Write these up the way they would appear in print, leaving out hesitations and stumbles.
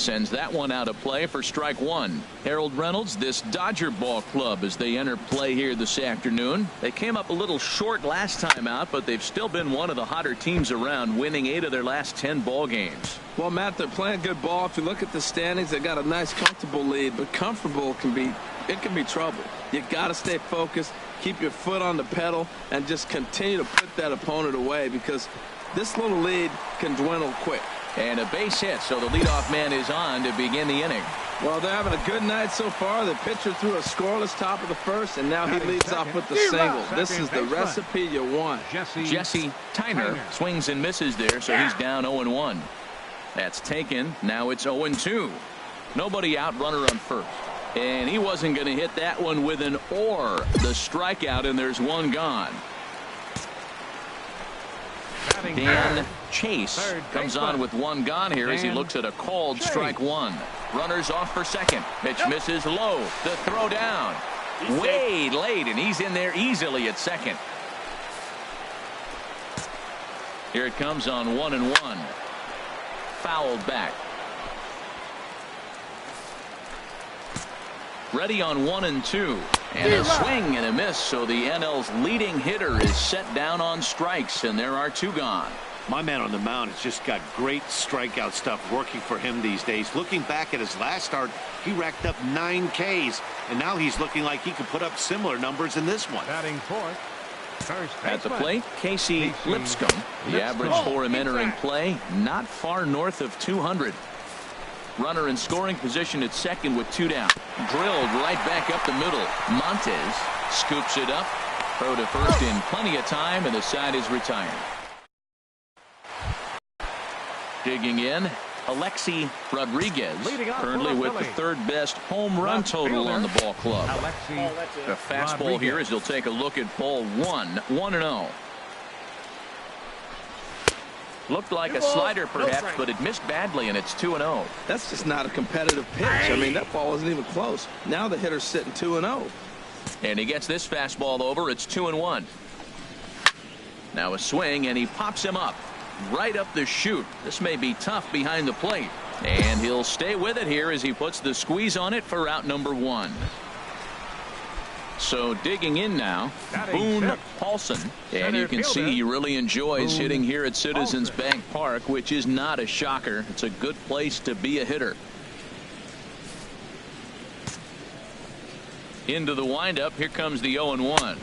sends that one out of play for strike one. Harold Reynolds, this Dodger ball club as they enter play here this afternoon. They came up a little short last time out, but they've still been one of the hotter teams around, winning 8 of their last 10 ball games. Well, Matt, they're playing good ball. If you look at the standings, they got a nice comfortable lead, but comfortable can be trouble. You got to stay focused, keep your foot on the pedal, and just continue to put that opponent away, because this little lead can dwindle quick. And a base hit, so the leadoff man is on to begin the inning. Well, they're having a good night so far. The pitcher threw a scoreless top of the first, and now he leads off with the single. This is the recipe you want. Jesse Tyner swings and misses there, so he's down 0-1. That's taken. Now it's 0-2. Nobody out, runner on first. And he wasn't going to hit that one with an or. The strikeout, and there's one gone. Dan Chase comes on with one gone here as he looks at a called strike one. Runners off for second. Pitch misses low. The throw down. Way late, and he's in there easily at second. Here it comes on 1-1. Fouled back. Ready on 1-2. And a swing and a miss, so the NL's leading hitter is set down on strikes, and there are 2 gone. My man on the mound has just got great strikeout stuff working for him these days. Looking back at his last start, he racked up 9 Ks, and now he's looking like he could put up similar numbers in this one. Batting fourth. At the plate, Casey Lipscomb. The average for him entering play, not far north of 200. Runner in scoring position at second with 2 down. Drilled right back up the middle. Montes scoops it up. Throw to first in plenty of time, and the side is retired. Digging in, Alexi Rodriguez, currently with the 3rd best home run total on the ball club. The fastball here as he'll take a look at ball 1, 1-0. Looked like a slider perhaps, but it missed badly, and it's 2-0. That's just not a competitive pitch. I mean, that ball wasn't even close. Now the hitter's sitting 2-0. And he gets this fastball over. It's 2-1. Now a swing, and he pops him up. Right up the chute. This may be tough behind the plate. And he'll stay with it here as he puts the squeeze on it for out number 1. So digging in now, Boone Paulson, and you can see he really enjoys hitting here at Citizens Bank Park, which is not a shocker. It's a good place to be a hitter. Into the windup, here comes the 0-1.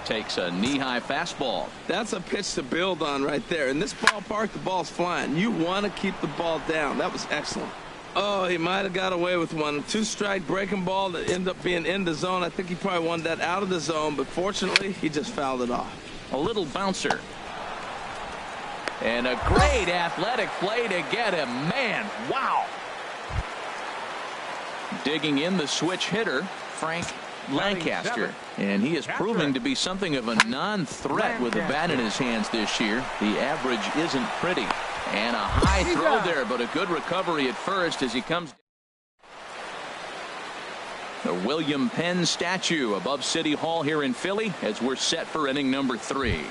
Takes a knee-high fastball. That's a pitch to build on right there. In this ballpark, the ball's flying. You want to keep the ball down. That was excellent. Oh, he might have got away with one. 2-strike breaking ball that ended up being in the zone. I think he probably wanted that out of the zone, but fortunately, he just fouled it off. A little bouncer. And a great athletic play to get him. Man, wow. Digging in the switch hitter, Frank Lancaster. And he is proving to be something of a non-threat with the bat in his hands this year. The average isn't pretty. And a high throw there, but a good recovery at first as he comes. The William Penn statue above City Hall here in Philly as we're set for inning number 3.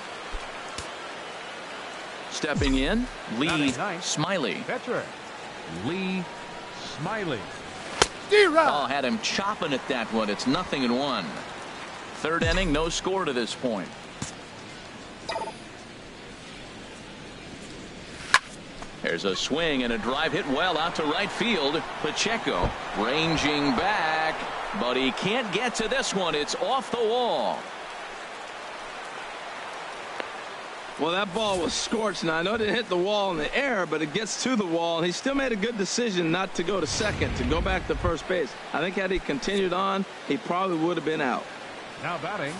Stepping in, Lee Smiley. Lee Smiley. Oh, had him chopping at that one. It's 0-1. 3rd inning, no score to this point. There's a swing and a drive hit well out to right field. Pacheco ranging back, but he can't get to this one. It's off the wall. Well, that ball was scorched. Now, I know it didn't hit the wall in the air, but it gets to the wall, and he still made a good decision not to go to second, to go back to first base. I think had he continued on, he probably would have been out. Now batting.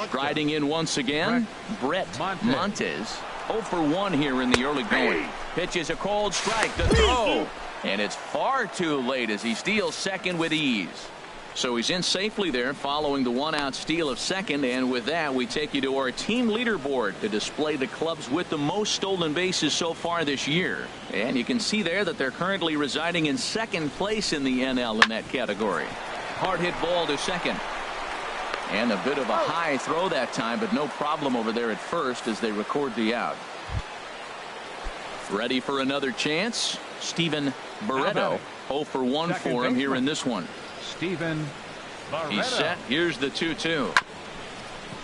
Striding in once again, Brett Montes. 0-for-1 here in the early going. Pitches a cold strike. The throw. And it's far too late as he steals second with ease. So he's in safely there following the 1-out steal of second. And with that, we take you to our team leaderboard to display the clubs with the most stolen bases so far this year. And you can see there that they're currently residing in second place in the NL in that category. Hard hit ball to second. And a bit of a high throw that time, but no problem over there at first as they record the out. Ready for another chance. Steven Barreto. 0 for 1 for him here in this one. Steven Barreto. He's set. Here's the 2-2.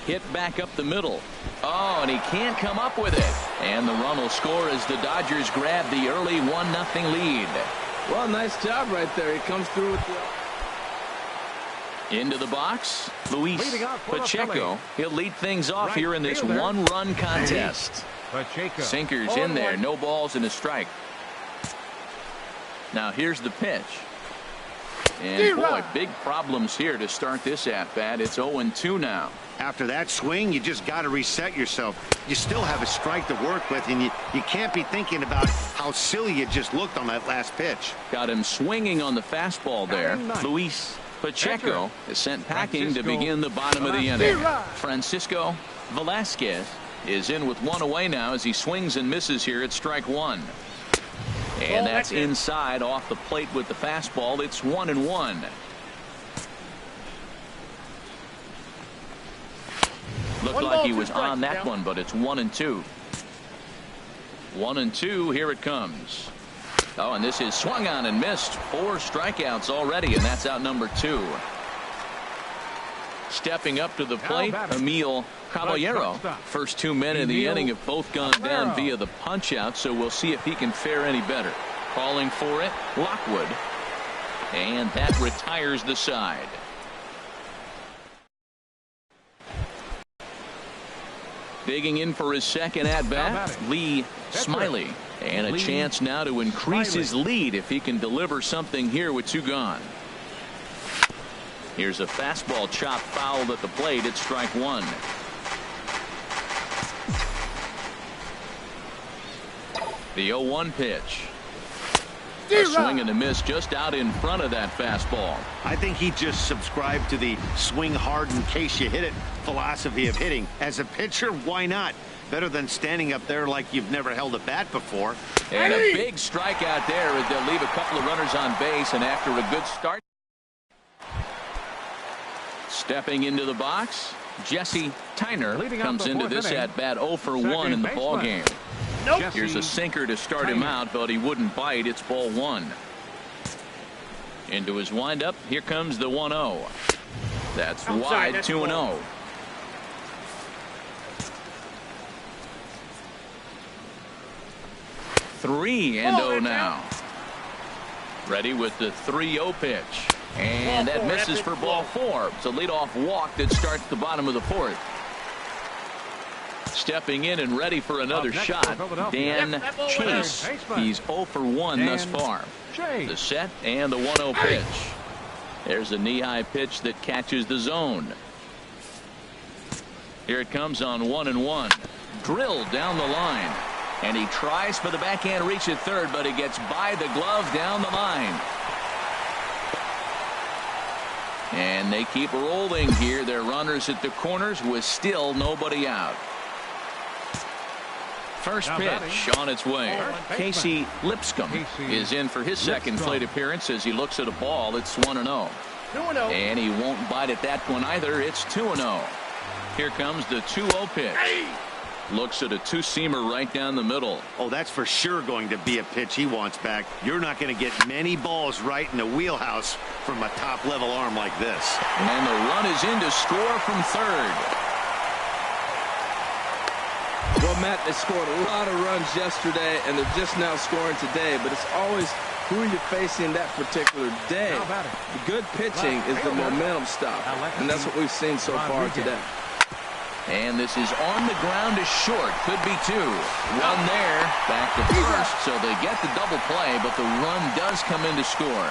Hit back up the middle. Oh, and he can't come up with it. And the run will score as the Dodgers grab the early 1-0 lead. Well, nice job right there. He comes through with the... Into the box, Luis Pacheco. He'll lead things off here in this one-run contest. Pacheco. Sinkers in there. No balls and a strike. Now here's the pitch. And boy, big problems here to start this at-bat. It's 0-2 now. After that swing, you just got to reset yourself. You still have a strike to work with, and you can't be thinking about how silly you just looked on that last pitch. Got him swinging on the fastball there. Luis Pacheco is sent packing to begin the bottom of the inning. Francisco Velasquez is in with one away now as he swings and misses here at strike one. And that's inside off the plate with the fastball. It's 1-1. Looked like he was on that one, but it's 1-2. 1-2. Here it comes. Oh, and this is swung on and missed. 4 strikeouts already, and that's out number 2. Stepping up to the plate, Emil Caballero. First 2 men in the inning have both gone down via the punch out, so we'll see if he can fare any better. Calling for it, Lockwood. And that retires the side. Digging in for his second at-bat, Lee Smiley. And a chance now to increase his lead if he can deliver something here with 2 gone. Here's a fastball chop fouled at the plate. It's strike 1. The 0-1 pitch. A swing and a miss just out in front of that fastball. I think he just subscribed to the swing hard in case you hit it philosophy of hitting. As a pitcher, why not? Better than standing up there like you've never held a bat before. And a big strikeout there as they'll leave a couple of runners on base, and after a good start. Stepping into the box, Jesse Tyner comes into this at-bat 0 for 1 in the ballgame. Here's a sinker to start him out, but he wouldn't bite. It's ball 1. Into his windup. Here comes the 1-0. That's wide, 2-0. Three and 0 now. Ready with the 3-0 pitch. And that misses for ball 4. It's a leadoff walk that starts the bottom of the 4th. Stepping in and ready for another shot, Dan Chase. He's 0 for 1 thus far. The set and the 1-0 pitch. There's a knee-high pitch that catches the zone. Here it comes on 1-1. Drilled down the line. And he tries for the backhand reach at third, but he gets by the glove down the line. And they keep rolling here. They're runners at the corners with still nobody out. First pitch on its way. Casey Lipscomb is in for his second plate appearance as he looks at a ball. It's 1-0. And he won't bite at that one either. It's 2-0. Here comes the 2-0 pitch. Looks at a 2-seamer right down the middle. Oh, that's for sure going to be a pitch he wants back. You're not going to get many balls right in the wheelhouse from a top-level arm like this. And the run is in to score from third. Well, Matt, they scored a lot of runs yesterday, and they're just now scoring today. But it's always who you're facing that particular day. The good pitching is the momentum stop, and that's what we've seen so far today. And this is on the ground to short. Could be 2. One there. Back to first. So they get the double play, but the run does come in to score.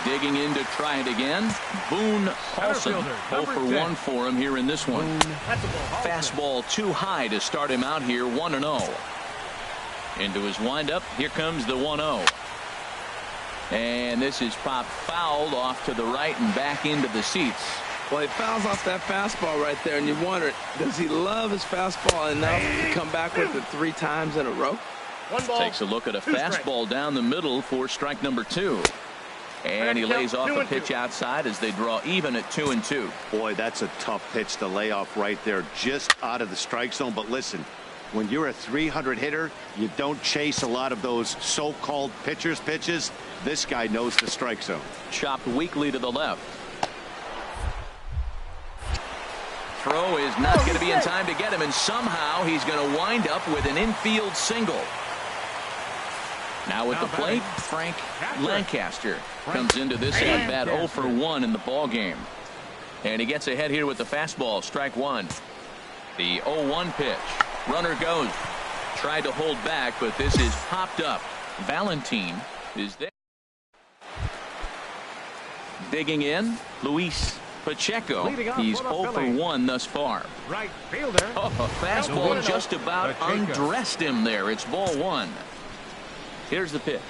Digging in to try it again. Boone Paulson. 0 for 1 for him here in this one. Fastball too high to start him out here. 1-0. Into his windup. Here comes the 1-0. And this is popped fouled off to the right and back into the seats. Well, he fouls off that fastball right there, and you wonder, does he love his fastball enough to come back with it 3 times in a row? Takes a look at a fastball down the middle for strike number 2. And he lays off a pitch outside as they draw even at 2-2. Boy, that's a tough pitch to lay off right there, just out of the strike zone. But listen, When you're a 300 hitter, you don't chase a lot of those so-called pitcher's pitches. This guy knows the strike zone. Chopped weakly to the left. Throw is not going to be in time to get him, and somehow he's going to wind up with an infield single. Now with the plate, Frank Lancaster comes into this at-bat 0 for 1 in the ball game. And he gets ahead here with the fastball, strike one. The 0-1 pitch. Runner goes. Tried to hold back, but this is popped up. Valentin is there. Digging in, Luis Pacheco. He's 0 for 1 thus far. Right fielder. Oh, a fastball just about undressed him there. It's ball one. Here's the pitch.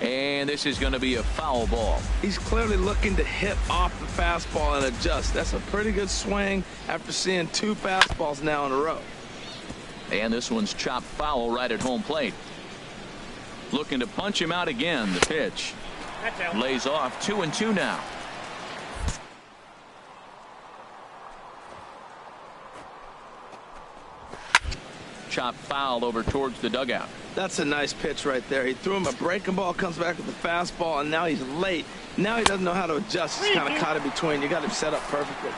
And this is going to be a foul ball. He's clearly looking to hit off the fastball and adjust. That's a pretty good swing after seeing 2 fastballs now in a row. And this one's chopped foul right at home plate. Looking to punch him out again. The pitch lays off. 2-2 now. Chopped foul over towards the dugout. That's a nice pitch right there. He threw him a breaking ball, comes back with the fastball, and now he's late. Now he doesn't know how to adjust. He's kind of caught in between. You got him set up perfectly.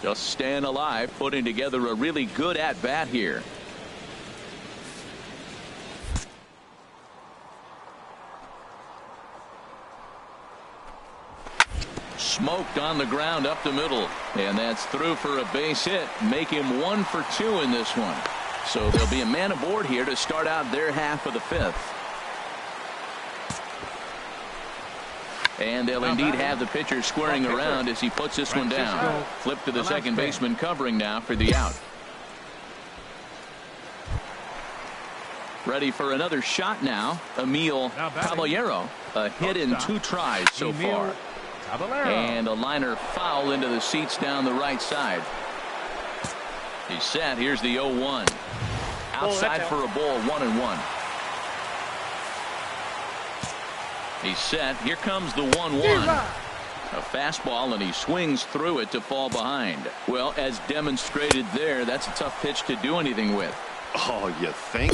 Just staying alive, putting together a really good at-bat here. Smoked on the ground up the middle, and that's through for a base hit. Make him 1 for 2 in this one. So there'll be a man aboard here to start out their half of the 5th. And they'll indeed have the pitcher squaring around as he puts this one down. Flip to the second baseman covering now for the out. Ready for another shot now. Emil Caballero. A hit in 2 tries so far. And a liner foul into the seats down the right side. He's set. Here's the 0-1. Outside for a ball, 1-1. He's set. Here comes the 1-1. A fastball, and he swings through it to fall behind. Well, as demonstrated there, that's a tough pitch to do anything with. Oh, you think?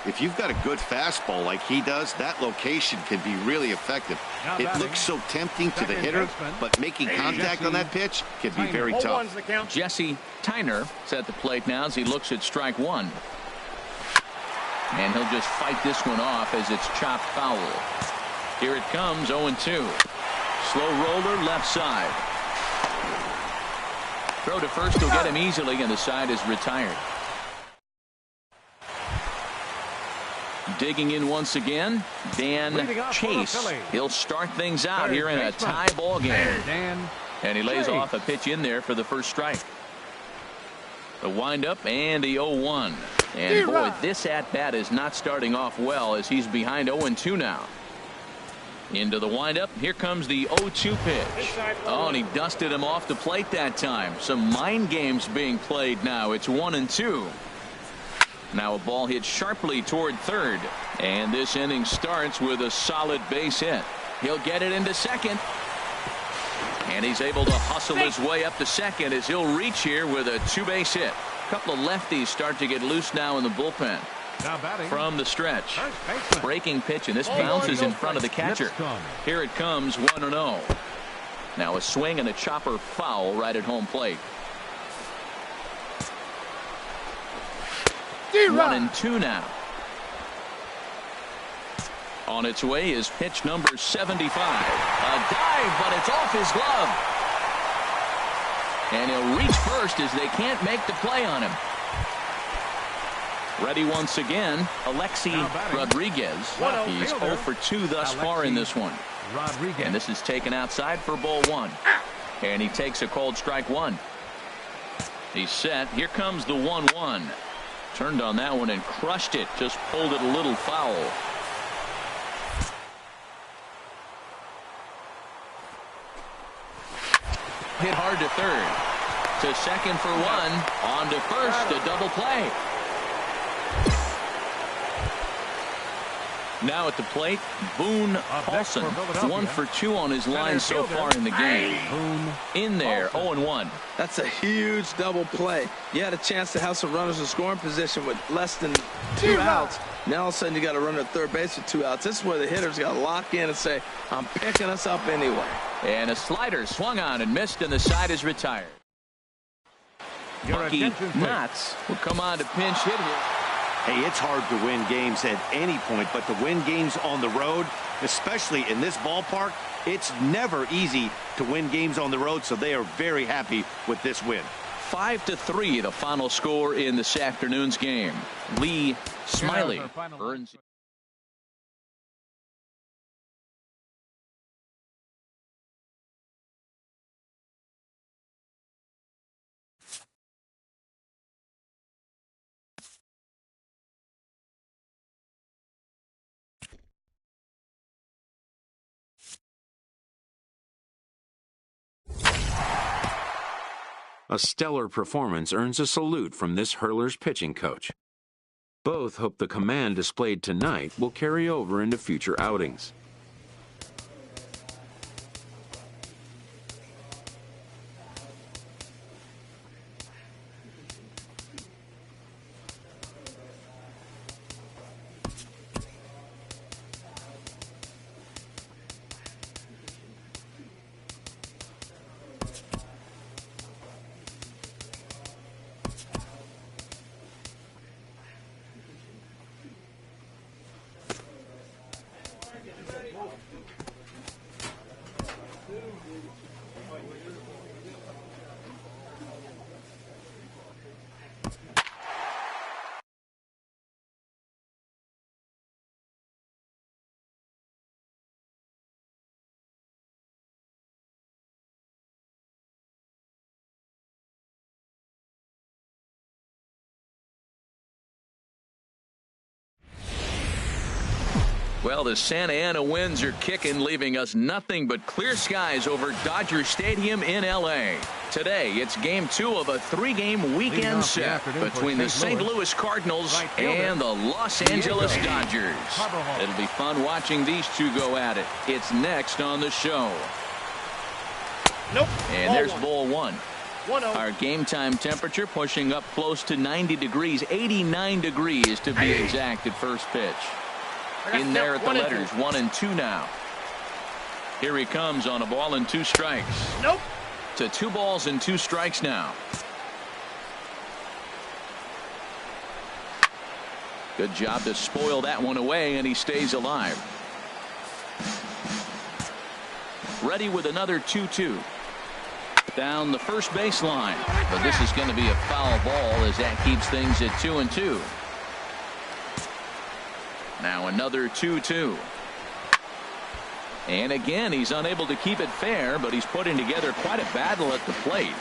If you've got a good fastball like he does, that location can be really effective. It looks so tempting to the hitter, but making contact on that pitch can be very tough. Jesse Tyner is at the plate now as he looks at strike one. And he'll just fight this one off as it's chopped foul. Here it comes, 0-2. Slow roller left side. Throw to first will get him easily, and the side is retired. Digging in once again, Dan Chase. He'll start things out here in a tie ball game. And he lays off a pitch in there for the first strike. The windup and the 0-1. And boy, this at-bat is not starting off well as he's behind 0-2 now. Into the windup. Here comes the 0-2 pitch. Oh, and he dusted him off the plate that time. Some mind games being played now. It's 1-2. Now a ball hit sharply toward third. And this inning starts with a solid base hit. He'll get it into second. And he's able to hustle his way up to second as he'll reach here with a 2-base hit. A couple of lefties start to get loose now in the bullpen. From the stretch. Breaking pitch, and this bounces in front of the catcher. Here it comes, 1-0. Now a swing and a chopper foul right at home plate. 1-2 now. On its way is pitch number 75. A dive, but it's off his glove. And he'll reach first as they can't make the play on him. Ready once again, Alexi Rodriguez. He's 0 for 2 thus far in this one. And this is taken outside for ball one. And he takes a cold strike one. He's set. Here comes the 1-1. Turned on that one and crushed it. Just pulled it a little foul. Hit hard to third. To second for one. On to first. A double play. Now at the plate, Boone Paulson. 1 for 2 on his line so far in the game. In there, 0-1. That's a huge double play. You had a chance to have some runners in scoring position with less than 2 outs. Now all of a sudden you got to run at third base with 2 outs. This is where the hitters got to lock in and say, I'm picking us up anyway. And a slider swung on and missed, and the side is retired. Bucky Knotts will come on to pinch hit here. Hey, it's hard to win games at any point, but to win games on the road, especially in this ballpark, it's never easy to win games on the road, so they are very happy with this win. 5-3, the final score in this afternoon's game. Lee Smiley earns. A stellar performance earns a salute from this hurler's pitching coach. Both hope the command displayed tonight will carry over into future outings. Well, the Santa Ana winds are kicking, leaving us nothing but clear skies over Dodger Stadium in L.A. Today, it's Game 2 of a 3-game weekend set between the St. Louis Cardinals and the Los Angeles Dodgers. It'll be fun watching these two go at it. It's next on the show. And there's ball one. Our game time temperature pushing up close to 90 degrees, 89 degrees to be exact at first pitch. In there at the letters, 1-2 now. Here he comes on a ball and 2 strikes. To 2 balls and 2 strikes now. Good job to spoil that one away, and he stays alive. Ready with another 2-2. Down the first baseline. But this is going to be a foul ball as that keeps things at 2-2. Now another 2-2. And again, he's unable to keep it fair, but he's putting together quite a battle at the plate.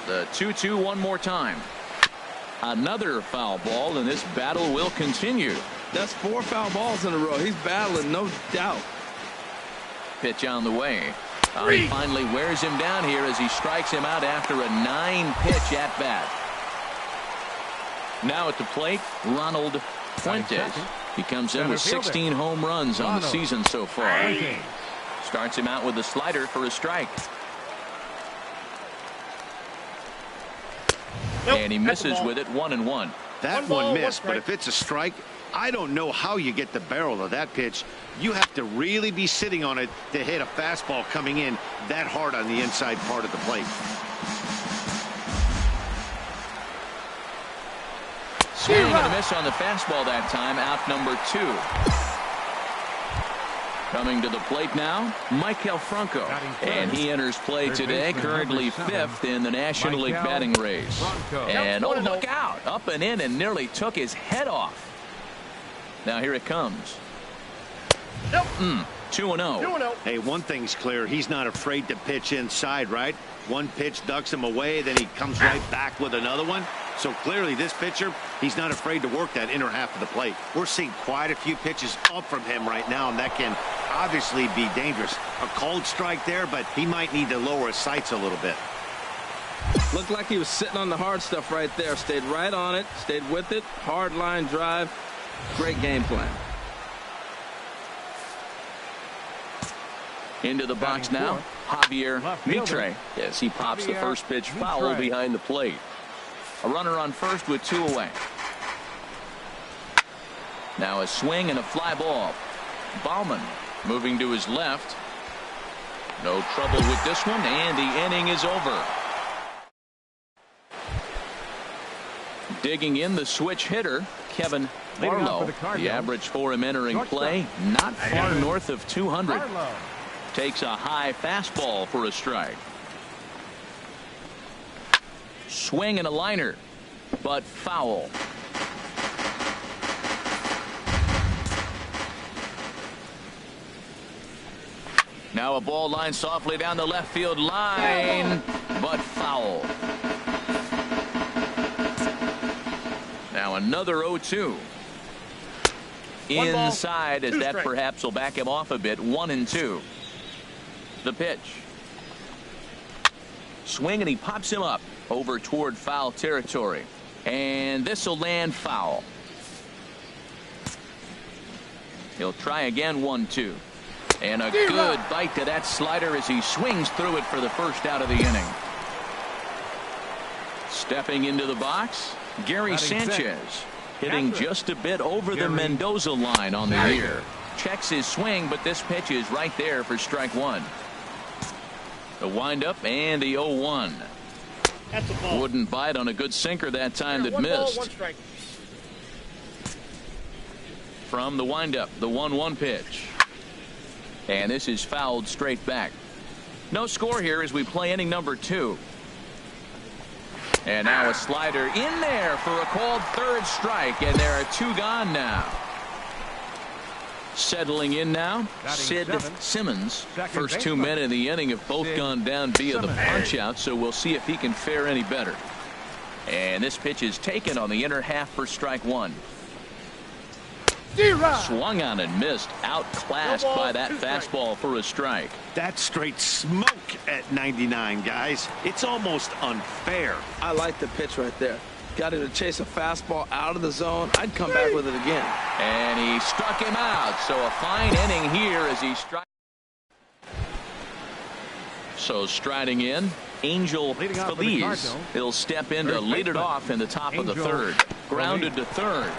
The 2-2 one more time. Another foul ball, and this battle will continue. That's 4 foul balls in a row. He's battling, no doubt. Pitch on the way. He finally wears him down here as he strikes him out after a 9-pitch at bat. Now at the plate, Ronald Fuentes. He comes in with 16 home runs on the season so far. Starts him out with a slider for a strike. And he misses with it, 1-1. That one missed, but if it's a strike, I don't know how you get the barrel of that pitch. You have to really be sitting on it to hit a fastball coming in that hard on the inside part of the plate. Swing and a miss on the fastball that time, out number 2. Coming to the plate now, Maikel Franco. And he enters play today, currently 5th in the National League batting race. And oh, look out! Up and in and nearly took his head off. Now here it comes. 2-0. Hey, one thing's clear. He's not afraid to pitch inside, right? One pitch ducks him away, then he comes right back with another one. So clearly this pitcher, he's not afraid to work that inner half of the plate. We're seeing quite a few pitches up from him right now, and that can obviously be dangerous. A cold strike there, but he might need to lower his sights a little bit. Looked like he was sitting on the hard stuff right there. Stayed right on it, stayed with it. Hard line drive. Great game plan. Into the box now, Javier Mitre, as he pops the first pitch foul behind the plate. A runner on first with 2 away. Now a swing and a fly ball. Baumann moving to his left. No trouble with this one, and the inning is over. Digging in the switch hitter, Kevin Barlow. The average for him entering play, not far north of 200. Takes a high fastball for a strike. Swing and a liner, but foul. Now a ball line softly down the left field line, but foul. Now another 0-2. Inside, as that perhaps will back him off a bit. 1-2. The pitch. Swing, and he pops him up over toward foul territory. And this will land foul. He'll try again. 1-2. And a good bite to that slider as he swings through it for the first out of the inning. Stepping into the box, Gary Sanchez, hitting just a bit over the Mendoza line on the year. Checks his swing, but this pitch is right there for strike 1. The windup and the 0-1. That's a ball. Wouldn't bite on a good sinker that time that missed. 1 strike. From the windup, the 1-1 pitch. And this is fouled straight back. No score here as we play inning number 2. And now a slider in there for a called third strike, and there are 2 gone now. Settling in now, Sid Simmons. First 2 men in the inning have both gone down via the punch out, so we'll see if he can fare any better. And this pitch is taken on the inner half for strike 1. Swung on and missed, outclassed by that fastball for a strike. That's straight smoke at 99, guys. It's almost unfair. I like the pitch right there. Got him to chase a fastball out of the zone. I'd come back with it again. And he struck him out. So a fine inning here as he strikes. So striding in, Angel Feliz. He'll step in to lead it off in the top of the third. Grounded to third.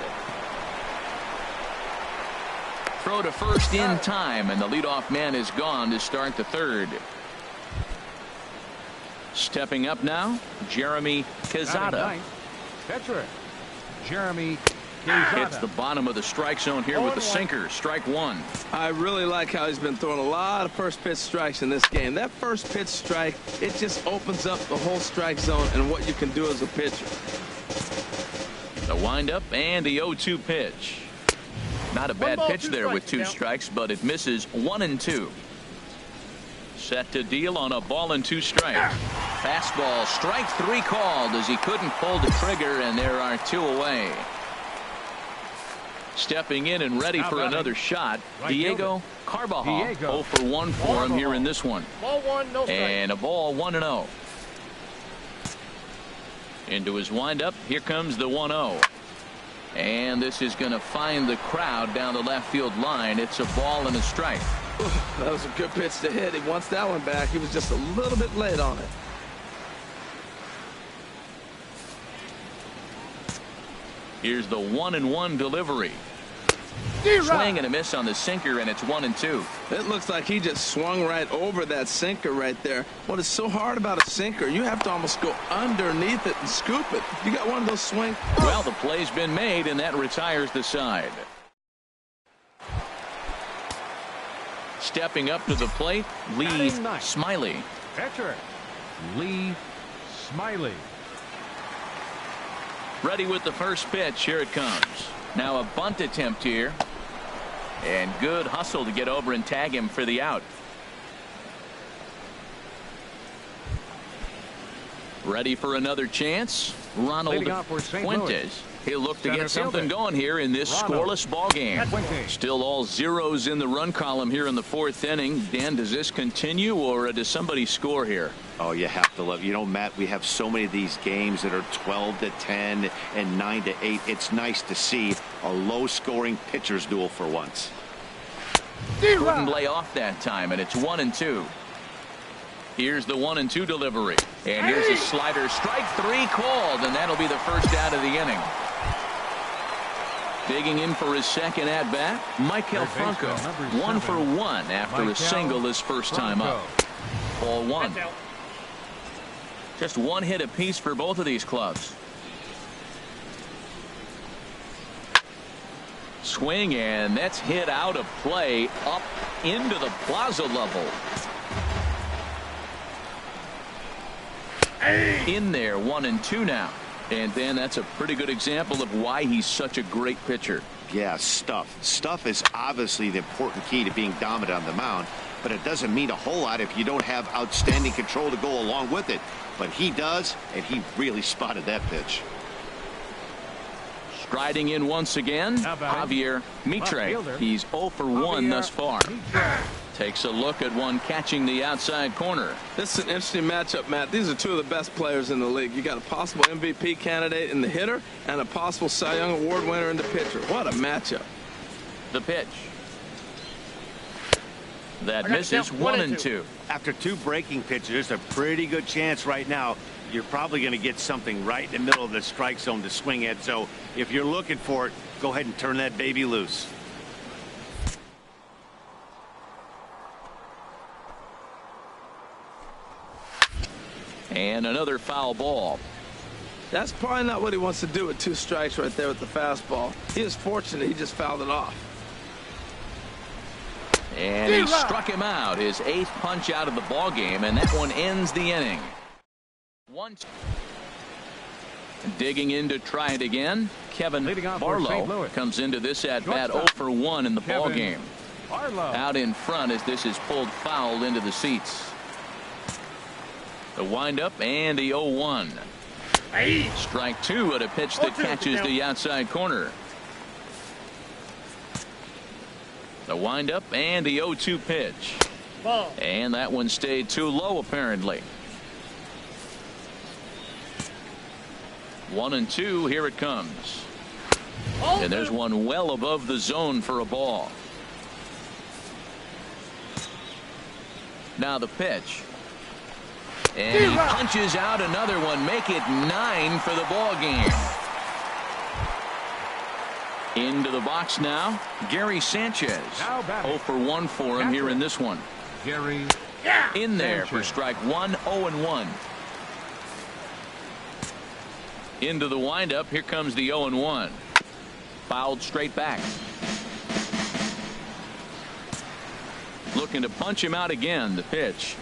Throw to first in time, and the leadoff man is gone to start the third. Stepping up now, Jeremy Quezada. Catcher, Jeremy Quezada. Hits the bottom of the strike zone here with the sinker. Strike 1. I really like how he's been throwing a lot of first pitch strikes in this game. That first pitch strike, it just opens up the whole strike zone and what you can do as a pitcher. The windup and the 0-2 pitch. Not a bad pitch there with 2 strikes, but it misses. 1-2. Set to deal on a ball and 2 strikes. Fastball, strike 3 called as he couldn't pull the trigger, and there are 2 away. Stepping in and ready for another shot, Diego Carbajal. 0 for 1 for him here in this one. Ball 1, no strike. And a ball 1-0. Into his windup, here comes the 1-0. And this is going to find the crowd down the left field line. It's a ball and a strike. That was a good pitch to hit. He wants that one back. He was just a little bit late on it. Here's the 1-1 delivery. Swing and a miss on the sinker, and it's 1-2. It looks like he just swung right over that sinker right there. What is so hard about a sinker, you have to almost go underneath it and scoop it. You got one of those swings. Well, the play's been made, and that retires the side. Stepping up to the plate, Lee Smiley. Catcher, Lee Smiley. Ready with the first pitch. Here it comes. Now a bunt attempt here. And good hustle to get over and tag him for the out. Ready for another chance. Ronald Fuentes. He'll look to get something going here in this scoreless ball game. Still all zeros in the run column here in the fourth inning. Dan, does this continue, or does somebody score here? Oh, you have to love. You know, Matt, we have so many of these games that are 12-10 and 9-8. It's nice to see a low-scoring pitcher's duel for once. Couldn't lay off that time, and it's 1-2. Here's the 1-2 delivery. And here's a slider. Strike three called, and that'll be the first out of the inning. Digging in for his second at-bat, Michael Franco. 1 for 1 after a single his first time up. Ball one. Just one hit apiece for both of these clubs. Swing, and that's hit out of play up into the plaza level. In there, 1-2 now. And then that's a pretty good example of why he's such a great pitcher. Yeah, stuff. Stuff is obviously the important key to being dominant on the mound, but it doesn't mean a whole lot if you don't have outstanding control to go along with it. But he does, and he really spotted that pitch. Striding in once again, Javier Mitre. He's 0 for 1 thus far. Takes a look at one catching the outside corner. This is an interesting matchup, Matt. These are two of the best players in the league. You got a possible MVP candidate in the hitter and a possible Cy Young Award winner in the pitcher. What a matchup. The pitch. That misses. 1-2. After two breaking pitches, there's a pretty good chance right now you're probably going to get something right in the middle of the strike zone to swing at. So if you're looking for it, go ahead and turn that baby loose. And another foul ball. That's probably not what he wants to do with 2 strikes right there with the fastball. He is fortunate he just fouled it off. And he struck him out, his 8th punch out of the ball game, and that one ends the inning. Digging in to try it again, Kevin Barlow comes into this at bat 0 for 1 in the ball game. Out in front as this is pulled foul into the seats. The windup and the 0-1. Strike 2 at a pitch that catches the outside corner. The windup and the 0-2 pitch. And that one stayed too low apparently. 1-2. Here it comes. And there's one well above the zone for a ball. Now the pitch. And he punches out another one. Make it 9 for the ball game. Into the box now, Gary Sanchez. 0 for 1 for him here in this one. Gary in there for strike 1. 0-1. Into the windup. Here comes the 0-1. Fouled straight back. Looking to punch him out again. The pitch.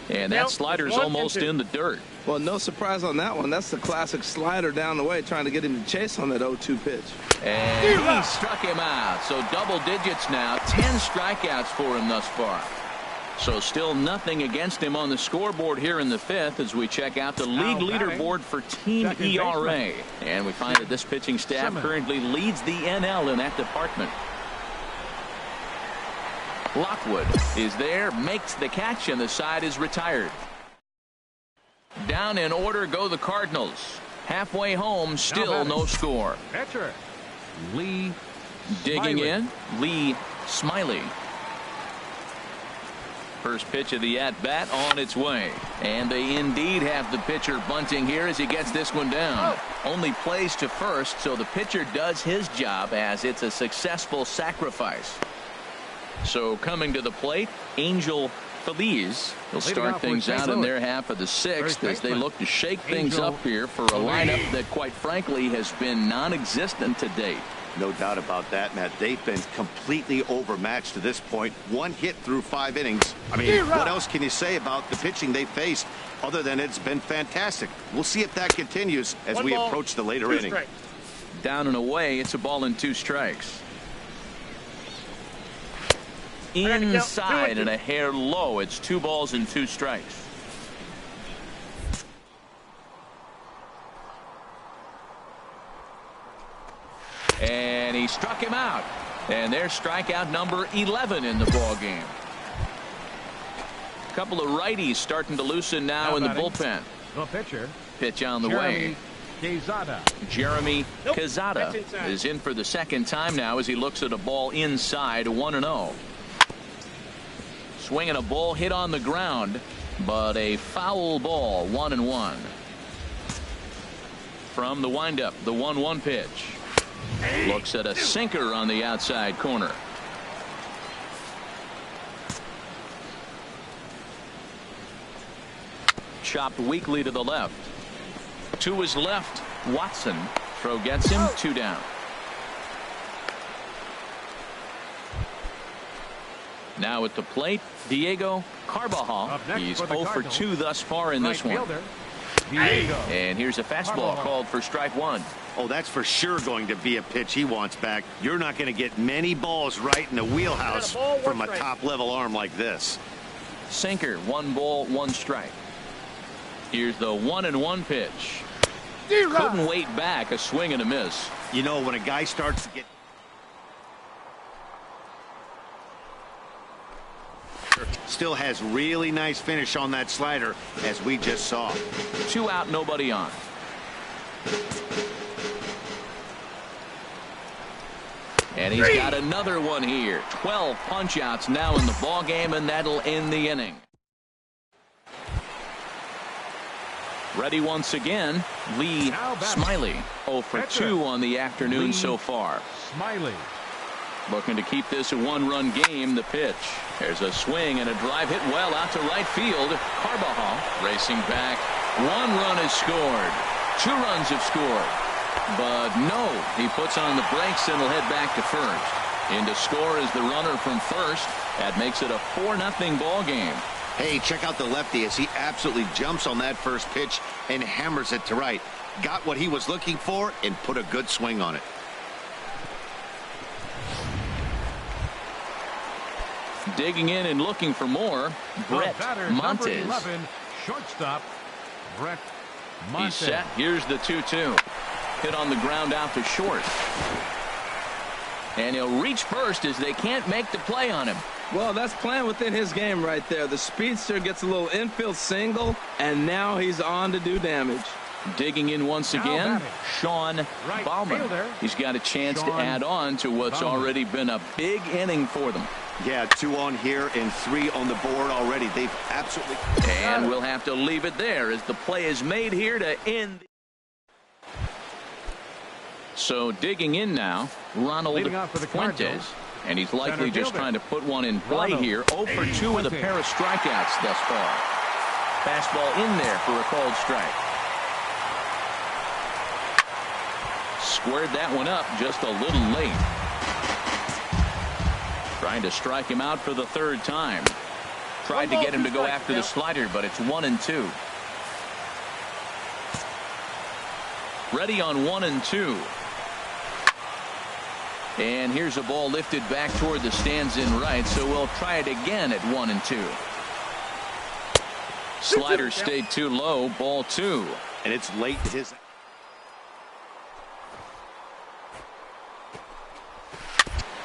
And that slider's almost in the dirt. Well, no surprise on that one. That's the classic slider down the way, trying to get him to chase on that 0-2 pitch. And he struck him out. So double digits now. 10 strikeouts for him thus far. So still nothing against him on the scoreboard here in the 5th as we check out the league leaderboard for team ERA. And we find that this pitching staff currently leads the NL in that department. Lockwood is there, makes the catch, and the side is retired. Down in order go the Cardinals. Halfway home, still no score. Catcher Lee Digging Smiley. in, Lee Smiley. First pitch of the at-bat on its way. And they indeed have the pitcher bunting here as he gets this one down. Only plays to first, so the pitcher does his job as it's a successful sacrifice. So coming to the plate, Angel Feliz will start things out in their half of the 6th as they look to shake things up here for a lineup that quite frankly has been non-existent to date. No doubt about that, Matt. They've been completely overmatched to this point. 1 hit through 5 innings. I mean, what else can you say about the pitching they faced other than it's been fantastic? We'll see if that continues as we approach the later inning. Down and away, it's a ball and 2 strikes. Inside and a hair low. It's 2 balls and 2 strikes. struck him out. And there's strikeout number 11 in the ball game. A couple of righties starting to loosen now in the bullpen. The pitcher. Pitch on the way. Jeremy Nope. Quezada is in for the second time now as he looks at a ball inside 1-0. Swinging a ball hit on the ground, but a foul ball, 1-1. From the windup, the 1-1 pitch. Looks at a sinker on the outside corner. Chopped weakly to the left. To his left, Watson. Throw gets him, 2 down. Now at the plate, Diego Carvajal. He's 0 for 2 thus far in this one. And here's a fastball called for strike 1. Oh, that's for sure going to be a pitch he wants back. You're not going to get many balls right in the wheelhouse from a top-level arm like this. Sinker, 1 ball, 1 strike. Here's the 1-1 pitch. Couldn't wait back, a swing and a miss. You know, when a guy starts to get... Still has really nice finish on that slider, as we just saw. 2 out, nobody on. And he's got another one here. 12 punch-outs now in the ball game, and that'll end the inning. Ready once again, Lee Smiley. 0 for 2 on the afternoon so far. Smiley. Looking to keep this a 1-run game. The pitch. There's a swing and a drive hit well out to right field. Carvajal racing back. 1 run is scored. 2 runs have scored. But no, he puts on the brakes and will head back to first. In to score is the runner from first. That makes it a 4-0 ball game. Hey, check out the lefty as he absolutely jumps on that first pitch and hammers it to right. Got what he was looking for and put a good swing on it. Digging in and looking for more, Brett Montes. 11, shortstop, Brett Montes. He's set. Here's the 2-2. Hit on the ground out to short. And he'll reach first as they can't make the play on him. Well, that's playing within his game right there. The speedster gets a little infield single, and now he's on to do damage. Digging in once again, Sean Bauman. He's got a chance to add on to what's already been a big inning for them. Yeah, 2 on here and 3 on the board already. They've absolutely... And we'll have to leave it there as the play is made here to end. So digging in now, Ronald Fuentes. And he's likely just trying to put one in play here. 0 for 2 with a pair of strikeouts thus far. Fastball in there for a called strike. Squared that one up just a little late. Trying to strike him out for the 3rd time. Tried to get him to go after the slider, but it's 1-2. Ready on 1-2. And here's a ball lifted back toward the stands in right, so we'll try it again at 1-2. Slider stayed too low, ball 2. And it's late to his...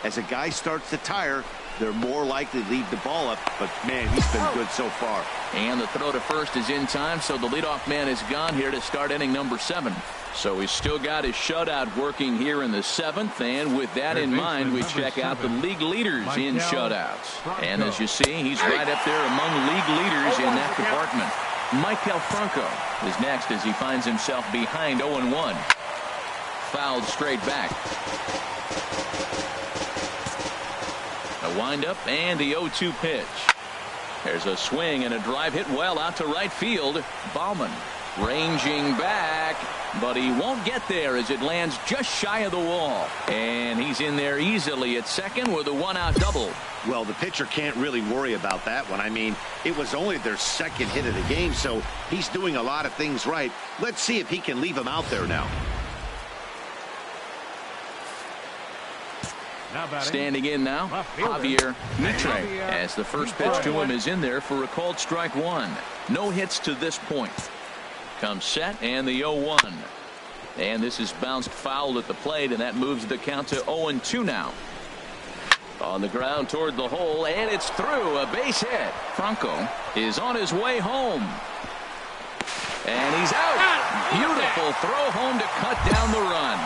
As a guy starts to tire, they're more likely to leave the ball up, but man, he's been good so far. And the throw to first is in time, so the leadoff man is gone here to start inning number 7. So he's still got his shutout working here in the 7th, and with that in mind, we check out the league leaders in shutouts. And as you see, he's right up there among league leaders in that department. Michael Franco is next as he finds himself behind 0-1. Fouled straight back. A windup and the 0-2 pitch. There's a swing and a drive hit well out to right field. Bauman ranging back, but he won't get there as it lands just shy of the wall. And he's in there easily at second with a 1-out double. Well, the pitcher can't really worry about that one. I mean, it was only their 2nd hit of the game, so he's doing a lot of things right. Let's see if he can leave him out there now. Standing in now, Javier Mitre, as the first pitch to him is in there for a called strike 1. No hits to this point. Comes set and the 0-1. And this is bounced foul at the plate, and that moves the count to 0-2 now. On the ground toward the hole, and it's through. A base hit. Franco is on his way home. And he's out. Beautiful throw home to cut down the run.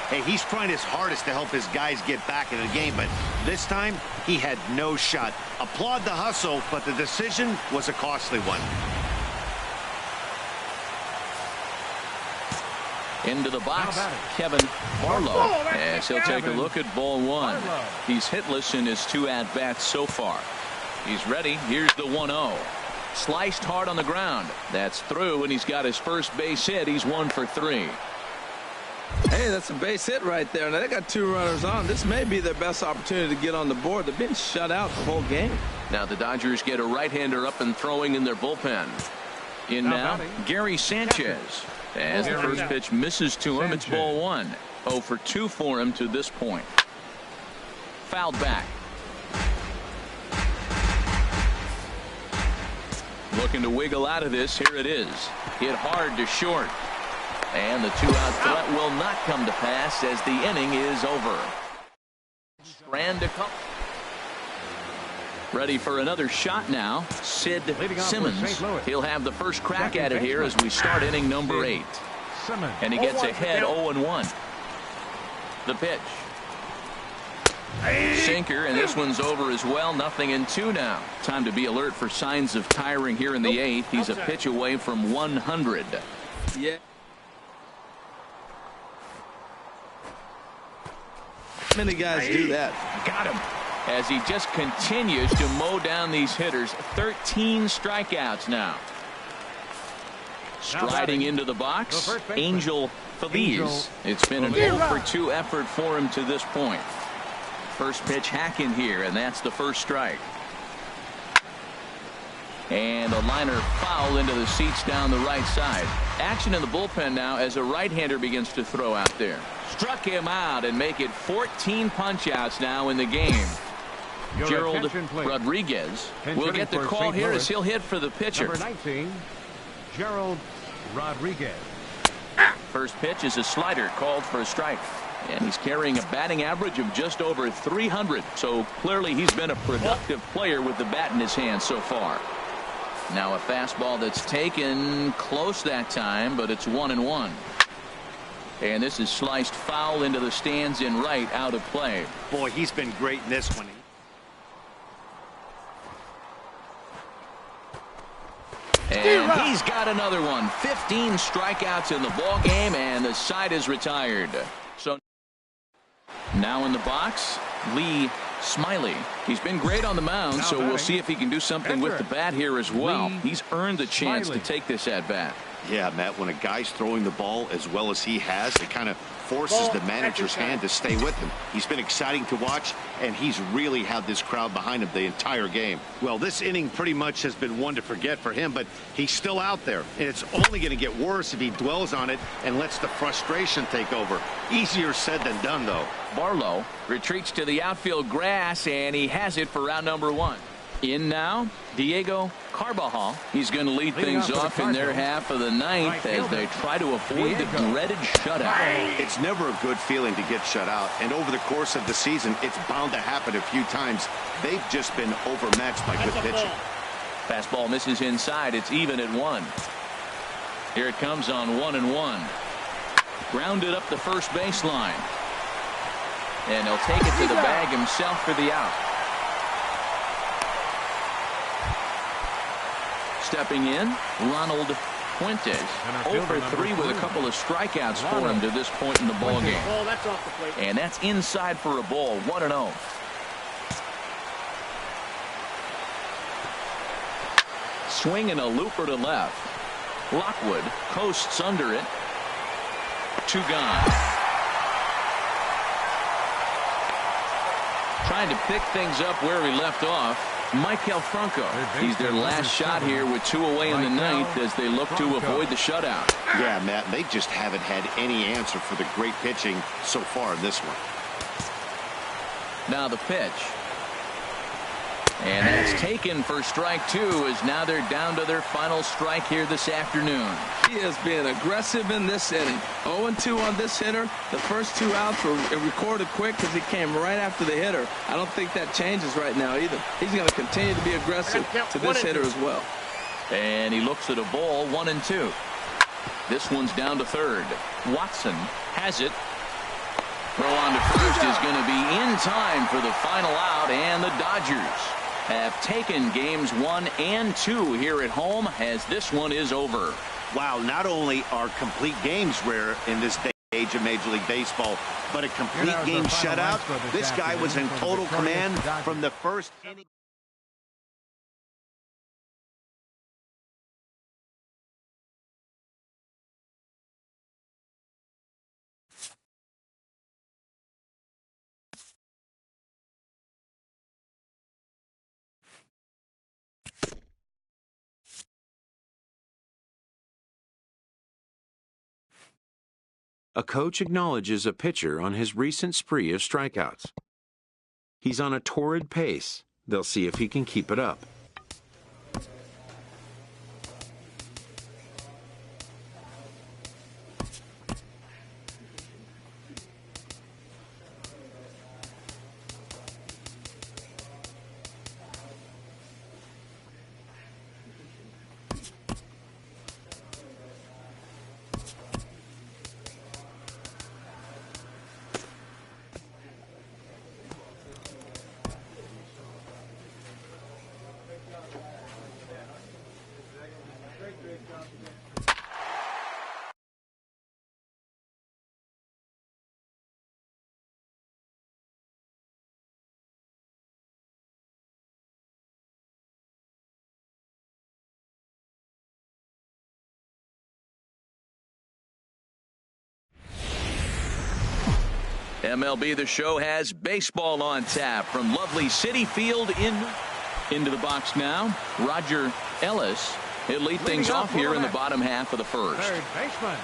Hey, he's trying his hardest to help his guys get back in the game, but this time he had no shot. Applaud the hustle, but the decision was a costly one. Into the box, Kevin Barlow, as he'll take a look at ball one. He's hitless in his 2 at-bats so far. He's ready. Here's the 1-0. Sliced hard on the ground. That's through, and he's got his first base hit. He's 1 for 3. Hey, that's a base hit right there. Now, they got 2 runners on. This may be their best opportunity to get on the board. They've been shut out the whole game. Now the Dodgers get a right-hander up and throwing in their bullpen. In now, Gary Sanchez. As the first pitch misses to him, it's ball 1. 0 for 2 for him to this point. Fouled back. Looking to wiggle out of this. Here it is. Hit hard to short. And the 2-out threat will not come to pass as the inning is over. Strand to come. Ready for another shot now. Sid Simmons. He'll have the first crack at it here as we start inning number 8. And he gets ahead 0-1. The pitch. Sinker, and this one's over as well. 0-2 now. Time to be alert for signs of tiring here in the 8th. He's a pitch away from 100. Yeah. Many guys do that. Got him. As he just continues to mow down these hitters. 13 strikeouts now. Striding into the box, Angel Feliz. It's been an 0 for 2 effort for him to this point. First pitch hack in here, and that's the first strike. And a liner foul into the seats down the right side. Action in the bullpen now as a right-hander begins to throw out there. Struck him out and make it 14 punch-outs now in the game. Gerald Rodriguez will get the call here as he'll hit for the pitcher. Number 19, Gerald Rodriguez. First pitch is a slider called for a strike. And he's carrying a batting average of just over 300. So clearly he's been a productive player with the bat in his hand so far. Now a fastball that's taken close that time, but it's 1-1. And this is sliced foul into the stands in right, out of play. Boy, he's been great in this one. And he's got another one. 15 strikeouts in the ball game, and the side is retired. So now in the box, Lee Smiley. He's been great on the mound, so we'll see if he can do something with the bat here as well. He's earned the chance to take this at bat. Yeah, Matt, when a guy's throwing the ball as well as he has, it kind of forces the manager's hand to stay with him. He's been exciting to watch, and he's really had this crowd behind him the entire game. Well, this inning pretty much has been one to forget for him, but he's still out there, and it's only going to get worse if he dwells on it and lets the frustration take over. Easier said than done, though. Barlow retreats to the outfield grass, and he has it for round number 1. In now, Diego Carbajal. He's going to lead things off in their half of the 9th as they try to avoid the dreaded shutout. It's never a good feeling to get shut out, and over the course of the season, it's bound to happen a few times. They've just been overmatched by good pitching. Fastball misses inside. It's even at 1. Here it comes on 1-1. Grounded up the first baseline. And he'll take it to the bag himself for the out. Stepping in, Ronald Fuentes. 0 for 3 with a couple of strikeouts for him to this point in the ball game. Oh, that's off the plate. And that's inside for a ball. 1-0. Swing and a looper to left. Lockwood coasts under it. 2 gone. Trying to pick things up where he left off. Michael Franco. He's their last shot here with 2 away in the 9th as they look to avoid the shutout. Yeah, Matt, they just haven't had any answer for the great pitching so far in this one. Now the pitch. And that's taken for strike two, as now they're down to their final strike here this afternoon. He is being aggressive in this inning. 0-2 on this hitter. The first 2 outs were recorded quick because he came right after the hitter. I don't think that changes right now either. He's going to continue to be aggressive to this hitter as well. And he looks at a ball, 1-2. This one's down to third. Watson has it. Throw on to first is going to be in time for the final out, and the Dodgers have taken games 1 and 2 here at home, as this one is over. Wow, not only are complete games rare in this day age of Major League Baseball, but a complete game shutout. This guy was in total command from the first inning. A coach acknowledges a pitcher on his recent spree of strikeouts. He's on a torrid pace. They'll see if he can keep it up. MLB The Show has baseball on tap from lovely Citi Field into the box now. Roger Ellis. He'll lead things off here in the bottom half of the first. Third baseman,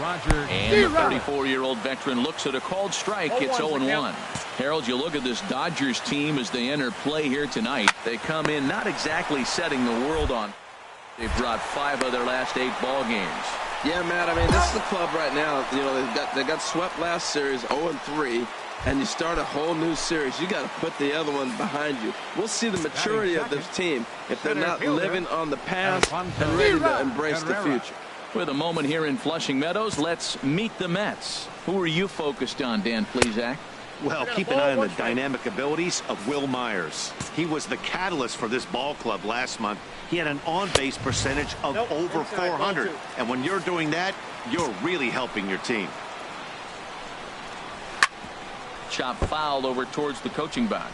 Roger. And the 34-year-old veteran looks at a called strike. It's 0-1. Harold, you look at this Dodgers team as they enter play here tonight. They come in not exactly setting the world on. They've brought 5 of their last 8 ball games. Yeah, Matt, I mean, this is the club right now. You know, they got swept last series 0-3, and you start a whole new series. You got to put the other one behind you. We'll see the maturity of this team if they're not living on the past and ready to embrace the future. With a moment here in Flushing Meadows, let's meet the Mets. Who are you focused on, Dan Plesac? Well, keep an eye on the dynamic abilities of Will Myers. He was the catalyst for this ball club last month. He had an on-base percentage of over 400. And when you're doing that, you're really helping your team. Chop foul over towards the coaching box.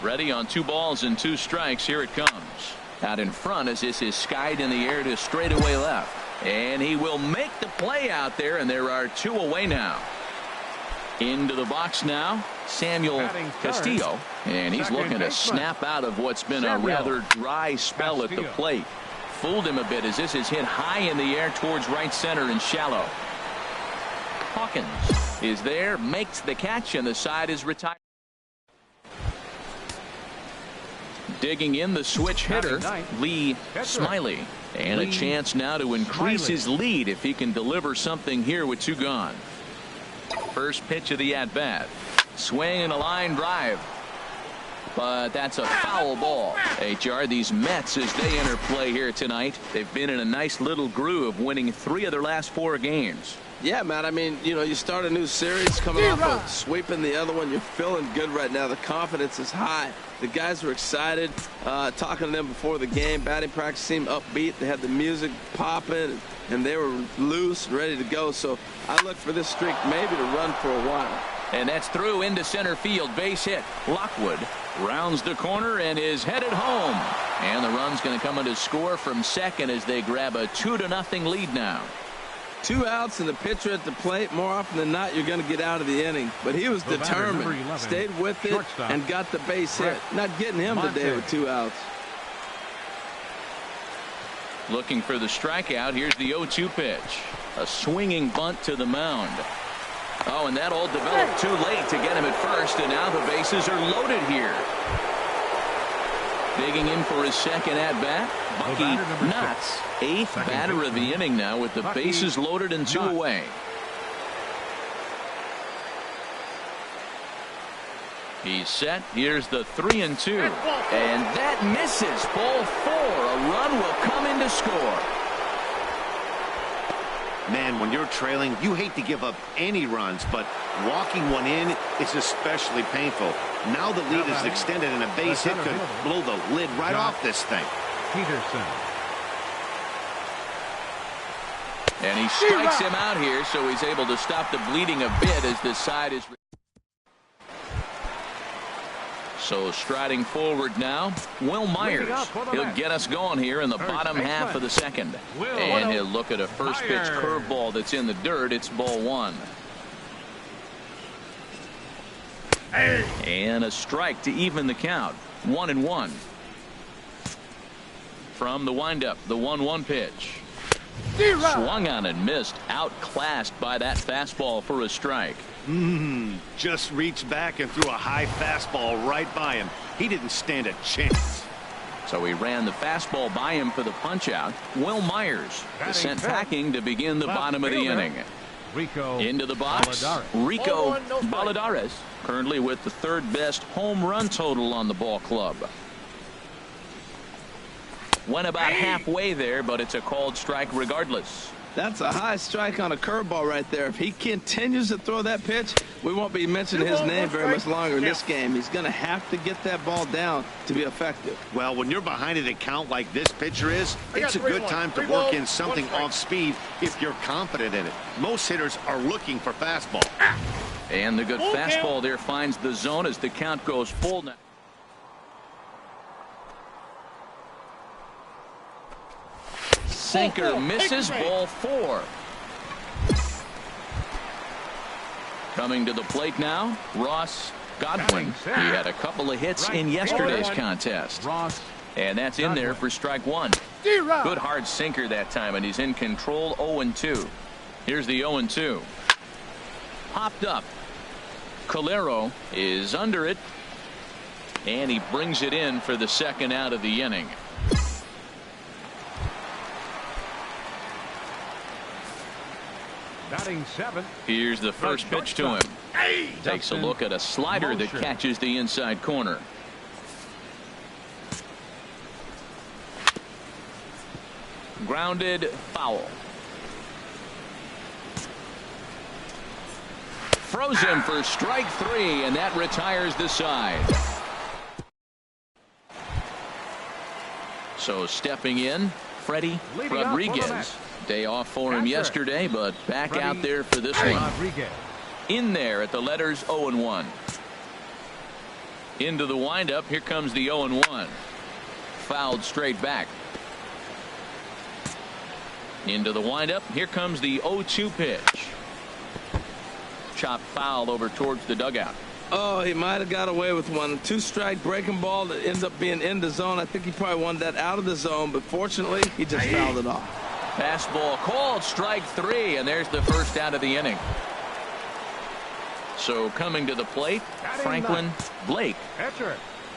Ready on 2 balls and 2 strikes. Here it comes. Out in front as this is skied in the air to straightaway left. And he will make the play out there, and there are 2 away now. Into the box now, Samuel Castillo, and he's looking to snap out of what's been a rather dry spell at the plate. Fooled him a bit as this is hit high in the air towards right center and shallow. Hawkins is there, makes the catch, and the side is retired. Digging in the switch hitter, Lee Smiley. And a chance now to increase his lead if he can deliver something here with 2 gone. First pitch of the at-bat. Swing and a line drive. But that's a foul ball. HR, these Mets, as they enter play here tonight, they've been in a nice little groove, winning 3 of their last 4 games. Yeah, Matt, I mean, you know, you start a new series coming off of sweeping the other one. You're feeling good right now. The confidence is high. The guys were excited. Talking to them before the game. Batting practice seemed upbeat. They had the music popping, and they were loose and ready to go. So I look for this streak maybe to run for a while. And that's through into center field. Base hit. Lockwood rounds the corner and is headed home. And the run's going to come in to score from second as they grab a 2-0 lead now. 2 outs and the pitcher at the plate. More often than not, you're going to get out of the inning. But he was determined, stayed with it, and got the base hit. Not getting him today with 2 outs. Looking for the strikeout. Here's the 0-2 pitch. A swinging bunt to the mound. Oh, and that all developed too late to get him at first, and now the bases are loaded here. Digging in for his second at-bat, Bucky Knotts, 8th batter of the inning now with the bases loaded and 2 away. He's set. Here's the 3-2. And that misses. Ball 4. A run will come in to score. Man, when you're trailing, you hate to give up any runs, but walking one in is especially painful. Now the lead is extended, and a base hit could blow the lid right off this thing. Peterson. And he strikes him out here, so he's able to stop the bleeding a bit as this side is. So striding forward now, Will Myers. He'll get us going here in the bottom half of the second. And he'll look at a first pitch curveball that's in the dirt. It's ball 1. And a strike to even the count. 1-1. From the windup, the 1-1 pitch. Swung on and missed. Outclassed by that fastball for a strike. Just reached back and threw a high fastball right by him. He didn't stand a chance. So he ran the fastball by him for the punch out. Will Myers is sent packing to begin the bottom of the inning. Into the box, Rico Baladares, currently with the 3rd best home run total on the ball club. Went about halfway there, but it's a called strike regardless. That's a high strike on a curveball right there. If he continues to throw that pitch, we won't be mentioning his name very much longer in this game. He's going to have to get that ball down to be effective. Well, when you're behind an account like this pitcher is, it's a good time to work in something off speed if you're confident in it. Most hitters are looking for fastball. And the good fastball there finds the zone as the count goes full now. Sinker misses. Ball 4. Coming to the plate now, Ross Godwin. He had a couple of hits in yesterday's contest. And that's in there for strike 1. Good hard sinker that time, and he's in control. 0-2. Here's the 0-2. Popped up. Calero is under it, and he brings it in for the second out of the inning. Batting 7. Here's the first pitch to him. Takes a look at a slider that catches the inside corner. Grounded foul. Froze him for strike 3, and that retires the side. So stepping in, Freddie Rodriguez. Day off for him yesterday, but back out there for this one. In there at the letters 0-1. Into the windup. Here comes the 0-1. Fouled straight back. Into the windup. Here comes the 0-2 pitch. Chopped foul over towards the dugout. Oh, he might have got away with one. 2-strike breaking ball that ends up being in the zone. I think he probably wanted that out of the zone, but fortunately, he just fouled it off. Fastball called, strike 3, and there's the first out of the inning. So coming to the plate, Franklin Blake.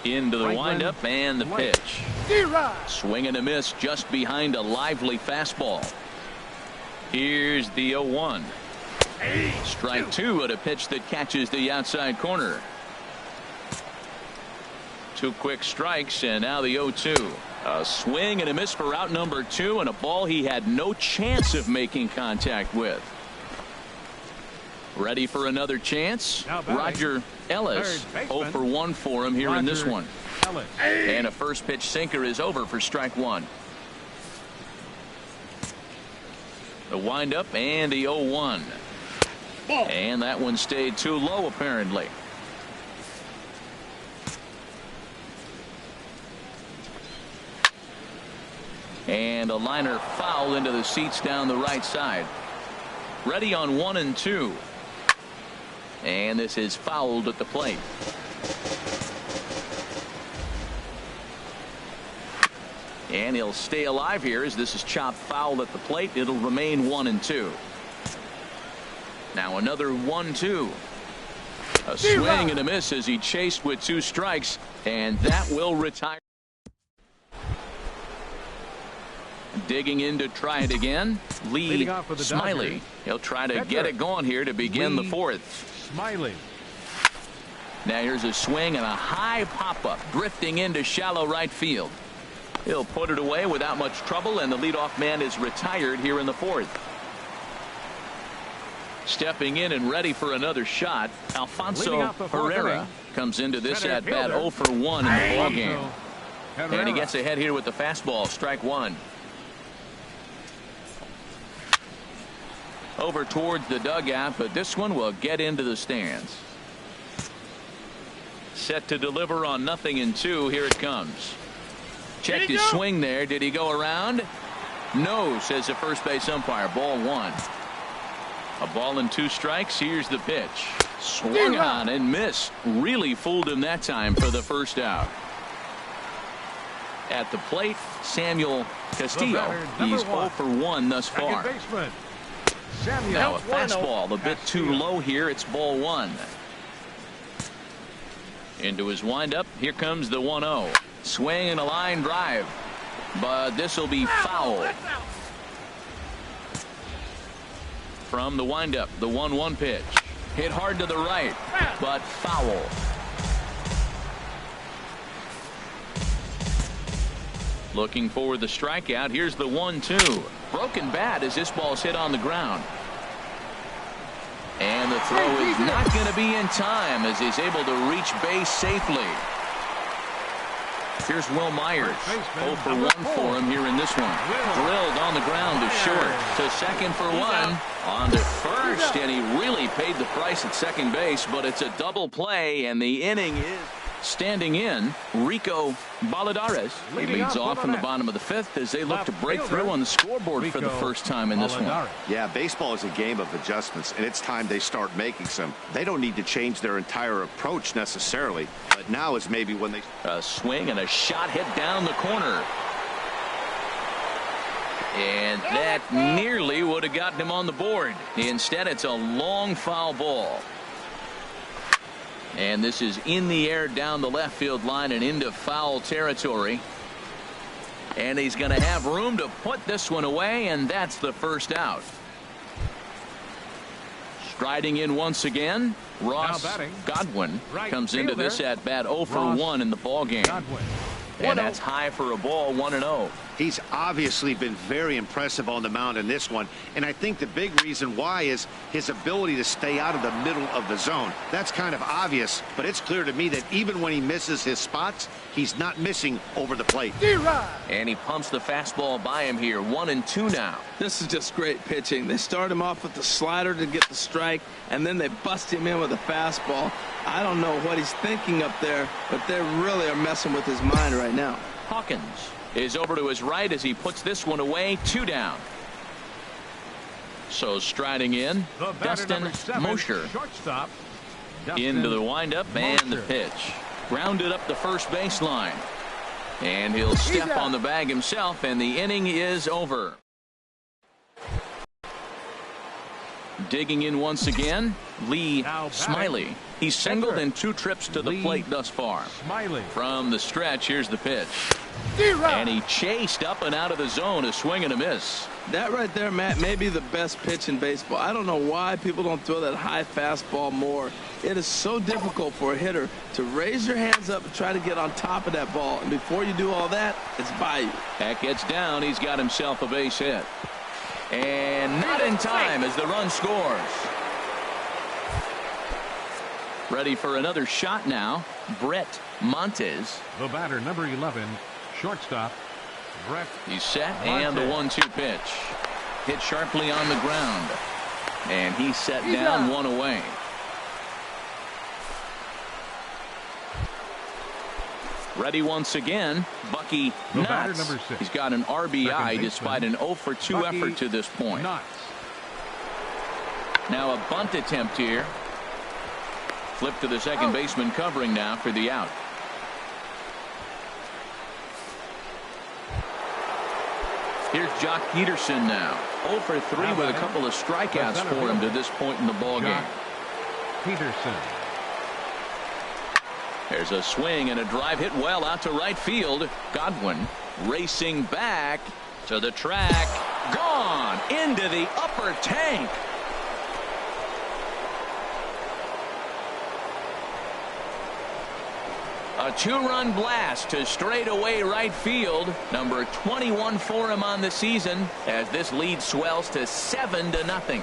Into the windup and the pitch. Swing and a miss just behind a lively fastball. Here's the 0-1. Strike 2 at a pitch that catches the outside corner. 2 quick strikes, and now the 0-2. A swing and a miss for out number 2, and a ball he had no chance of making contact with. Ready for another chance? Roger Ellis. 0-for-1 for him here in this one. And a first pitch sinker is over for strike 1. The windup and the 0-1. And that one stayed too low apparently. And a liner foul into the seats down the right side. Ready on 1-2. And this is fouled at the plate. And he'll stay alive here as this is chopped foul at the plate. It'll remain 1-2. Now another 1-2. A swing and a miss as he chased with 2 strikes, and that will retire. Digging in to try it again, Lee Smiley. He'll try to get it going here to begin the 4th. Smiley. Now here's a swing and a high pop-up drifting into shallow right field. He'll put it away without much trouble, and the leadoff man is retired here in the 4th. Stepping in and ready for another shot, Alfonso Herrera comes into this at bat 0 for 1 in the ballgame. And he gets ahead here with the fastball, strike 1. Over towards the dugout, but this one will get into the stands. Set to deliver on 0-2. Here it comes. Checked his swing there. Did he go around? No, says the first base umpire. Ball 1. A ball and 2 strikes. Here's the pitch. Swung on and missed. Really fooled him that time for the first out. At the plate, Samuel Castillo. He's 0 for 1 thus far. Now a fastball a bit too low here. It's ball 1. Into his windup. Here comes the 1-0. Swing and a line drive. But this will be foul. From the windup, the 1-1 pitch. Hit hard to the right, but foul. Looking for the strikeout. Here's the 1-2. Broken bat as this ball's hit on the ground. And the throw is not going to be in time as he's able to reach base safely. Here's Will Myers. 0 for 1 for him here in this one. Drilled on the ground to short. To second for 1. On to first, and he really paid the price at second base, but it's a double play, and the inning is standing in. Rico Baladares. He leads off in the bottom of the 5th as they look to break through on the scoreboard for the first time in this one. Yeah, baseball is a game of adjustments, and it's time they start making some. They don't need to change their entire approach necessarily, but now is maybe when they... A swing and a shot hit down the corner. And that nearly would have gotten him on the board. Instead, it's a long foul ball. And this is in the air down the left field line and into foul territory. And he's going to have room to put this one away, and that's the first out. Striding in once again, Ross Godwin comes into this at bat 0 for 1 in the ballgame. And that's high for a ball, 1-0. He's obviously been very impressive on the mound in this one, and I think the big reason why is his ability to stay out of the middle of the zone. That's kind of obvious, but it's clear to me that even when he misses his spots, he's not missing over the plate. And he pumps the fastball by him here, 1-2 now. This is just great pitching. They start him off with the slider to get the strike, and then they bust him in with a fastball. I don't know what he's thinking up there, but they really are messing with his mind right now. Hawkins is over to his right as he puts this one away, 2 down. So striding in, Dustin Mosher into the windup and the pitch. Grounded up the first baseline. And he'll step on the bag himself, and the inning is over. Digging in once again, Lee Smiley. He's singled in 2 trips to the plate thus far. From the stretch, here's the pitch. And he chased up and out of the zone, a swing and a miss. That right there, Matt, may be the best pitch in baseball. I don't know why people don't throw that high fastball more. It is so difficult for a hitter to raise your hands up and try to get on top of that ball. And before you do all that, it's by you. That gets down. He's got himself a base hit. And not in time as the run scores. Ready for another shot now, Brett Montes. The batter, number 11, shortstop, Brett. He's set, and the 1-2 pitch. Hit sharply on the ground. And he's set down, 1 away. Ready once again, Bucky Knotts. He's got an RBI despite an 0 for 2 effort to this point. Now a bunt attempt here. Flip to the second baseman covering now for the out. Here's Jock Peterson now. 0 for 3 with a couple of strikeouts for him to this point in the ballgame. Peterson. There's a swing and a drive hit well out to right field. Godwin racing back to the track. Gone into the upper tank. A two-run blast to straightaway right field. Number 21 for him on the season as this lead swells to 7-0.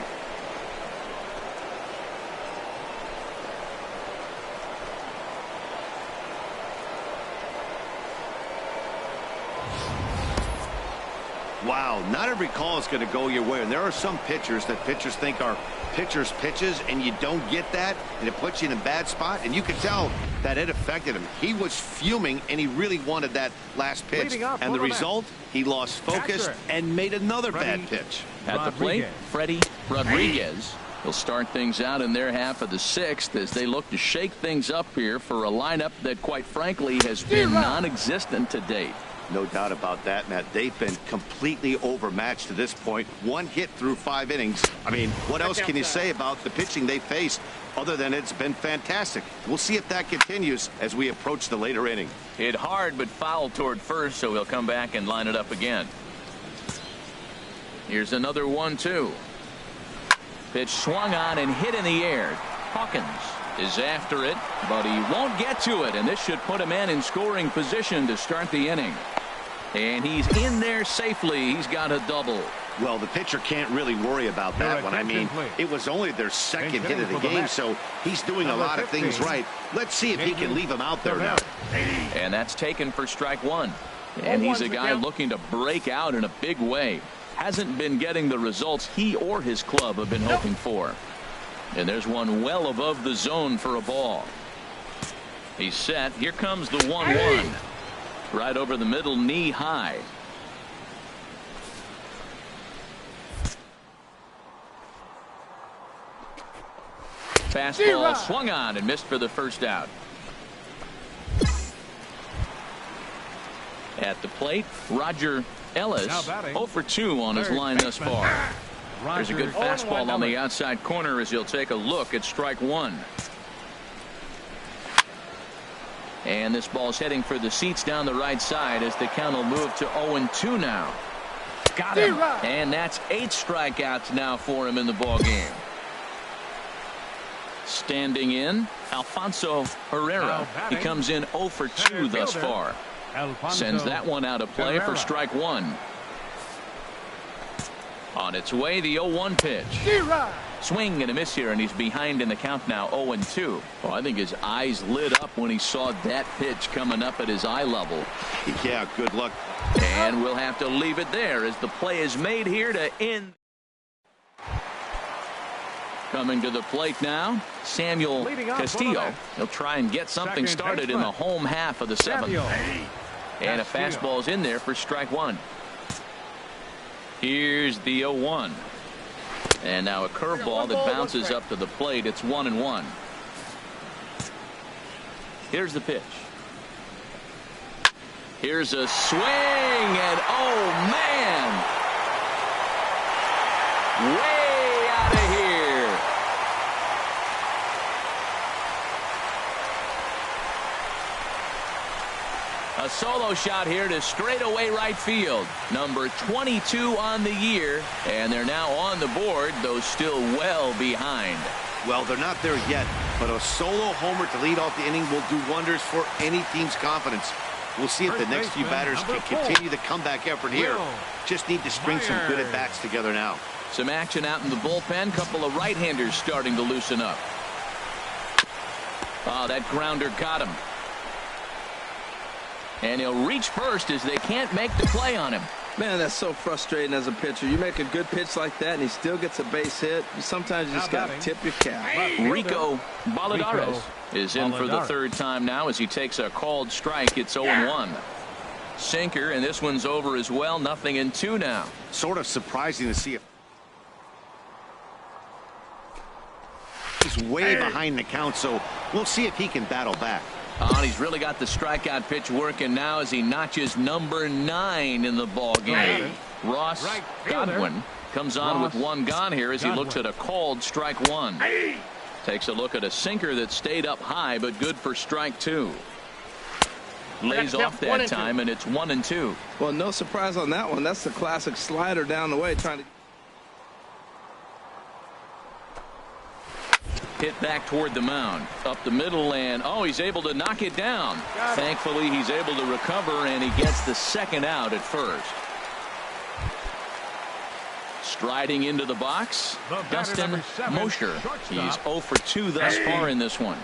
Wow, not every call is going to go your way. And there are some pitchers that pitchers think are pitchers' pitches, and you don't get that, and it puts you in a bad spot. And you can tell that it affected him. He was fuming, and he really wanted that last pitch. And the result, he lost focus and made another bad pitch. At the plate, Freddie Rodriguez. He'll start things out in their half of the 6th as they look to shake things up here for a lineup that, quite frankly, has been non-existent to date. No doubt about that, Matt. They've been completely overmatched to this point. One hit through 5 innings. I mean, what else can you say about the pitching they faced other than it's been fantastic? We'll see if that continues as we approach the later inning. Hit hard but foul toward first, so he'll come back and line it up again. Here's another 1-2. Pitch swung on and hit in the air. Hawkins is after it, but he won't get to it, and this should put a man in scoring position to start the inning. And he's in there safely. He's got a double. Well, the pitcher can't really worry about that one. I mean, it was only their second hit of the game, so he's doing a lot of things right. Let's see if he can leave him out there now. And that's taken for strike one. And he's a guy looking to break out in a big way. Hasn't been getting the results he or his club have been hoping for. And there's one well above the zone for a ball. He's set. Here comes the 1-1. Right over the middle, knee high. Fastball swung on and missed for the first out. At the plate, Roger Ellis, 0 for 2 on his line thus far. There's a good fastball on the outside corner as he'll take a look at strike one. And this ball's heading for the seats down the right side as the count will move to 0-2 now. Got him. And that's 8 strikeouts now for him in the ballgame. Standing in, Alfonso Herrera. He comes in 0 for 2 thus far. Sends that one out of play for strike one. On its way, the 0-1 pitch. Swing and a miss here, and he's behind in the count now, 0-2. Oh, I think his eyes lit up when he saw that pitch coming up at his eye level. Yeah, good luck. And we'll have to leave it there as the play is made here to end. Coming to the plate now, Samuel Castillo. He'll try and get something started in the home half of the 7th. And a fastball's in there for strike one. Here's the 0-1. And now a curveball that bounces up to the plate. It's 1-1. Here's the pitch. Here's a swing, and oh man, way out of here. A solo shot here to straightaway right field. Number 22 on the year, and they're now on the board, though still well behind. Well, they're not there yet, but a solo homer to lead off the inning will do wonders for any team's confidence. We'll see if the next few batters can continue the comeback effort here. Just need to string some good at-bats together now. Some action out in the bullpen. Couple of right-handers starting to loosen up. Oh, that grounder got him. And he'll reach first as they can't make the play on him. Man, that's so frustrating as a pitcher. You make a good pitch like that, and he still gets a base hit. Sometimes you just got to tip your cap. Rico Baladares is in for the third time now as he takes a called strike. It's 0-1. Sinker, and this one's over as well. 0-2 now. Sort of surprising to see if he's way behind the count, so we'll see if he can battle back. Oh, and he's really got the strikeout pitch working now as he notches number 9 in the ball game. Ross Godwin Comes on with one gone here as he looks at a called strike one. Takes a look at a sinker that stayed up high, but good for strike two. Lays off that time, and it's 1-2. Well, no surprise on that one. That's the classic slider down the way, trying to hit back toward the mound. Up the middle, and he's able to knock it down. Thankfully, he's able to recover, and he gets the second out at first. Striding into the box, Dustin Mosher. He's 0 for 2 thus far in this one.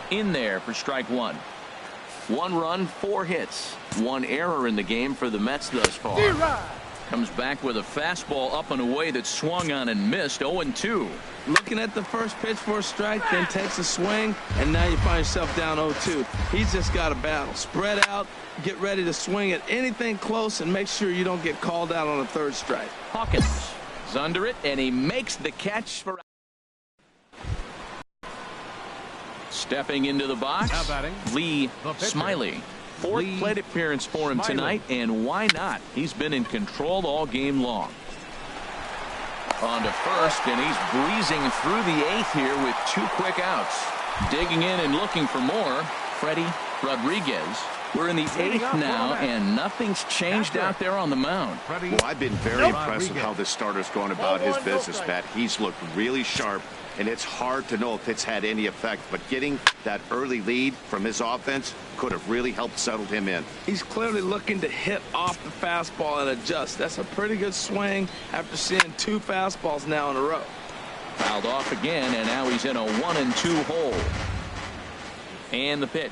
In there for strike one. 1 run, 4 hits. 1 error in the game for the Mets thus far. Comes back with a fastball up and away that swung on and missed. 0-2. Looking at the first pitch for a strike, then takes a swing, and now you find yourself down 0-2. He's just got a battle. Spread out, get ready to swing at anything close, and make sure you don't get called out on a third strike. Hawkins is under it, and he makes the catch for. Stepping into the box, Lee Smiley. 4th plate appearance for him tonight, and why not? He's been in control all game long. On to first, and he's breezing through the 8th here with 2 quick outs. Digging in and looking for more, Freddie Rodriguez. We're in the 8th now, and nothing's changed out there on the mound. Well, I've been very impressed with how this starter's going about his business, Pat. He's looked really sharp, and it's hard to know if it's had any effect, but getting that early lead from his offense could have really helped settle him in. He's clearly looking to hit off the fastball and adjust. That's a pretty good swing after seeing 2 fastballs now in a row. Fouled off again, and now he's in a 1-2 hole. And the pitch.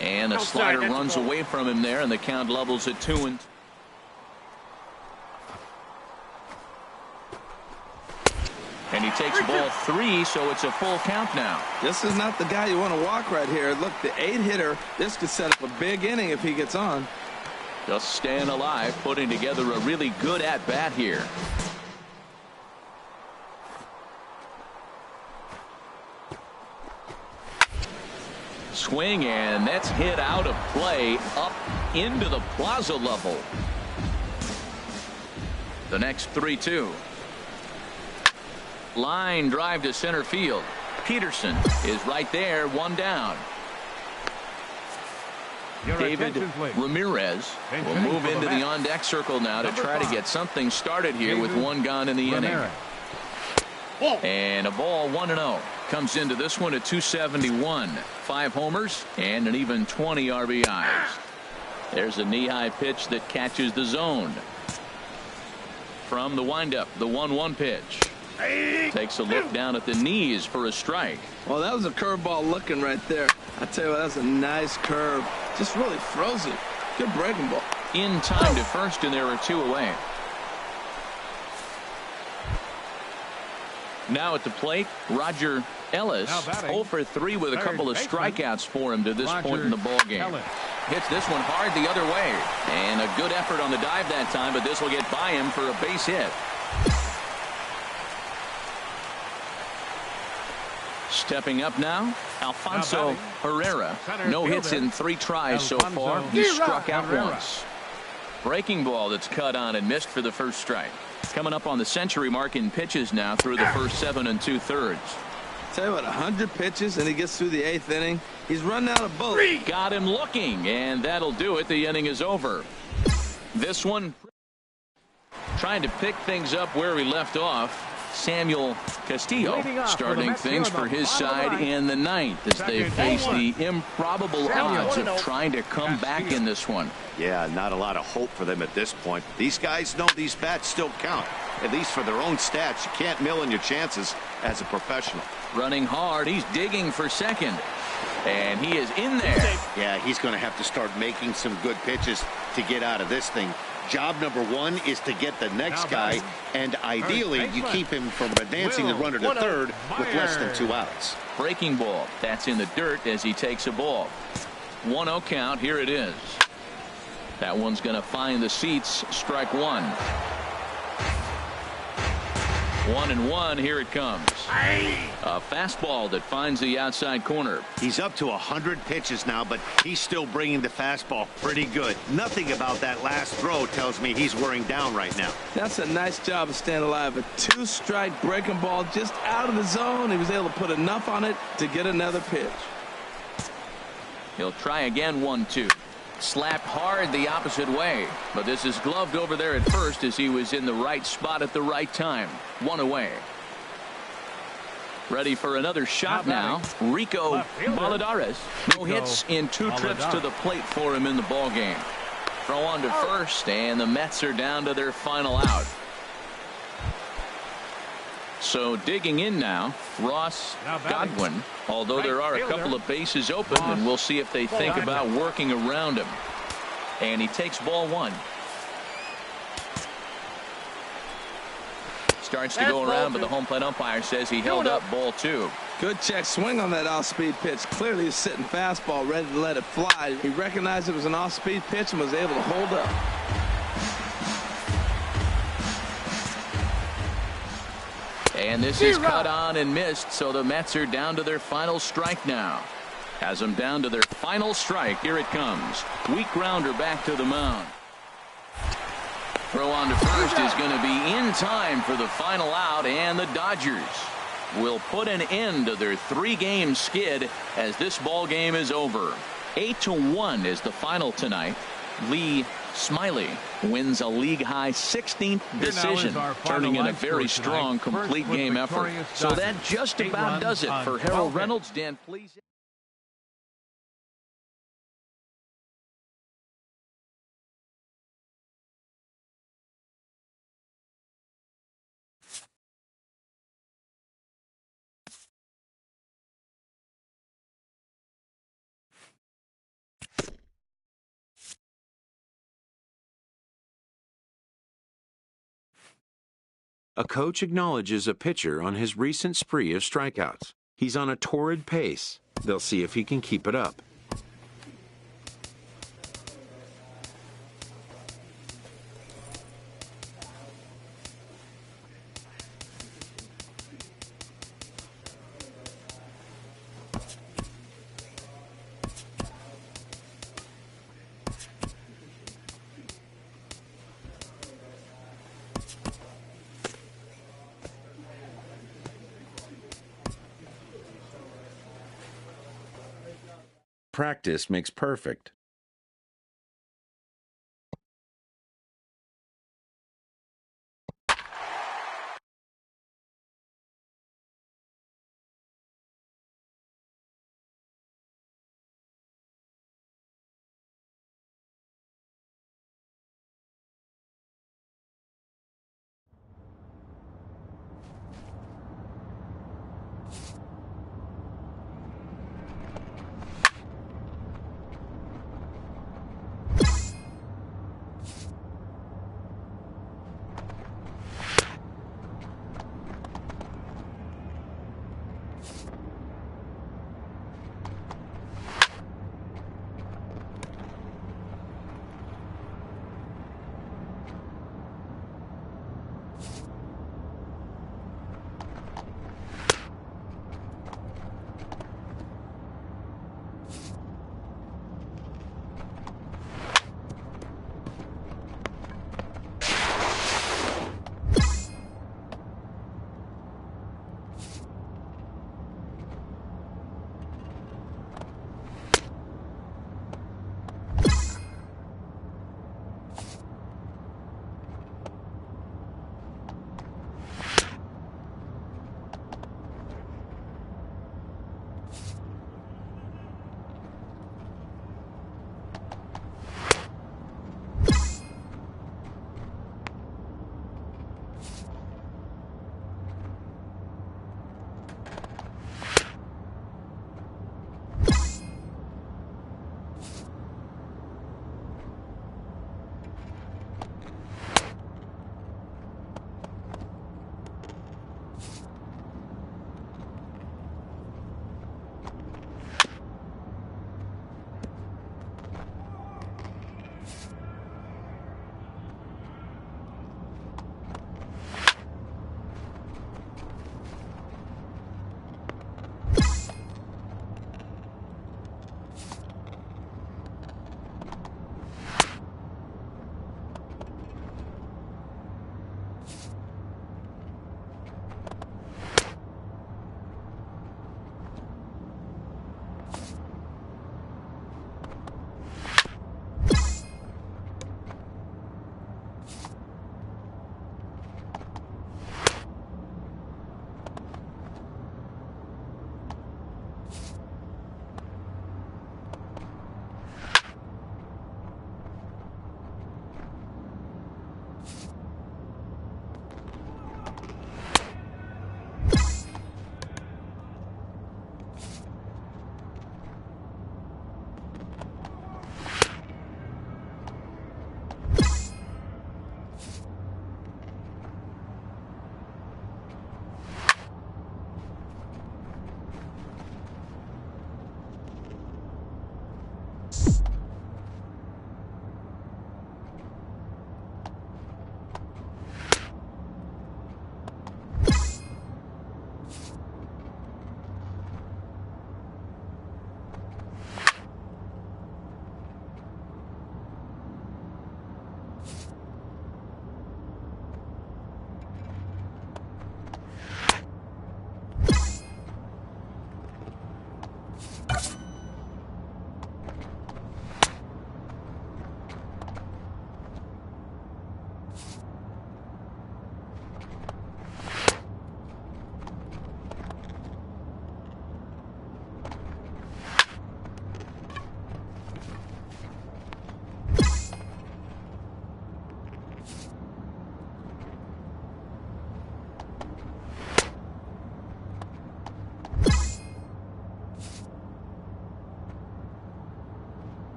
And a slider runs away from him there, and the count levels at 2-2. And he takes ball 3, so it's a full count now. This is not the guy you want to walk right here. Look, the 8-hitter, this could set up a big inning if he gets on. Just staying alive, putting together a really good at-bat here. Swing, and that's hit out of play up into the plaza level. The next 3-2. Line drive to center field. Peterson is right there, 1 down. David Ramirez will move into the on-deck circle now to try to get something started here with 1 gone in the inning. And a ball, 1-0. Comes into this one at 271. 5 homers and an even 20 RBIs. There's a knee-high pitch that catches the zone. From the windup, the 1-1 pitch. Takes a look down at the knees for a strike. Well, that was a curveball looking right there. I tell you what, that's a nice curve. Just really froze it. Good breaking ball. In time to first, and there are 2 away. Now at the plate, Roger Ellis, 0 for 3 with a couple of strikeouts for him to this point in the ballgame. Hits this one hard the other way. And a good effort on the dive that time, but this will get by him for a base hit. Stepping up now, Alfonso Herrera. No hits in 3 tries so far. He struck out once. Breaking ball that's cut on and missed for the first strike. Coming up on the century mark in pitches now through the first 7 2/3. Tell you what, 100 pitches and he gets through the 8th inning. He's run out of bullets. Got him looking, and that'll do it. The inning is over. This one trying to pick things up where he left off. Samuel Castillo starting things for his side in the 9th as they face the improbable odds of trying to come back in this one. Yeah, not a lot of hope for them at this point. These guys know these bats still count, at least for their own stats. You can't mill in your chances as a professional. Running hard, he's digging for second, and he is in there. Yeah, he's going to have to start making some good pitches to get out of this thing. Job number 1 is to get the next guy, and ideally you keep him from advancing the runner to third with less than 2 outs. Breaking ball, that's in the dirt as he takes a ball. 1-0 count, here it is. That one's going to find the seats, strike 1. 1-1, here it comes. A fastball that finds the outside corner. He's up to 100 pitches now, but he's still bringing the fastball pretty good. Nothing about that last throw tells me he's wearing down right now. That's a nice job of staying alive. A 2-strike breaking ball just out of the zone. He was able to put enough on it to get another pitch. He'll try again, 1-2. Slapped hard the opposite way, but this is gloved over there at first as he was in the right spot at the right time. 1 away. Ready for another shot now. Rico Valadares. No hits in 2 trips to the plate for him in the ball game. Throw on to first, and the Mets are down to their final out. So digging in now, Ross Godwin, although there are a couple of bases open, and we'll see if they think about working around him. And he takes ball 1. Starts to go around, but the home plate umpire says he held up ball 2. Good check swing on that off-speed pitch. Clearly a sitting fastball ready to let it fly. He recognized it was an off-speed pitch and was able to hold up. And this is cut on and missed, so the Mets are down to their final strike now. Has them down to their final strike. Here it comes. Weak grounder back to the mound. Throw on to first is going to be in time for the final out, and the Dodgers will put an end to their 3-game skid as this ball game is over. 8-1 is the final tonight. Lee Smiley wins a league-high 16th decision, turning in a very strong, complete game effort. So that just about does it for Harold Reynolds. Dan, please. A coach acknowledges a pitcher on his recent spree of strikeouts. He's on a torrid pace. They'll see if he can keep it up. Practice makes perfect.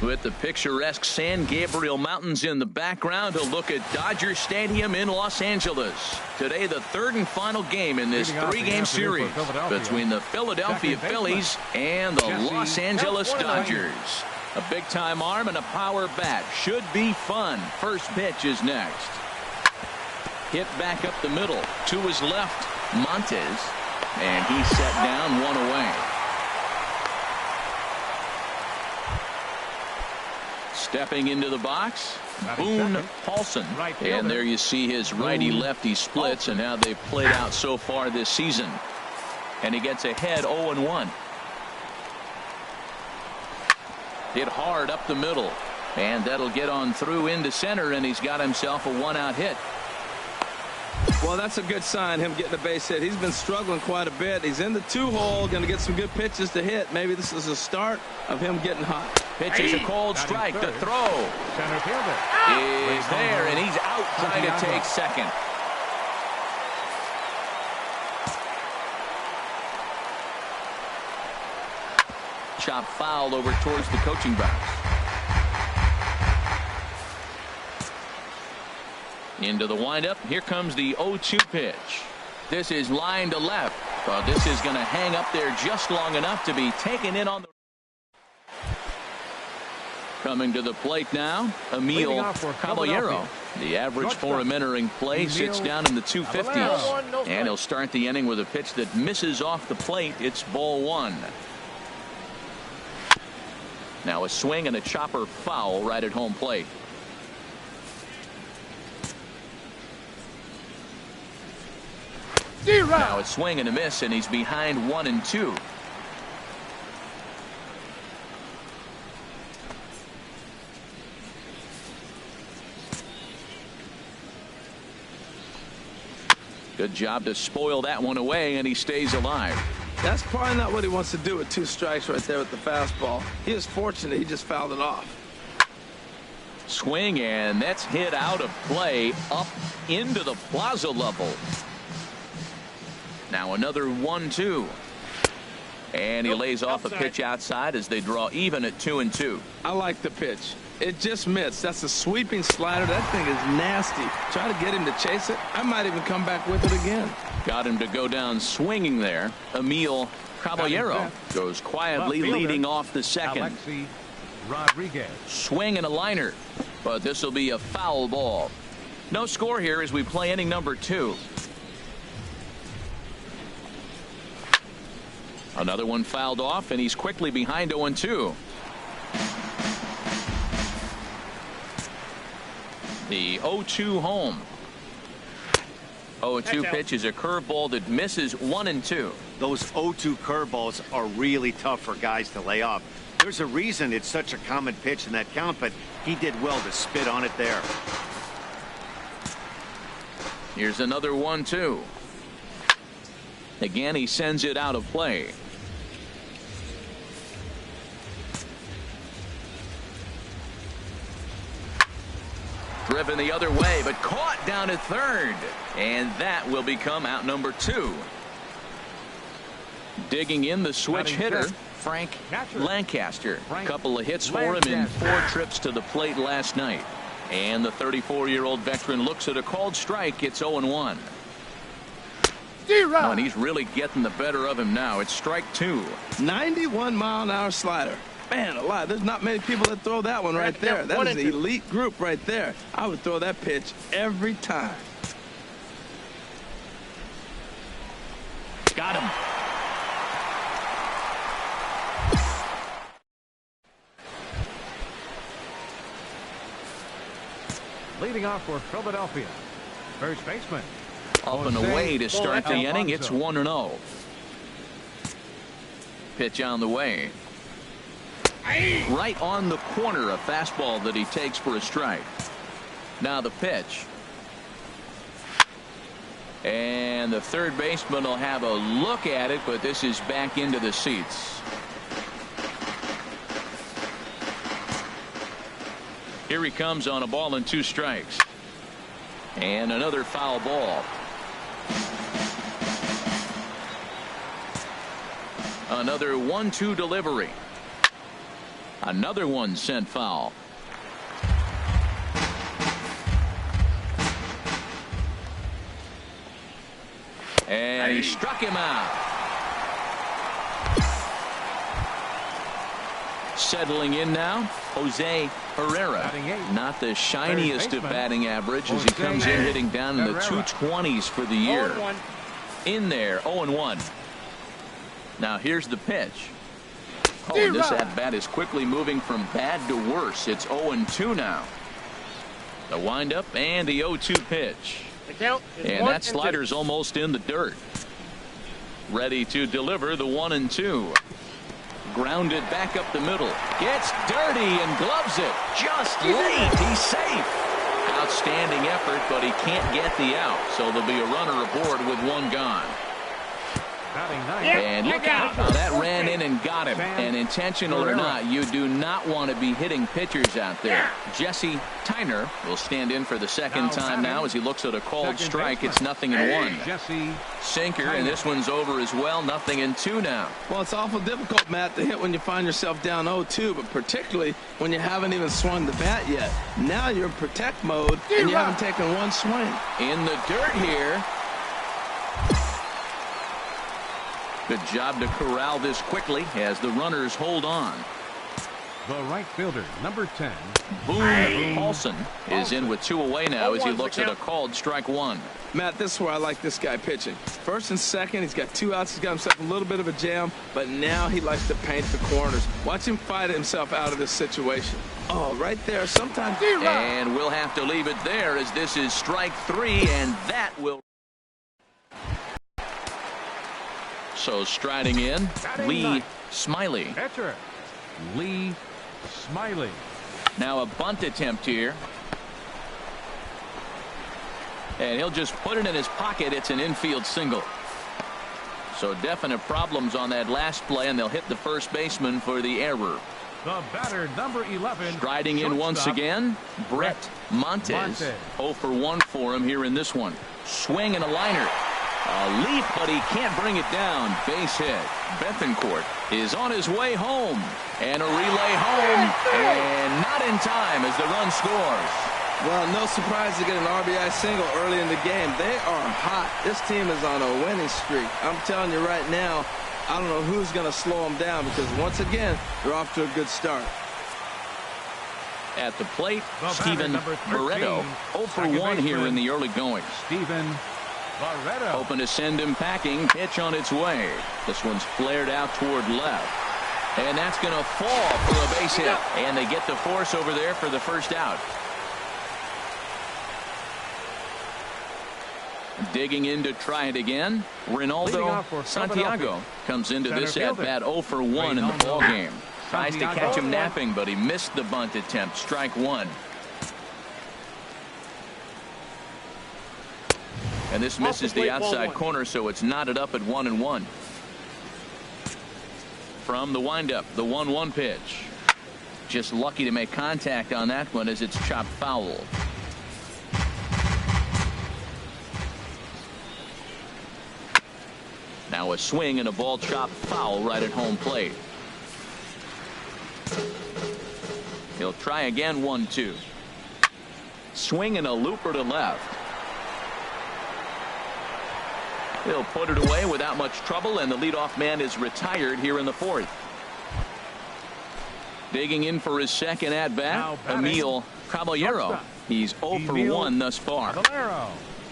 With the picturesque San Gabriel Mountains in the background, a look at Dodger Stadium in Los Angeles. Today, the third and final game in this three-game series between the Philadelphia Phillies and the Los Angeles Dodgers. A big-time arm and a power bat. Should be fun. First pitch is next. Hit back up the middle. To his left, Montes. And he's set down, one away. Stepping into the box, Boone Paulson. And there you see his righty-lefty splits and how they've played out so far this season. And he gets ahead 0-1. Hit hard up the middle. And that'll get on through into center, and he's got himself a one-out hit. Well, that's a good sign, him getting a base hit. He's been struggling quite a bit. He's in the two-hole, going to get some good pitches to hit. Maybe this is the start of him getting hot. Pitch is a cold strike. The throw is there, and he's out trying to take second. Chop foul over towards the coaching box. Into the windup. Here comes the 0-2 pitch. This is line to left. But this is going to hang up there just long enough to be taken in on the. Coming to the plate now, Emil Caballero. The average for him entering play sits down in the 250s. And he'll start the inning with a pitch that misses off the plate. It's ball one. Now a swing and a chopper foul right at home plate. Now a swing and a miss, and he's behind 1-2. Good job to spoil that one away, and he stays alive. That's probably not what he wants to do with 2 strikes right there with the fastball. He is fortunate he just fouled it off. Swing, and that's hit out of play up into the plaza level. Now another 1-2. And he lays off a pitch outside as they draw even at 2-2. I like the pitch. It just missed. That's a sweeping slider. That thing is nasty. Try to get him to chase it. I might even come back with it again. Got him to go down swinging there. Emil Caballero goes quietly leading off the second. Swing and a liner. But this will be a foul ball. No score here as we play inning number 2. Another one fouled off, and he's quickly behind 0-2. The 0-2 home. 0-2 pitch is a curveball that misses 1-2. Those 0-2 curveballs are really tough for guys to lay off. There's a reason it's such a common pitch in that count, but he did well to spit on it there. Here's another 1-2. Again, he sends it out of play. Driven the other way, but caught down at third. And that will become out number 2. Digging in the switch hitter, Frank Lancaster. A couple of hits for him in 4 trips to the plate last night. And the 34-year-old veteran looks at a called strike. It's 0-1. Oh, and he's really getting the better of him now. It's strike 2. 91-mile-an-hour slider. Man alive, there's not many people that throw that one right there. That is an elite group right there. I would throw that pitch every time. Got him. Leading off for Philadelphia, first baseman. Up and away to start the inning. It's 1-0. Pitch on the way. Right on the corner, a fastball that he takes for a strike. Now the pitch. And the third baseman will have a look at it, but this is back into the seats. Here he comes on a ball and 2 strikes. And another foul ball. Another 1-2 delivery. Another one sent foul. And he struck him out. Settling in now, Jose Herrera. Not the shiniest of batting average as he comes in hitting down in the 220s for the year. In there, 0-1. Now here's the pitch. Oh, and this at-bat is quickly moving from bad to worse. It's 0-2 now. The windup and the 0-2 pitch. And that slider's almost in the dirt. Ready to deliver the 1-2. Grounded back up the middle. Gets dirty and gloves it. Just late. He's safe. Outstanding effort, but he can't get the out. So there'll be a runner aboard with one gone. And look out. Now that ran in and got him. And intentional or not, you do not want to be hitting pitchers out there. Jesse Tyner will stand in for the second time now as he looks at a called strike. It's 0-1. Sinker, and this one's over as well. 0-2 now. Well, it's awful difficult, Matt, to hit when you find yourself down 0-2, but particularly when you haven't even swung the bat yet. Now you're in protect mode, and you haven't taken one swing. In the dirt here. Good job to corral this quickly as the runners hold on. The right fielder, number 10. Boone Paulson is in with 2 away now as he looks at a called strike 1. Matt, this is where I like this guy pitching. First and second, he's got 2 outs. He's got himself a little bit of a jam, but now he likes to paint the corners. Watch him fight himself out of this situation. Oh, right there. Sometimes. And we'll have to leave it there as this is strike 3, and that will. So striding in, Lee Smiley. Catcher, Lee Smiley. Now a bunt attempt here. And he'll just put it in his pocket. It's an infield single. So definite problems on that last play, and they'll hit the first baseman for the error. The batter, number 11. Striding in once again, Brett Montes. 0 for 1 for him here in this one. Swing and a liner. A leap, but he can't bring it down. Base hit. Bethancourt is on his way home. And a relay home. And not in time as the run scores. Well, no surprise to get an RBI single early in the game. They are hot. This team is on a winning streak. I'm telling you right now, I don't know who's going to slow them down because once again, they're off to a good start. At the plate, Steven Barreto. 0 for 1 here in the early going. Steven Barreto. Hoping to send him packing. Pitch on its way. This one's flared out toward left. And that's going to fall for a base hit. And they get the force over there for the first out. Digging in to try it again. Ronaldo Santiago comes into this at-bat 0 for 1 in the ballgame. Tries to catch him napping, but he missed the bunt attempt. Strike 1. And this misses the outside corner, so it's knotted up at 1-1. From the windup, the 1-1 pitch. Just lucky to make contact on that one as it's chopped foul. Now a swing and a ball chopped foul right at home plate. He'll try again. 1-2. Swing and a looper to left. He'll put it away without much trouble, and the leadoff man is retired here in the 4th. Digging in for his second at-bat, Emil Caballero. He's 0 for 1 thus far.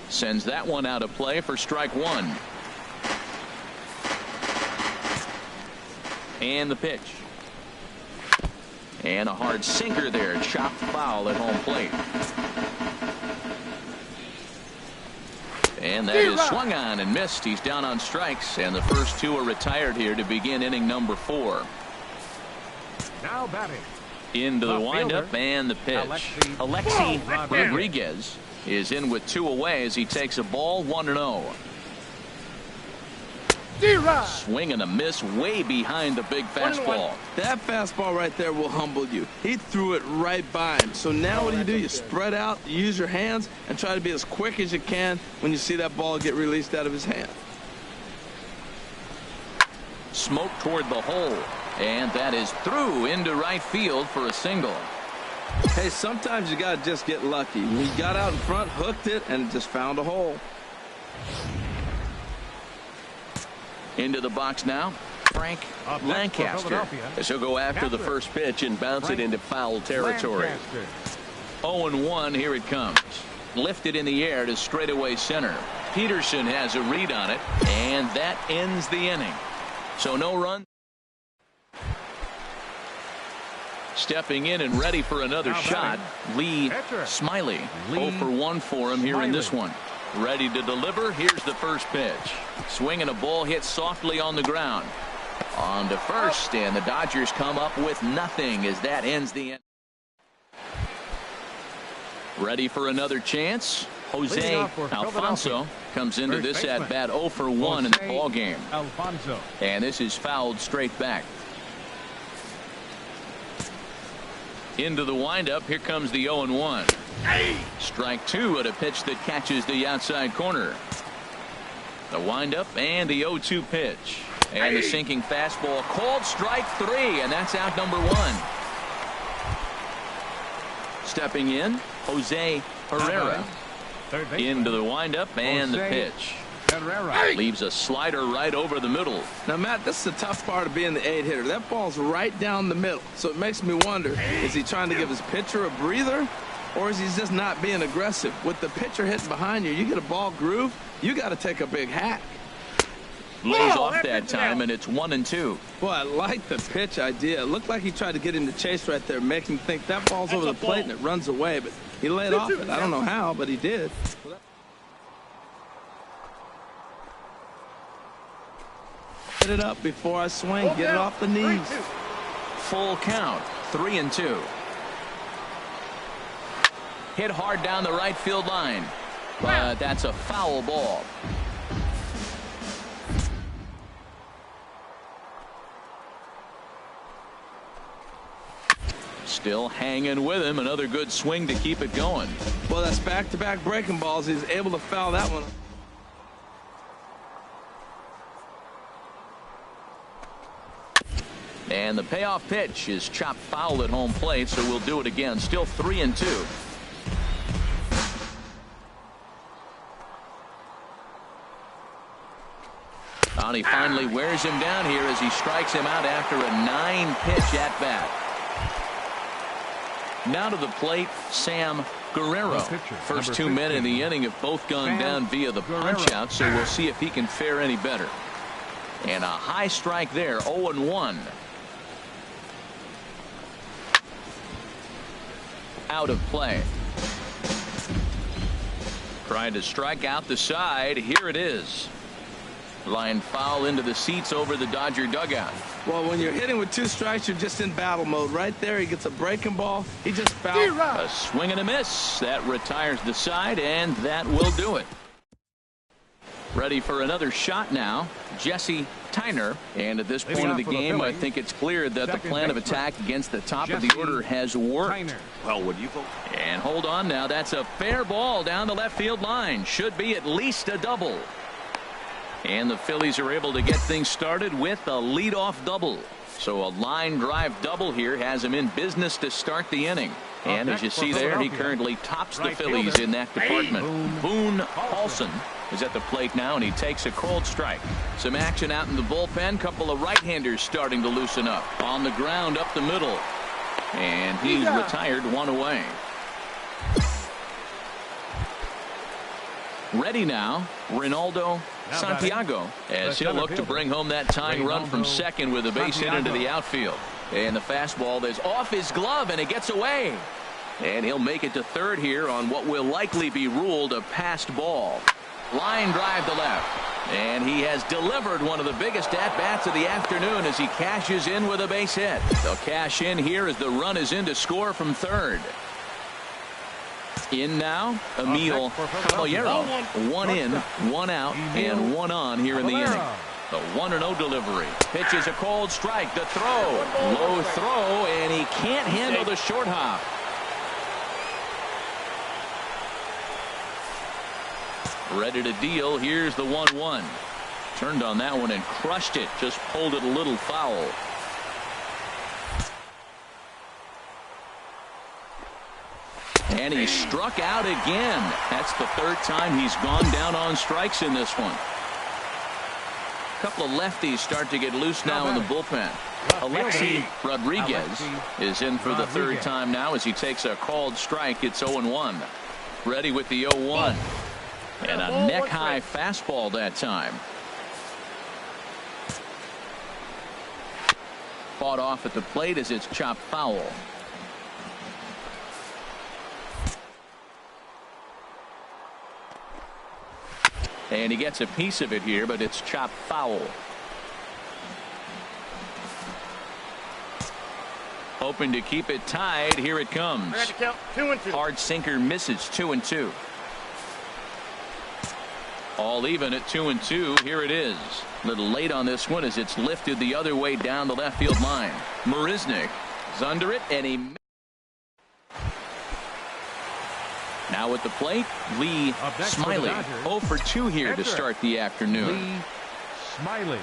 Sends that one out of play for strike 1. And the pitch. And a hard sinker there. Chopped foul at home plate. And that is swung on and missed. He's down on strikes, and the first 2 are retired here to begin inning number 4. Now batting. Into the windup and the pitch. Alexi Rodriguez is in with 2 away as he takes a ball. 1-0. Swing and a miss way behind the big fastball. That fastball right there will humble you. He threw it right by him. So now what do? You spread out, use your hands, and try to be as quick as you can when you see that ball get released out of his hand. Smoke toward the hole. And that is through into right field for a single. Hey, sometimes you got to just get lucky. He got out in front, hooked it, and just found a hole. Into the box now, Frank Lancaster. As he'll go after the first pitch and bounce it into foul territory. 0-1, here it comes. Lifted in the air to straightaway center. Peterson has a read on it, and that ends the inning. So no run. Stepping in and ready for another shot, Lee Smiley. 0-for-1 for him here in this one. Ready to deliver. Here's the first pitch. Swinging a ball hit softly on the ground. On to first, and the Dodgers come up with nothing as that ends the inning. Ready for another chance. Jose Alfonso comes into this at bat 0-for-1 in the ball game. And this is fouled straight back. Into the windup. Here comes the 0-1. Strike two at a pitch that catches the outside corner. The windup and the 0-2 pitch. And the sinking fastball called strike three, and that's out number one. Stepping in, Jose Herrera. Into the windup and the pitch. Leaves a slider right over the middle. Now, Matt, this is the tough part of being the 8-hitter. That ball's right down the middle. So it makes me wonder, is he trying to give his pitcher a breather, or is he just not being aggressive? With the pitcher hitting behind you, you get a ball groove, you got to take a big hack. Lays off that time, and it's 1-2. Boy, I like the pitch idea. It looked like he tried to get him to chase right there, make him think that ball's over the plate and it runs away, but he laid off it. I don't know how, but he did. Get it up before I swing. Get it off the knees. Full count. 3-2. Hit hard down the right field line, but that's a foul ball. Still hanging with him. Another good swing to keep it going. Well, that's back-to-back breaking balls. He's able to foul that one. And the payoff pitch is chopped foul at home plate, so we'll do it again. Still 3-2. And he finally wears him down here as he strikes him out after a 9-pitch at bat. Now to the plate, Sam Guerrero. First 2 men in the inning have both gone down via the punch out, so we'll see if he can fare any better. And a high strike there, 0-1. Out of play. Trying to strike out the side. Here it is. Line foul into the seats over the Dodger dugout. Well, when you're hitting with 2 strikes, you're just in battle mode. Right there, he gets a breaking ball. He just fouled. A swing and a miss. That retires the side, and that will do it. Ready for another shot now, Jesse Tyner. And at this point of the game, I think it's clear that the plan of attack against the top of the order has worked. Well, would you vote? And hold on now. That's a fair ball down the left field line. Should be at least a double. And the Phillies are able to get things started with a leadoff double. So a line drive double here has him in business to start the inning. And as you see there, he currently tops the Phillies in that department. Boone Paulson is at the plate now, and he takes a cold strike. Some action out in the bullpen. Couple of right-handers starting to loosen up. On the ground up the middle. And he's retired, 1 away. Ready now, Ronaldo Santiago, as he'll look to bring home that tying run from second with a base hit into the outfield. And the fastball is off his glove, and it gets away. And he'll make it to third here on what will likely be ruled a passed ball. Line drive to left. And he has delivered one of the biggest at-bats of the afternoon as he cashes in with a base hit. They'll cash in here as the run is in to score from third. In now, Emil Caballero. 1 in, 1 out, and 1 on here in the inning. The 1-0 delivery. Pitch is a cold strike. The throw. Low throw, and he can't handle the short hop. Ready to deal. Here's the 1-1. Turned on that one and crushed it. Just pulled it a little foul. And he struck out again. That's the third time he's gone down on strikes in this one. A couple of lefties start to get loose now in the bullpen. Alexi Rodriguez is in for the third time now as he takes a called strike. It's 0-1. Ready with the 0-1. And a neck-high fastball that time. Fought off at the plate as it's chopped foul. And he gets a piece of it here, but it's chopped foul. Hoping to keep it tied. Here it comes. I got to count 2-2. Hard sinker misses. 2-2. All even at 2-2. Here it is. A little late on this one as it's lifted the other way down the left field line. Marisnick is under it, and he. Now at the plate, Lee Smiley. 0 for 2 here to start the afternoon. Lee Smiley.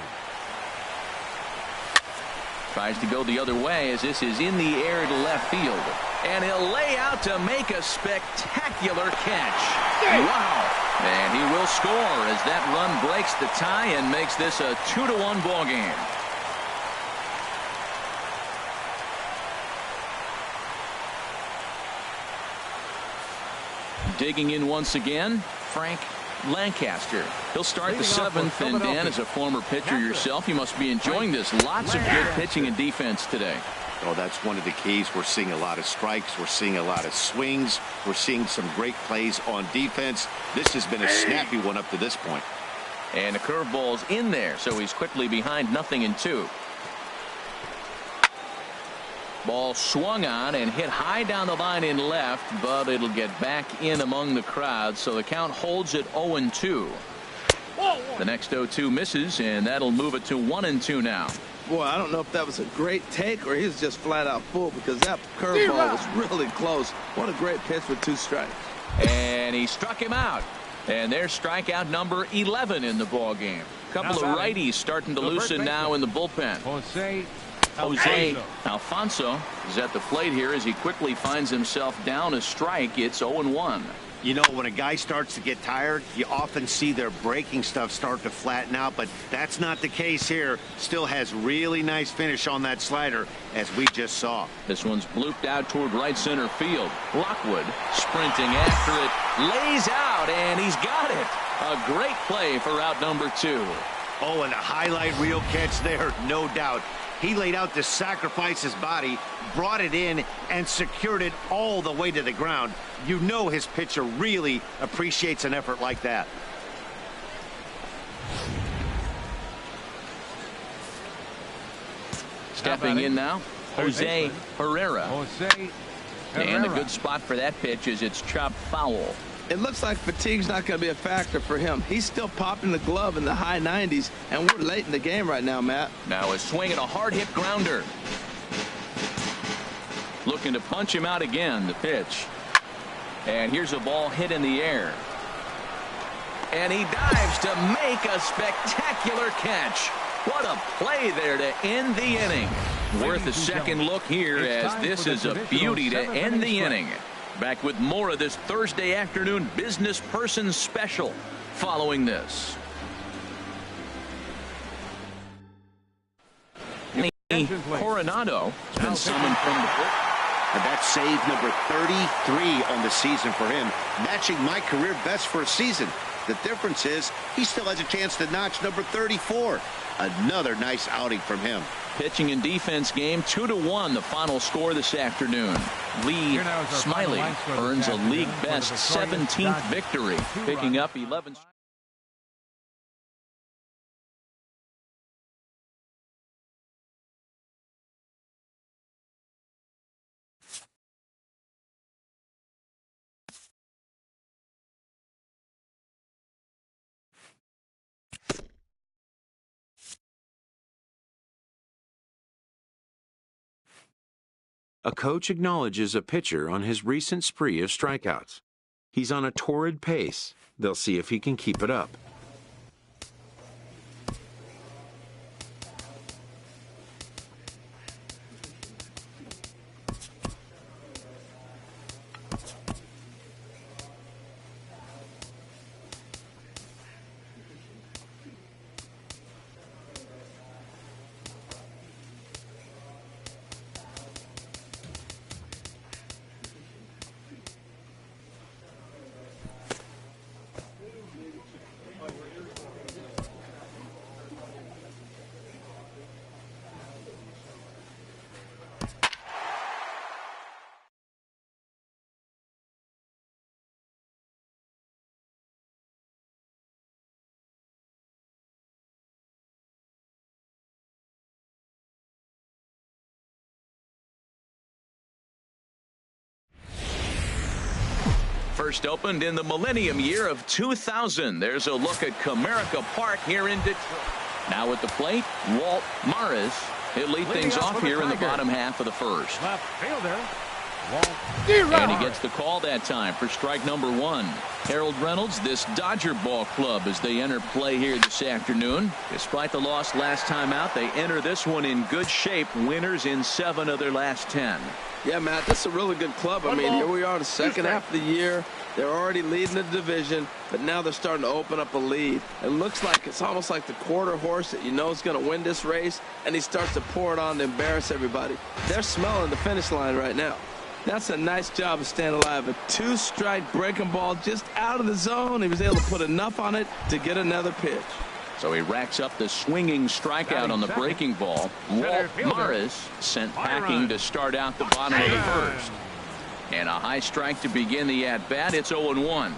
Tries to go the other way as this is in the air to left field. And he'll lay out to make a spectacular catch. Wow. And he will score as that run breaks the tie and makes this a 2-1 ball game. Digging in once again, Frank Lancaster. He'll start the seventh, and Dan, as a former pitcher yourself, you must be enjoying this. Lots of good pitching and defense today. Oh, that's one of the keys. We're seeing a lot of strikes. We're seeing a lot of swings. We're seeing some great plays on defense. This has been a snappy one up to this point. And the curveball's in there, so he's quickly behind 0-2. Ball swung on and hit high down the line in left, but it'll get back in among the crowd, so the count holds at 0-2. The next 0-2 misses, and that'll move it to 1-2 now. Boy, I don't know if that was a great take or he's just flat out full, because that curveball was really close. What a great pitch with 2 strikes. And he struck him out. And there's strikeout number 11 in the ball game. A couple of righties starting to loosen now in the bullpen. Jose Alfonso is at the plate here as he quickly finds himself down a strike. It's 0-1. You know, when a guy starts to get tired, you often see their breaking stuff start to flatten out, but that's not the case here. Still has really nice finish on that slider, as we just saw. This one's blooped out toward right center field. Lockwood sprinting after it, lays out, and he's got it. A great play for out number 2. Oh, and a highlight reel catch there, no doubt. He laid out to sacrifice his body, brought it in, and secured it all the way to the ground. You know his pitcher really appreciates an effort like that. Stepping in now, Jose Herrera. And a good spot for that pitch as it's chopped foul. It looks like fatigue's not going to be a factor for him. He's still popping the glove in the high 90s, and we're late in the game right now, Matt. Now a swing and a hard-hit grounder. Looking to punch him out again, the pitch. And here's a ball hit in the air. And he dives to make a spectacular catch. What a play there to end the inning. Worth a second look here, as this is a beauty to end the inning. Back with more of this Thursday afternoon business person special following this. Coronado has been summoned from the book. And that's save number 33 on the season for him, matching my career best for a season. The difference is he still has a chance to notch number 34. Another nice outing from him. Pitching and defense game, 2-1 the final score this afternoon. Lee Smiley earns a league best 17th victory, picking up 11. A coach acknowledges a pitcher on his recent spree of strikeouts. He's on a torrid pace. They'll see if he can keep it up. First opened in the millennium year of 2000. There's a look at Comerica Park here in Detroit. Now at the plate, Walt Morris. He'll lead things off here in the bottom half of the first. Left fielder. And he gets the call that time for strike number one. Harold Reynolds, this Dodger ball club as they enter play here this afternoon. Despite the loss last time out, they enter this one in good shape. Winners in 7 of their last 10. Yeah, Matt, this is a really good club. I mean, here we are the second half of the year. They're already leading the division, but now they're starting to open up a lead. It looks like it's almost like the quarter horse that you know is going to win this race, and he starts to pour it on to embarrass everybody. They're smelling the finish line right now. That's a nice job of staying alive. A 2-strike breaking ball just out of the zone. He was able to put enough on it to get another pitch. So he racks up the swinging strikeout on the breaking ball. Walt Morris sent packing to start out the bottom of the first. And a high strike to begin the at-bat. It's 0-1.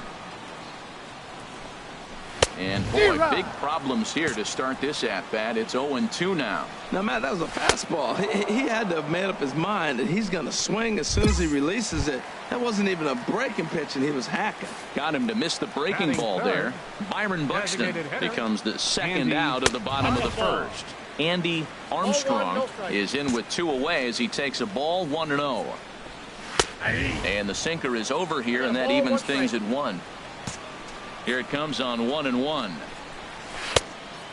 And boy, big problems here to start this at-bat. It's 0-2 now. Now, Matt, that was a fastball. He had to have made up his mind that he's going to swing as soon as he releases it. That wasn't even a breaking pitch, and he was hacking. Got him to miss the breaking ball there. Byron Buxton becomes the second out of the bottom of the first. Andy Armstrong is in with 2 away as he takes a ball 1-0. And the sinker is over here, and that evens things at 1. Here it comes on 1-1.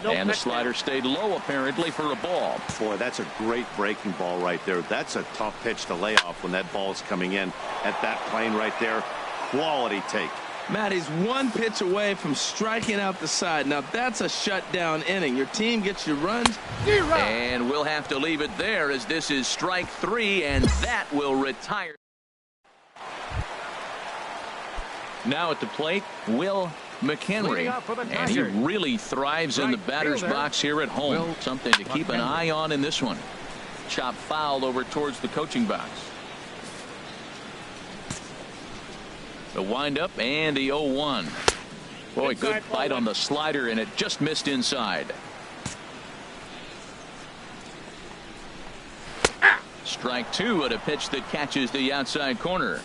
And the slider stayed low apparently for a ball. Boy, that's a great breaking ball right there. That's a tough pitch to lay off when that ball is coming in at that plane right there. Quality take. Matt, he's 1 pitch away from striking out the side. Now that's a shutdown inning. Your team gets your runs. And we'll have to leave it there as this is strike 3, and that will retire. Now at the plate, Will McHenry, and he really thrives in the batter's box here at home. Something to keep an eye on in this one. Chop foul over towards the coaching box. The windup and the 0-1. Boy, good bite on the slider, and it just missed inside. Strike 2 at a pitch that catches the outside corner.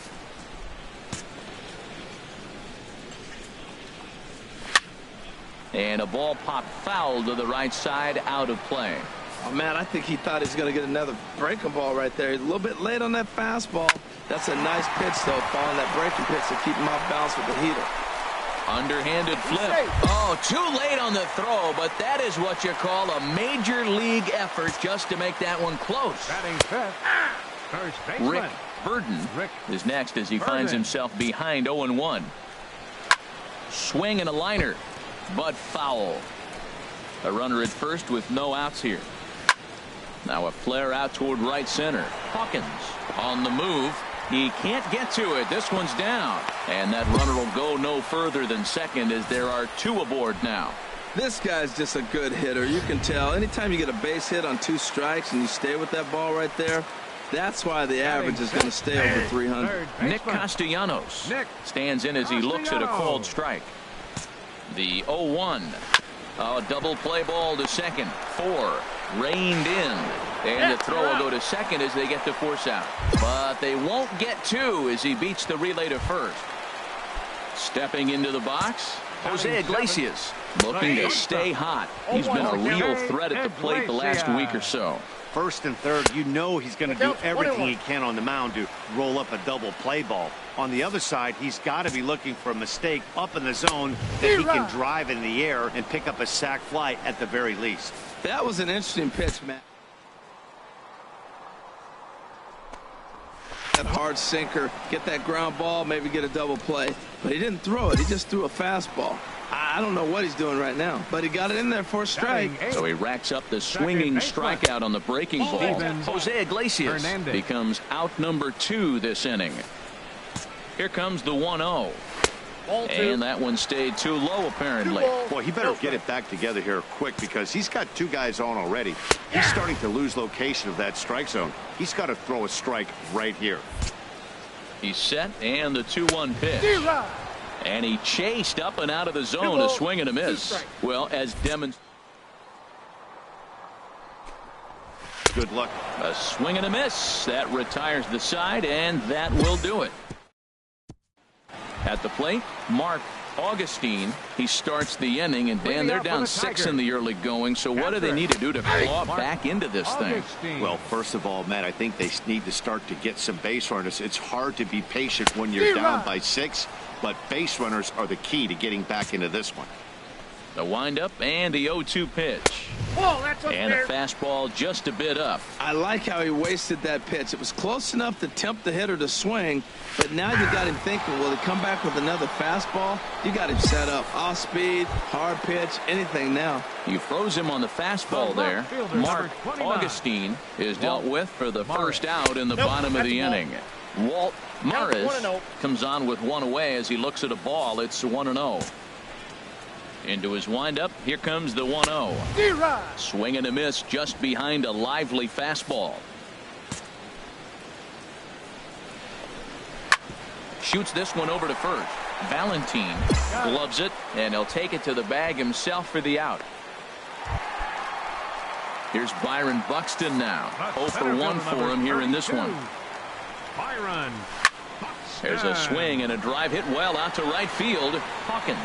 And a ball popped foul to the right side, out of play. Oh, man, I think he thought he was going to get another breaking ball right there. He's a little bit late on that fastball. That's a nice pitch, though, following that breaking pitch to keep him off balance with the heater. Underhanded flip. Oh, too late on the throw, but that is what you call a major league effort just to make that one close. Batting fifth. First baseman. Rick Burden is next as he finds himself behind 0-1. Swing and a liner, but foul. A runner at first with no outs here. Now a flare out toward right center. Hawkins on the move. He can't get to it. This one's down. And that runner will go no further than second as there are 2 aboard now. This guy's just a good hitter. You can tell. Anytime you get a base hit on 2 strikes and you stay with that ball right there, that's why the average is going to stay over 300. Nick Castellanos stands in as he looks at a called strike. The 0-1. A double play ball to second. 4 reined in. And the throw will go to second as they get the force out. But they won't get 2 as he beats the relay to first. Stepping into the box, Jose Iglesias looking to stay hot. He's been a real threat at the plate the last week or so. First and third, you know he's going to do everything he can on the mound to roll up a double play ball. On the other side, he's got to be looking for a mistake up in the zone that he can drive in the air and pick up a sac fly at the very least. That was an interesting pitch, Matt. That hard sinker, get that ground ball, maybe get a double play. But he didn't throw it. He just threw a fastball. I don't know what he's doing right now, but he got it in there for a strike. So he racks up the swinging strikeout on the breaking ball. Jose Iglesias becomes out number 2 this inning. Here comes the 1-0. And that one stayed too low, apparently. Boy, he better get it back together here quick because he's got 2 guys on already. He's starting to lose location of that strike zone. He's got to throw a strike right here. He's set, and the 2-1 pitch. And he chased up and out of the zone, a swing and a miss. Well, as demonstrated. Good luck. A swing and a miss. That retires the side, and that will do it. At the plate, Mark Augustine. He starts the inning, and Dan, they're down 6 in the early going. So what do they need to do to claw back into this thing? Well, first of all, Matt, I think they need to start to get some base runners. It's hard to be patient when you're down by 6, but base runners are the key to getting back into this one. The windup and the 0-2 pitch. Whoa, that's and a fastball just a bit up. I like how he wasted that pitch. It was close enough to tempt the hitter to swing, but now you got him thinking, will he come back with another fastball? You got him set up. Off speed, hard pitch, anything now. You froze him on the fastball there. Mark Augustine is dealt with for the first out in the bottom of the inning. Walt Morris comes on with one away as he looks at a ball. It's 1-0. Into his windup. Here comes the 1-0. Swing and a miss just behind a lively fastball. Shoots this one over to first. Valentine gloves it, and he'll take it to the bag himself for the out. Here's Byron Buxton now. 0 for 1 for him here in this one. Byron. There's a swing and a drive hit well out to right field. Hawkins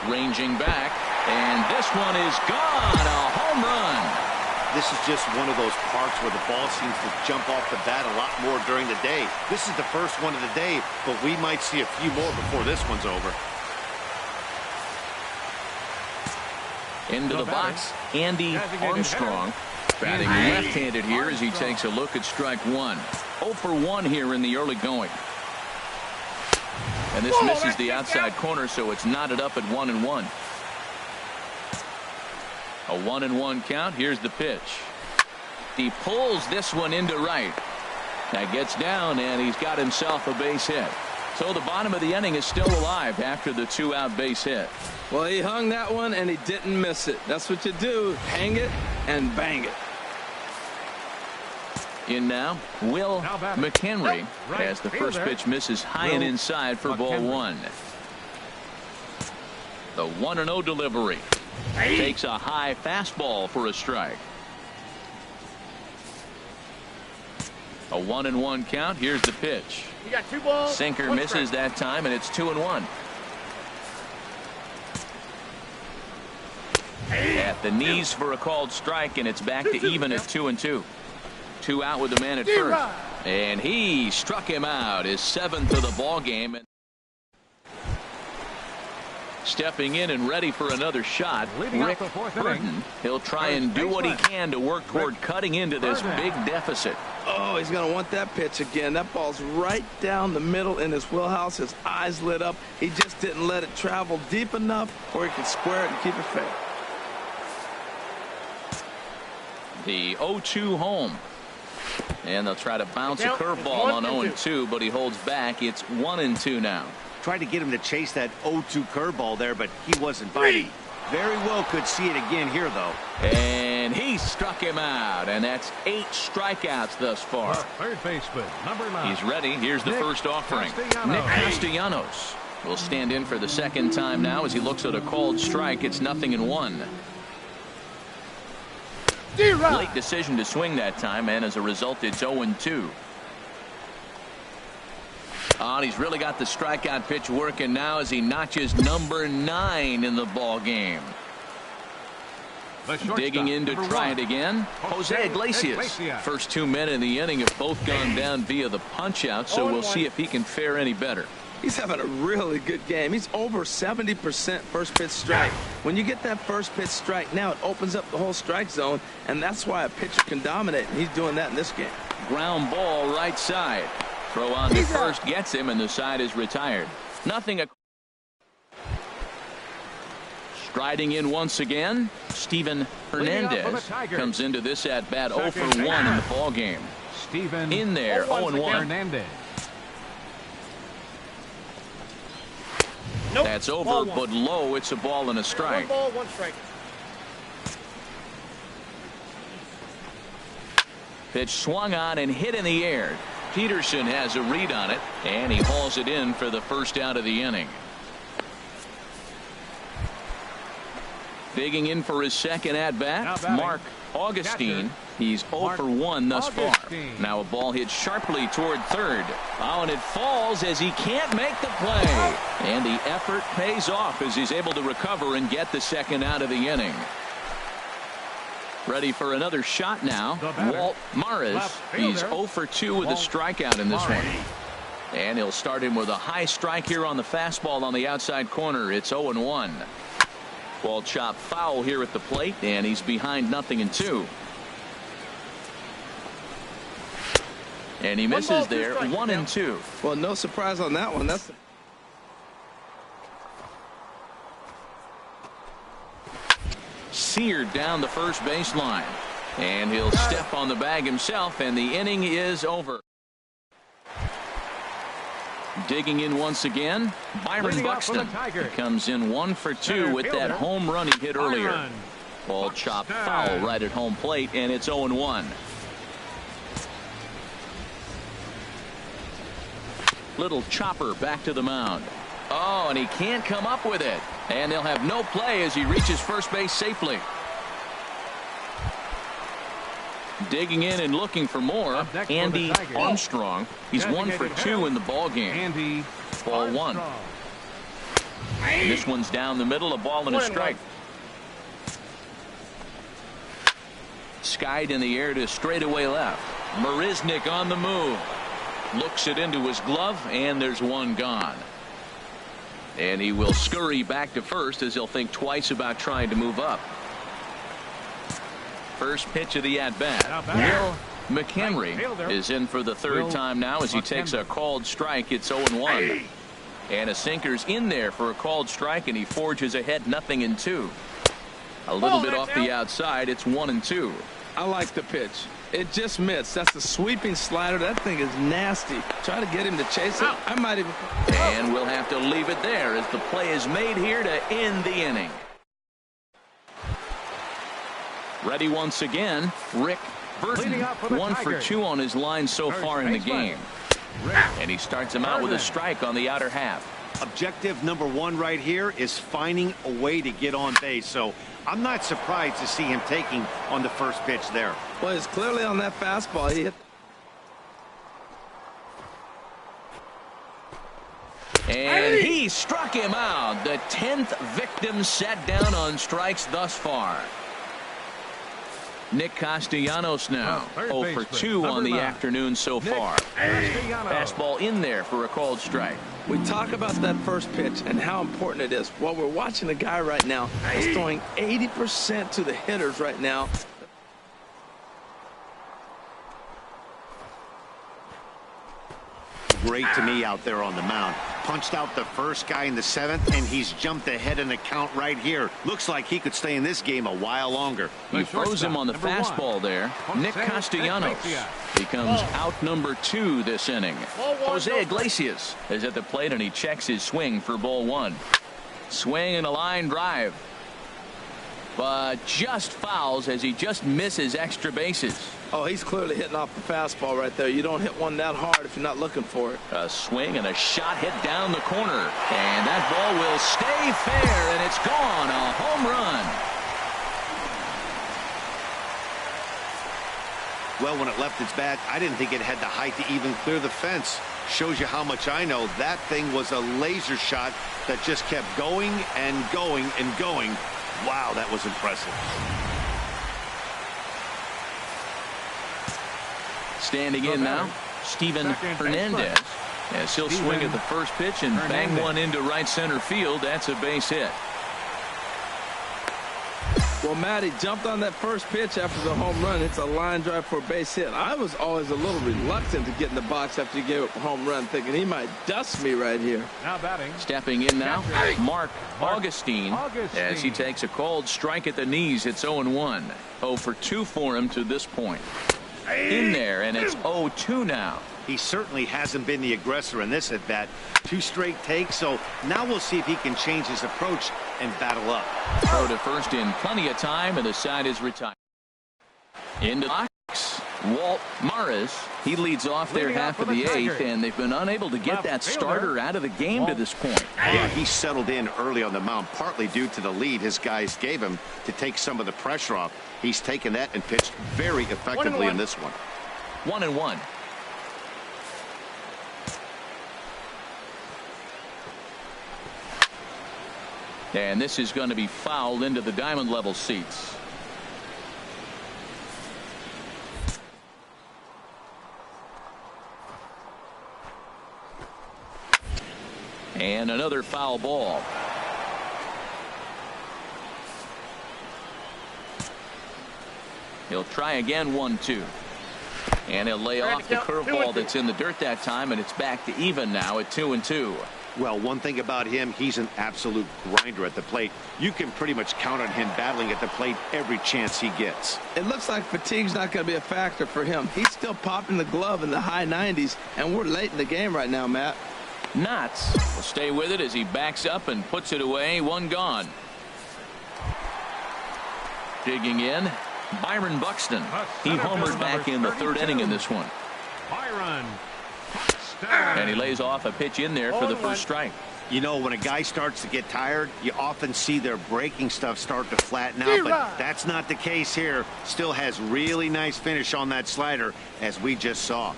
ranging back, and this one is gone. A home run. This is just one of those parks where the ball seems to jump off the bat a lot more during the day. This is the first one of the day, but we might see a few more before this one's over. Into the box, Andy Armstrong, batting left-handed here as he takes a look at strike one. 0 for 1 here in the early going. And this misses the outside corner, so it's knotted up at 1-1. A 1-1 count. Here's the pitch. He pulls this one into right. That gets down, and he's got himself a base hit. So the bottom of the inning is still alive after the 2-out base hit. Well, he hung that one, and he didn't miss it. That's what you do. Hang it and bang it. In now, Will McHenry as the first pitch misses high and inside for ball 1. The 1-0 delivery. Takes a high fastball for a strike. A 1-1 count. Here's the pitch. You got 2 balls. Sinker misses that time, and it's 2-1. At the knees for a called strike, and it's back to even at 2-2. 2 out with the man at first, and he struck him out. His 7th of the ball game. Stepping in and ready for another shot, Rick Burton. He'll try and do what he can to work toward cutting into this big deficit. Oh, he's going to want that pitch again. That ball's right down the middle in his wheelhouse. His eyes lit up. He just didn't let it travel deep enough where he could square it and keep it fair. The 0-2 home. And they'll try to bounce a curveball on 0-2, but he holds back. It's 1-2 now. Tried to get him to chase that 0-2 curveball there, but he wasn't biting. Very well could see it again here, though. And he struck him out, and that's 8 strikeouts thus far. Third baseman, number 9. He's ready. Here's the first offering. Nick Castellanos will stand in for the second time now as he looks at a called strike. It's 0-1. Late decision to swing that time, and as a result, it's 0-2. And he's really got the strikeout pitch working now as he notches number 9 in the ball game. Digging in to try it again, Jose Iglesias. First 2 men in the inning have both gone down via the punch-out, so we'll see if he can fare any better. He's having a really good game. He's over 70% first pitch strike. When you get that first pitch strike, now it opens up the whole strike zone, and that's why a pitcher can dominate, and he's doing that in this game. Ground ball right side. Throw on to first gets him, and the side is retired. Nothing. Striding in once again, Steven Hernandez comes into this at bat 0 for 1 in the ball game. Steven in there, 0-1. Hernandez. Nope. That's over, but low. It's a ball and a strike. 1 ball, 1 strike. Pitch swung on and hit in the air. Peterson has a read on it, and he hauls it in for the first out of the inning. Digging in for his second at-bat, Mark Augustine. He's 0 for 1 thus far. Now a ball hit sharply toward third. Oh, and it falls as he can't make the play. And the effort pays off as he's able to recover and get the second out of the inning. Ready for another shot now, Walt Maris. He's 0 for 2 with a strikeout in this one. And he'll start him with a high strike here on the fastball on the outside corner. It's 0-1. Ball chopped foul here at the plate, and he's behind 0-2. And he misses there, 1-2. Well, no surprise on that one. That's seared down the first baseline. And he'll step on the bag himself, and the inning is over. Digging in once again, Byron Buxton. He comes in 1 for 2 with that home run he hit earlier. Ball chopped foul right at home plate, and it's 0-1. Little chopper back to the mound. Oh, and he can't come up with it. And they'll have no play as he reaches first base safely. Digging in and looking for more, Andy Armstrong. He's 1 for 2 in the ball game. Ball 1. And this one's down the middle, a ball and a strike. Skied in the air to straightaway left. Marisnik on the move. Looks it into his glove, and there's one gone. And he will scurry back to first as he'll think twice about trying to move up. First pitch of the at-bat. Will McHenry is in for the third time now as he takes a called strike. It's 0-1. And a sinker's in there for a called strike, and he forges ahead 0-2. A little bit off the outside. It's 1-2. I like the pitch. It just missed. That's a sweeping slider. That thing is nasty. Try to get him to chase it. I might even. And we'll have to leave it there as the play is made here to end the inning. Ready once again, Rick Burton. 1 for 2 on his line so far in the game. And he starts him out with a strike on the outer half. Objective number 1 right here is finding a way to get on base. So I'm not surprised to see him taking on the first pitch there. Well, it's clearly on that fastball. He hit. And he struck him out. The 10th victim set down on strikes thus far. Nick Castellanos now 0 for 2 on the afternoon so far. Fastball in there for a called strike. We talk about that first pitch and how important it is. Well, we're watching a guy right now that's throwing 80% to the hitters right now. Great to me out there on the mound. Punched out the first guy in the 7th, and he's jumped ahead in the count right here. Looks like he could stay in this game a while longer. You froze him on the fastball there. Nick Castellanos becomes out number 2 this inning. Jose Iglesias is at the plate, and he checks his swing for ball 1. Swing and a line drive. But just fouls as he just misses extra bases. Oh, he's clearly hitting off the fastball right there. You don't hit one that hard if you're not looking for it. A swing and a shot hit down the corner. And that ball will stay fair, and it's gone. A home run. Well, when it left its bat, I didn't think it had the height to even clear the fence. Shows you how much I know. That thing was a laser shot that just kept going and going and going. Wow, that was impressive. Standing in now, Steven Hernandez. As he'll swing at the first pitch and bang one into right center field. That's a base hit. Well, Matty jumped on that first pitch after the home run. It's a line drive for a base hit. I was always a little reluctant to get in the box after you gave up a home run, thinking he might dust me right here. Now batting. Stepping in now, Mark Augustine. As he takes a called strike at the knees. It's 0-1. 0 for 2 for him to this point. In there, and it's 0-2 now. He certainly hasn't been the aggressor in this at-bat. 2 straight takes, so now we'll see if he can change his approach and battle up. Throw to first in plenty of time, and the side is retired. Into the box. Walt Morris, he leads off their half of the eighth, and they've been unable to get that starter out of the game to this point. Yeah, he settled in early on the mound, partly due to the lead his guys gave him to take some of the pressure off. He's taken that and pitched very effectively in this one. 1-1. And this is going to be fouled into the diamond level seats. And another foul ball. He'll try again, 1-2. And he'll lay off the curveball that's in the dirt that time, and it's back to even now at 2-2. Well, one thing about him, he's an absolute grinder at the plate. You can pretty much count on him battling at the plate every chance he gets. It looks like fatigue's not going to be a factor for him. He's still popping the glove in the high 90s, and we're late in the game right now, Matt. Knotts will stay with it as he backs up and puts it away. One gone. Digging in, Byron Buxton. He homered back in the third inning in this one. Byron. And he lays off a pitch in there for the first strike. You know, when a guy starts to get tired, you often see their breaking stuff start to flatten out, but that's not the case here. Still has really nice finish on that slider, as we just saw.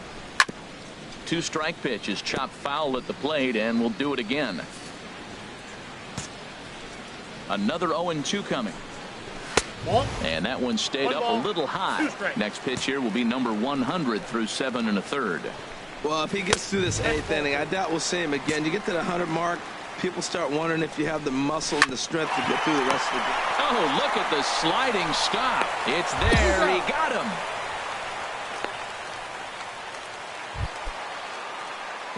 2-strike pitch is chopped foul at the plate, and we'll do it again. Another 0-2 coming. And that one stayed up a little high. Next pitch here will be number 100 through 7 1/3. Well, if he gets through this 8th inning, I doubt we'll see him again. You get to the 100 mark, people start wondering if you have the muscle and the strength to get through the rest of the game. Oh, look at the sliding stop. It's there. He got him.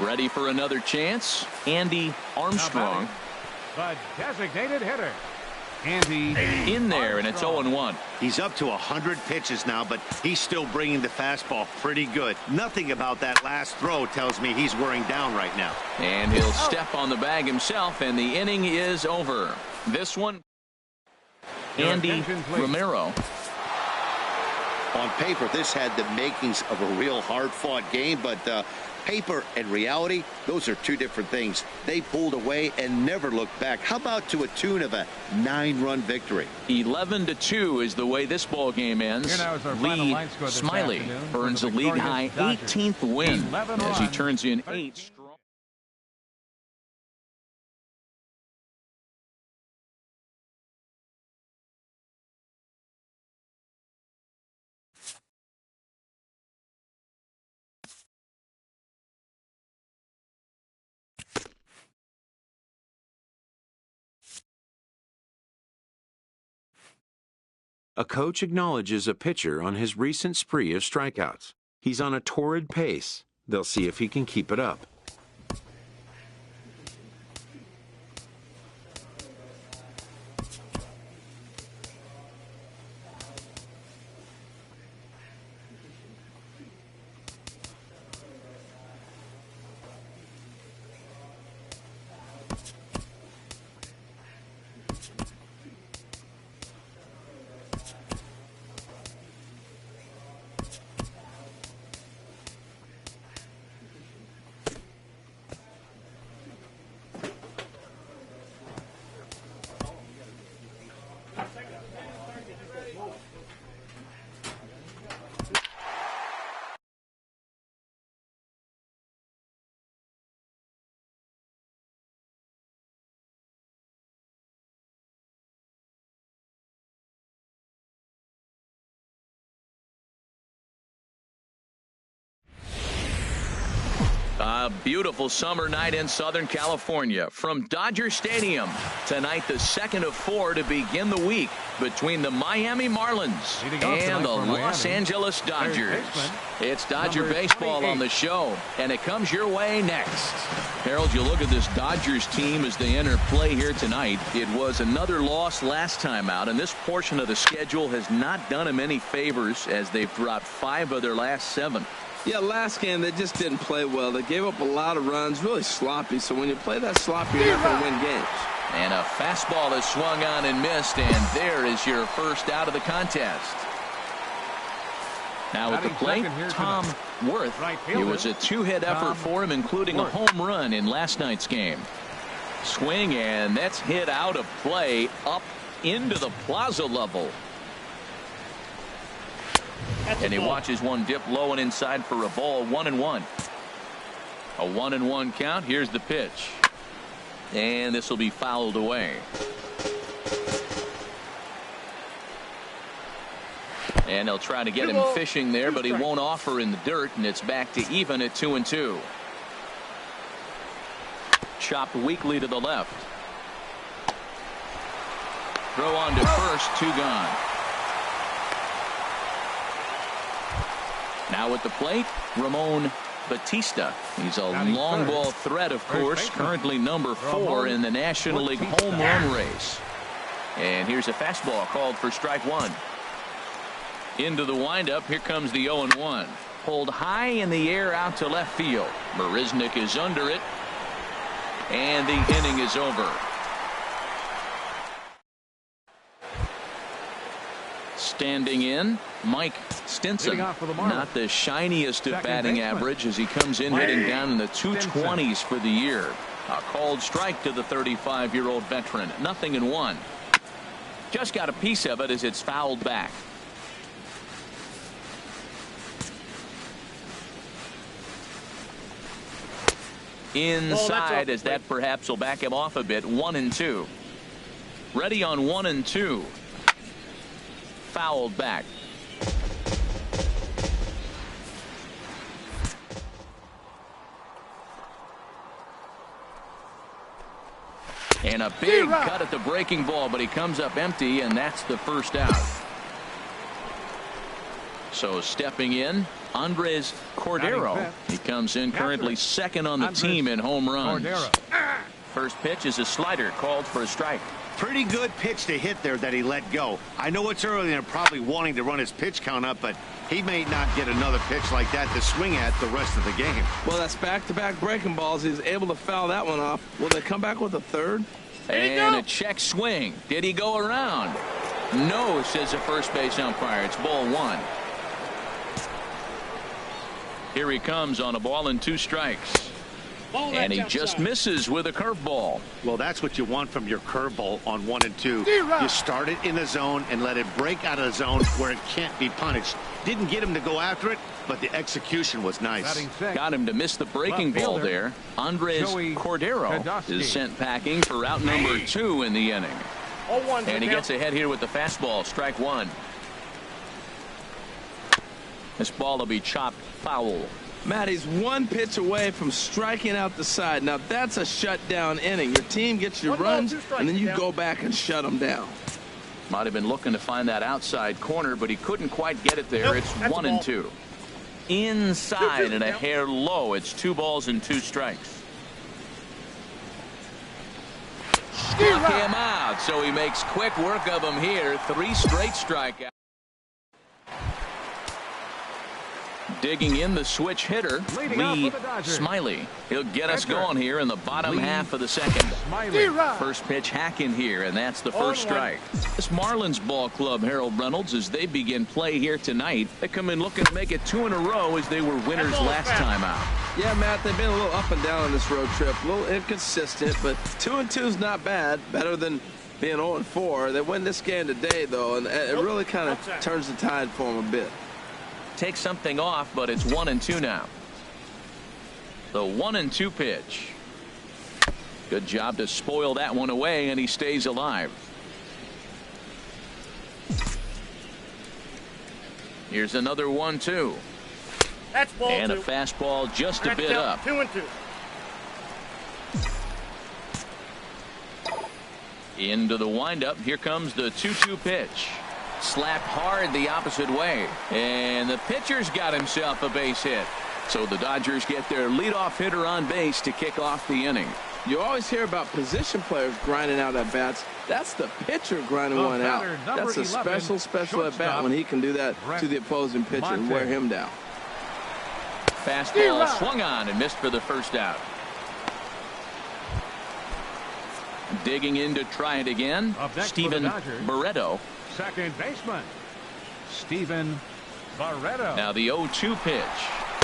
Ready for another chance? Andy Armstrong. The designated hitter, Andy in there, and it's 0-1. He's up to 100 pitches now, but he's still bringing the fastball pretty good. Nothing about that last throw tells me he's wearing down right now. And he'll step on the bag himself, and the inning is over. This one, Andy Romero. On paper, this had the makings of a real hard-fought game, but paper and reality, those are two different things. They pulled away and never looked back. How about to a tune of a 9-run victory? 11-2 is the way this ball game ends. Lee Smiley earns a league-high 18th win as he turns in 8 strong. A coach acknowledges a pitcher on his recent spree of strikeouts. He's on a torrid pace. They'll see if he can keep it up. A beautiful summer night in Southern California from Dodger Stadium. Tonight, the second of 4 to begin the week between the Miami Marlins and the Los Angeles Dodgers. It's Dodger baseball on the show, and it comes your way next. Harold, you look at this Dodgers team as they enter play here tonight. It was another loss last time out, and this portion of the schedule has not done them any favors as they've dropped 5 of their last 7. Yeah, last game they just didn't play well. They gave up a lot of runs, really sloppy. So when you play that sloppy, you're not going to win games. And a fastball is swung on and missed, and there is your first out of the contest. Now at the plate, Tom Worth. It was a two-hit effort for him, including a home run in last night's game. Swing, and that's hit out of play up into the plaza level. And he watches one dip low and inside for a ball. 1-1. A 1-1 count. Here's the pitch. And this will be fouled away. And they'll try to get him fishing there, but he won't offer in the dirt, and it's back to even at 2-2. Chopped weakly to the left. Throw on to first, 2 gone. Now at the plate, Ramon Batista. He's a long ball threat, of course, currently number 4 in the National League home run race. And here's a fastball called for strike 1. Into the windup. Here comes the 0-1. Pulled high in the air out to left field. Marisnik is under it. And the inning is over. Standing in, Mike Stinson. Not the shiniest of batting average as he comes in hitting down in the 220s for the year. A called strike to the 35-year-old veteran. 0-1. Just got a piece of it as it's fouled back. Inside as that perhaps will back him off a bit. 1-2. Ready on 1-2. Fouled back. And a big cut at the breaking ball, but he comes up empty, and that's the first out. So stepping in, Andres Cordero. He comes in currently second on the team in home runs. First pitch is a slider called for a strike. Pretty good pitch to hit there that he let go. I know it's early and probably wanting to run his pitch count up, but he may not get another pitch like that to swing at the rest of the game. Well, that's back-to-back breaking balls. He's able to foul that one off. Will they come back with a third? And a check swing. Did he go around? No, says the first base umpire. It's ball 1. Here he comes on a ball and 2 strikes. And he just misses with a curveball. Well, that's what you want from your curveball on 1 and 2. You start it in the zone and let it break out of the zone where it can't be punished. Didn't get him to go after it, but the execution was nice. Got him to miss the breaking ball there. Andres Cordero is sent packing for out number 2 in the inning. And he gets ahead here with the fastball. Strike 1. This ball will be chopped foul. Matt, he's 1 pitch away from striking out the side. Now, that's a shutdown inning. Your team gets your runs, and then you go back and shut them down. Might have been looking to find that outside corner, but he couldn't quite get it there. It's 1 and 2. Inside and a hair low. It's 2 balls and 2 strikes. Struck him out, so he makes quick work of him here. 3 straight strikeouts. Digging in the switch hitter, Lee Smiley. He'll get us going here in the bottom half of the second. First pitch hack in here, and that's the first strike. This Marlins ball club, Harold Reynolds, as they begin play here tonight, they come in looking to make it 2 in a row as they were winners last time out. Yeah, Matt, they've been a little up and down on this road trip, a little inconsistent, but 2-2 is not bad, better than being 0-4. They win this game today, though, and it really kind of turns the tide for them a bit. Take something off, but it's 1 and 2 now. The 1 and 2 pitch. Good job to spoil that one away, and he stays alive. Here's another 1-2. That's ball and 2. A fastball just a bit up. 2 and 2. Into the windup. Here comes the 2-2 pitch. Slapped hard the opposite way, and the pitcher's got himself a base hit. So the Dodgers get their leadoff hitter on base to kick off the inning. You always hear about position players grinding out at bats. That's the pitcher grinding one out. That's a special at bat when he can do that to the opposing pitcher and wear him down. Fastball swung on and missed for the first out. Digging in to try it again, Steven Barreto. Second baseman, Steven Barreto. Now the 0-2 pitch.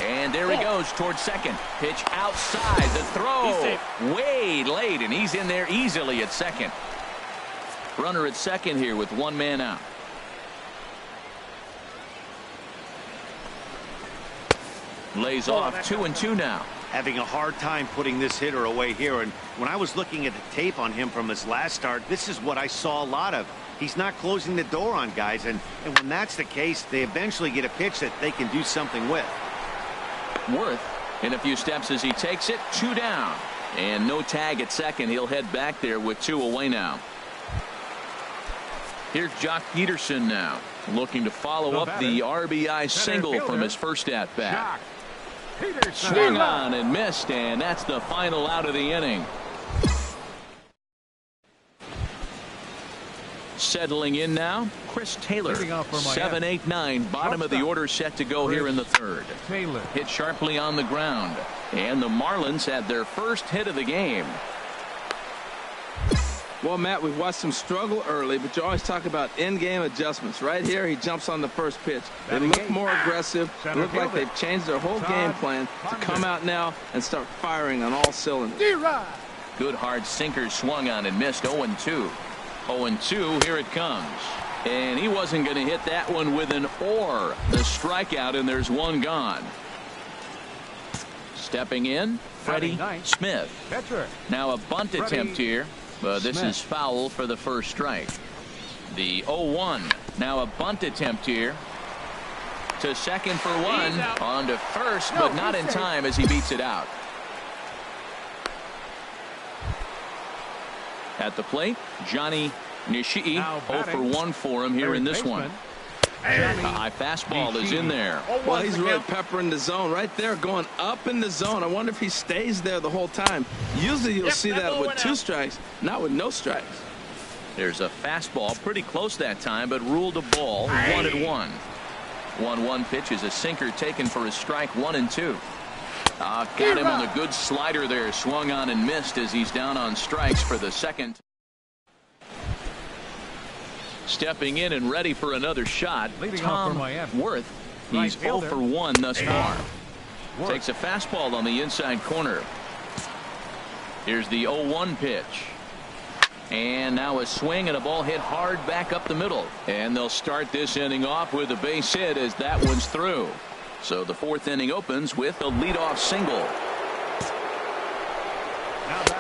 And there he goes towards second. Pitch outside. The throw. Way late, and he's in there easily at second. Runner at second here with one man out. Lays off 2-2 now. Having a hard time putting this hitter away here. And when I was looking at the tape on him from his last start, this is what I saw a lot of. He's not closing the door on guys. And when that's the case, they eventually get a pitch that they can do something with. Worth in a few steps as he takes it. 2 down. And no tag at second. He'll head back there with 2 away now. Here's Jock Peterson now, looking to follow up the RBI single from his first at bat. Swung on and missed, and that's the final out of the inning. Settling in now, Chris Taylor. 7, 8, 9, bottom of the order set to go here in the third. Hit sharply on the ground, and the Marlins had their first hit of the game. Well, Matt, we've watched him struggle early, but you always talk about in-game adjustments. Right here, he jumps on the first pitch. They look more aggressive. They look like they've changed their whole game plan to come out now and start firing on all cylinders. Good hard sinker swung on and missed. 0-2. 0-2, here it comes. And he wasn't going to hit that one with an or. The strikeout, and there's one gone. Stepping in, Freddie Smith. Now a bunt attempt here. But this is foul for the first strike. The 0-1. Now a bunt attempt here. To second for one. On to first, but not in time as he beats it out. At the plate, Johnny Nishii. 0 for 1 for him here in this one. A high fastball is in there. Well, he's really peppering the zone right there, going up in the zone. I wonder if he stays there the whole time. Usually you'll see that with 2 strikes, not with no strikes. There's a fastball pretty close that time, but ruled a ball. 1-1. 1-1 pitch is a sinker taken for his strike. 1-2. Got him on the good slider there. Swung on and missed as he's down on strikes for the second. Stepping in and ready for another shot, Tom Worth. He's 0 for 1 thus far. Takes a fastball on the inside corner. Here's the 0-1 pitch. And now a swing and a ball hit hard back up the middle. And they'll start this inning off with a base hit as that one's through. So the 4th inning opens with a leadoff single.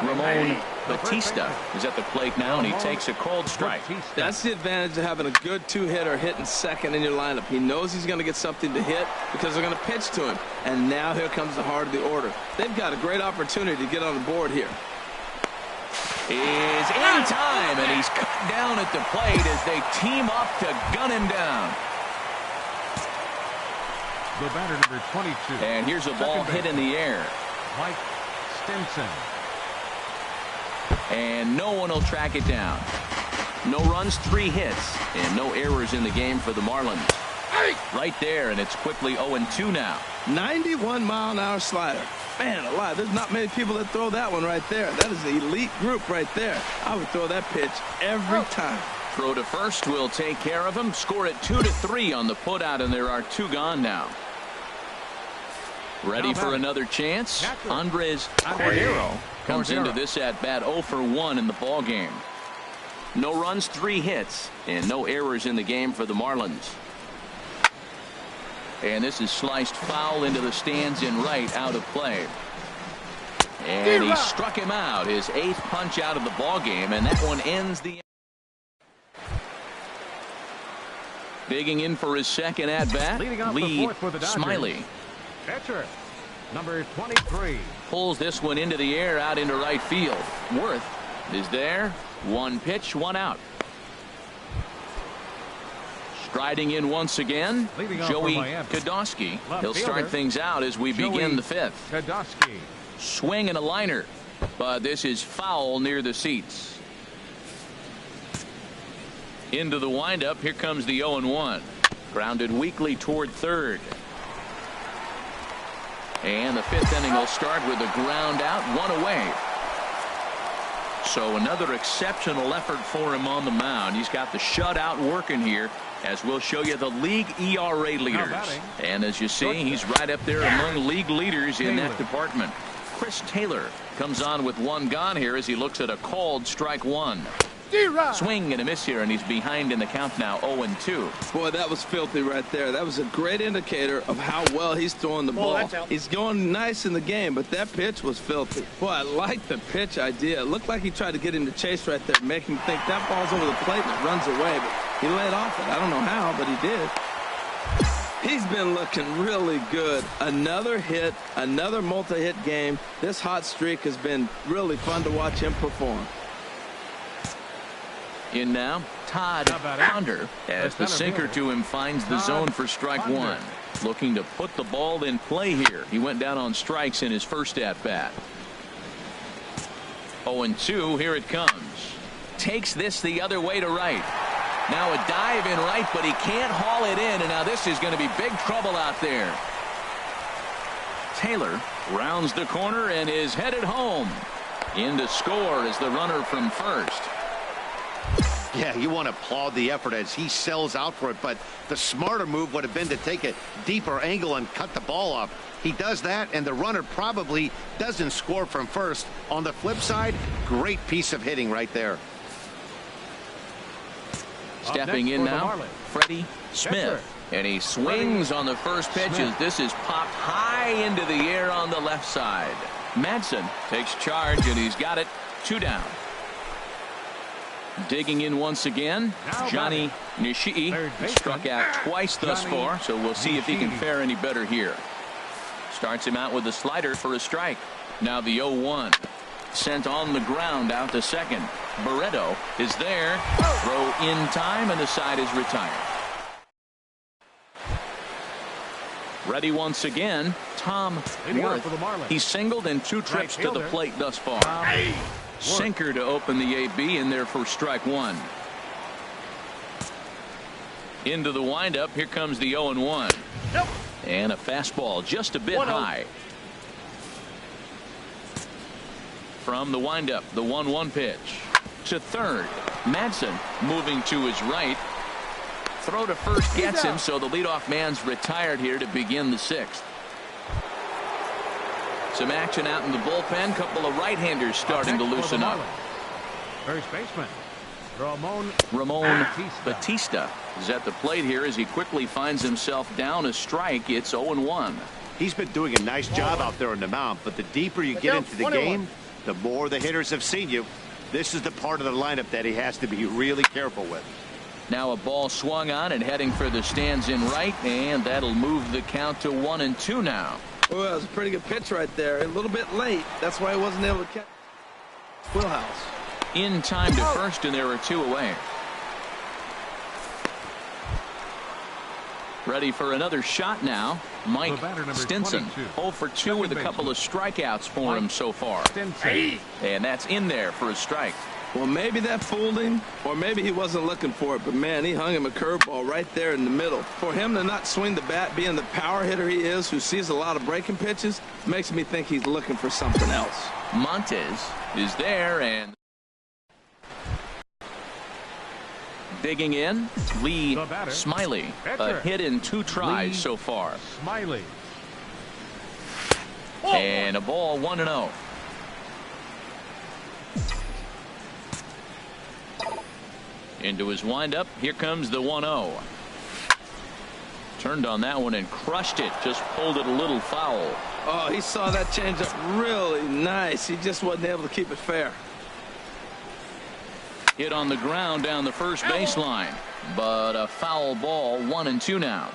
Ramon Batista is at the plate now, and he takes a cold strike. That's the advantage of having a good 2-hitter hitting second in your lineup. He knows he's going to get something to hit because they're going to pitch to him. And now here comes the heart of the order. They've got a great opportunity to get on the board here. Is in time, and he's cut down at the plate as they team up to gun him down. The batter, number 22. And here's a ball hit in the air. Mike Stinson. And no one will track it down. No runs, 3 hits, and no errors in the game for the Marlins. Right there, and it's quickly 0-2 now. 91-mile-an-hour slider. Man alive, there's not many people that throw that one right there. That is the elite group right there. I would throw that pitch every time. Throw to first will take care of him. Score it 2-3 on the putout, and there are 2 gone now. Ready for another chance? Andres Cordero comes into this at bat 0 for 1 in the ball game. No runs, 3 hits, and no errors in the game for the Marlins. And this is sliced foul into the stands in right, out of play. And he struck him out, his 8th punch out of the ball game, and that one ends the. Digging in for his second at bat, Lee Smiley. Catcher, number 23. Pulls this one into the air out into right field. Worth is there. 1 pitch, 1 out. Striding in once again, Joey Kodosky. He'll start things out as we begin the 5th. Kodosky. Swing and a liner, but this is foul near the seats. Into the windup, here comes the 0-1. Grounded weakly toward third. And the 5th inning will start with a ground out, 1 away. So another exceptional effort for him on the mound. He's got the shutout working here. as we'll show you the league ERA leaders. And as you see, he's right up there among league leaders in that department. Chris Taylor comes on with one gone here as he looks at a called strike one. Swing and a miss here, and he's behind in the count now, 0-2. Boy, that was filthy right there. That was a great indicator of how well he's throwing the ball. He's going nice in the game, but that pitch was filthy. Boy, I like the pitch idea. It looked like he tried to get him to chase right there, make him think that ball's over the plate and it runs away, but he laid off it. I don't know how, but he did. He's been looking really good. Another hit, another multi-hit game. This hot streak has been really fun to watch him perform. In now, Todd Ponder, as the sinker to him finds the zone for strike one. Looking to put the ball in play here. He went down on strikes in his first at-bat. 0-2, here it comes. Takes this the other way to right. Now a dive in right, but he can't haul it in, and now this is going to be big trouble out there. Taylor rounds the corner and is headed home. In to score is the runner from first. Yeah, you want to applaud the effort as he sells out for it, but the smarter move would have been to take a deeper angle and cut the ball off. He does that, and the runner probably doesn't score from first. On the flip side, great piece of hitting right there. Stepping in now, Freddie Smith. And he swings on the first pitch as this is popped high into the air on the left side. Madsen takes charge, and he's got it. 2 down. Digging in once again, Johnny Nishii struck out twice thus far, so we'll see if he can fare any better here. Starts him out with a slider for a strike. Now the 0-1. Sent on the ground out to second. Barreto is there. Throw in time, and the side is retired. Ready once again, Tom Worth. He's singled in 2 trips to the plate thus far. Sinker to open the AB in there for strike one. Into the windup. Here comes the 0-1. And a fastball just a bit high. From the windup, the 1-1 pitch. To third. Madsen moving to his right. Throw to first gets him, so the leadoff man's retired here to begin the 6th. Some action out in the bullpen. Couple of right-handers starting to loosen up. First baseman Ramon Batista is at the plate here as he quickly finds himself down a strike. It's 0-1. He's been doing a nice job out there on the mound, but the deeper you get into the game, the more the hitters have seen you. This is the part of the lineup that he has to be really careful with. Now a ball swung on and heading for the stands in right, and that'll move the count to 1-2 now. Well, that was a pretty good pitch right there. A little bit late. That's why he wasn't able to catch Wheelhouse. In time to first, and there are 2 away. Ready for another shot now. Mike Stinson. 0 for 2 with a couple of strikeouts for him so far. And that's in there for a strike. Well, maybe that fooled him, or maybe he wasn't looking for it, but man, he hung him a curveball right there in the middle. For him to not swing the bat, being the power hitter he is, who sees a lot of breaking pitches, makes me think he's looking for something else. Montes is there, and digging in, Lee Smiley. A hit in 2 tries so far. Smiley. And a ball 1-0. Into his windup. Here comes the 1-0. Turned on that one and crushed it. Just pulled it a little foul. Oh, he saw that changeup really nice. He just wasn't able to keep it fair. Hit on the ground down the first baseline. But a foul ball. 1-2 now.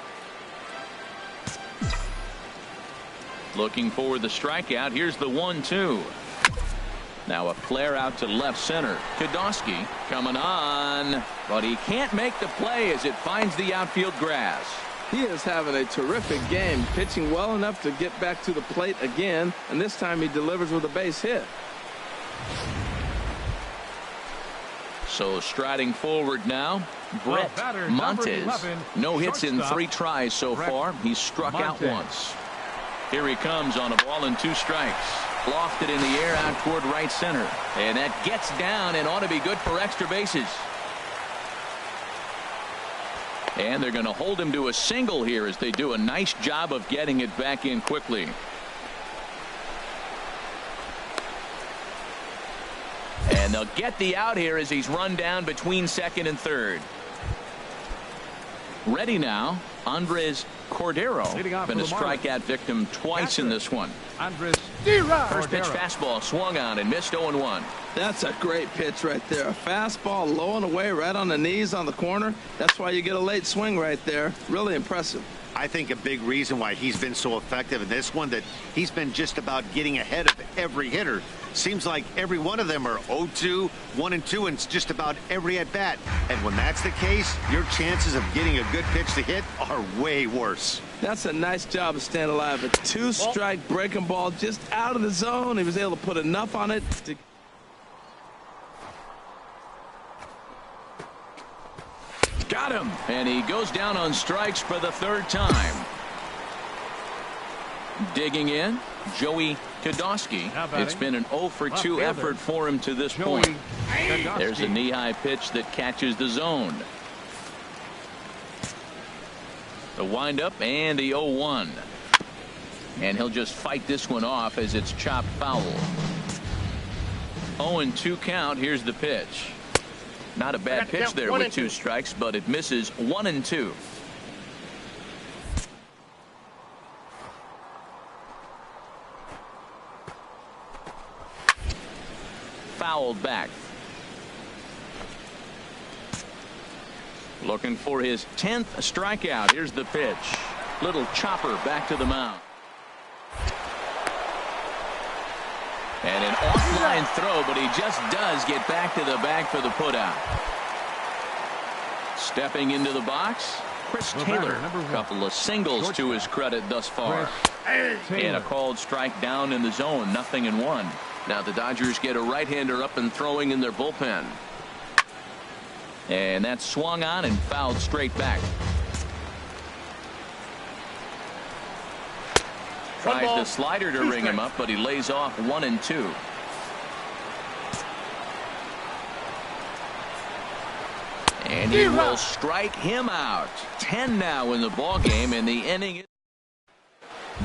Looking for the strikeout. Here's the 1-2. Now a flare out to left center. Kodosky coming on, but he can't make the play as it finds the outfield grass. He is having a terrific game, pitching well enough to get back to the plate again, and this time he delivers with a base hit. So striding forward now, Brett Montes. No hits in 3 tries so far. He's struck out once. Here he comes on a ball and 2 strikes. Lofted in the air out toward right center. And that gets down and ought to be good for extra bases. And they're going to hold him to a single here as they do a nice job of getting it back in quickly. And they'll get the out here as he's run down between second and third. Ready now, Andres Cordero. Been a strikeout victim twice in this one. First pitch fastball swung on and missed 0-1. That's a great pitch right there. A fastball low and away right on the knees on the corner. That's why you get a late swing right there. Really impressive. I think a big reason why he's been so effective in this one, that he's been just about getting ahead of every hitter. Seems like every one of them are 0-2, 1-2, and just about every at bat. And when that's the case, your chances of getting a good pitch to hit are way worse. That's a nice job of staying alive. A two-strike breaking ball just out of the zone. He was able to put enough on it to... Got him. And he goes down on strikes for the third time. Digging in, Joey Tedosky. It's been an 0-for-2 effort for him to this point. There's a knee-high pitch that catches the zone. The windup and the 0-1. And he'll just fight this one off as it's chopped foul. 0-2 count. Here's the pitch. Not a bad pitch there with 2 strikes, but it misses 1-2. Fouled back. Looking for his 10th strikeout. Here's the pitch. Little chopper back to the mound. And an offline throw, but he just does get back to the bag for the putout. Stepping into the box, Chris Taylor. A couple of singles to his credit thus far. And a called strike down in the zone, 0-1. Now the Dodgers get a right-hander up and throwing in their bullpen. And that's swung on and fouled straight back. Tries the slider to ring him up, but he lays off 1-2. And he will strike him out. 10 now in the ball game, and the inning.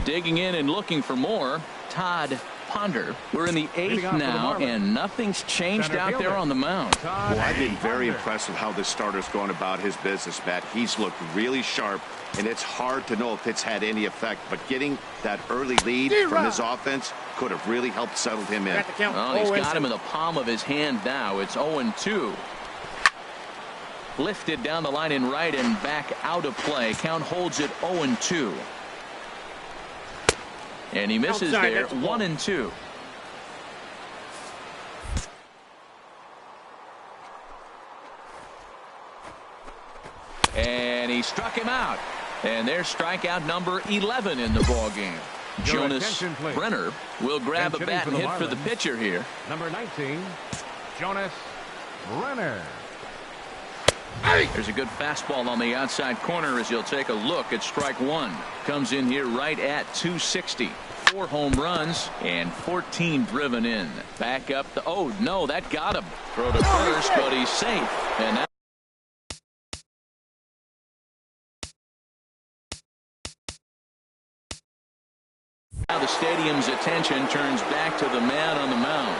Digging in and looking for more, Todd Ponder. We're in the 8th now, and nothing's changed out there on the mound. Well, I've been very impressed with how this starter's going about his business, Matt. He's looked really sharp, and it's hard to know if it's had any effect, but getting that early lead from his offense could have really helped settle him in. Well, he's got him in the palm of his hand now. It's 0-2. Lifted down the line in right and back out of play. Count holds it 0-2. And he misses there, 1-2. And he struck him out. And there's strikeout number 11 in the ball game. Jonas Brenner will grab a bat and hit for the pitcher here. Number 19, Jonas Brenner. There's a good fastball on the outside corner as you'll take a look at strike 1. Comes in here right at 260. 4 home runs and 14 driven in. Back up the, oh no, that got him. Throw to first, but he's safe. And that now the stadium's attention turns back to the man on the mound.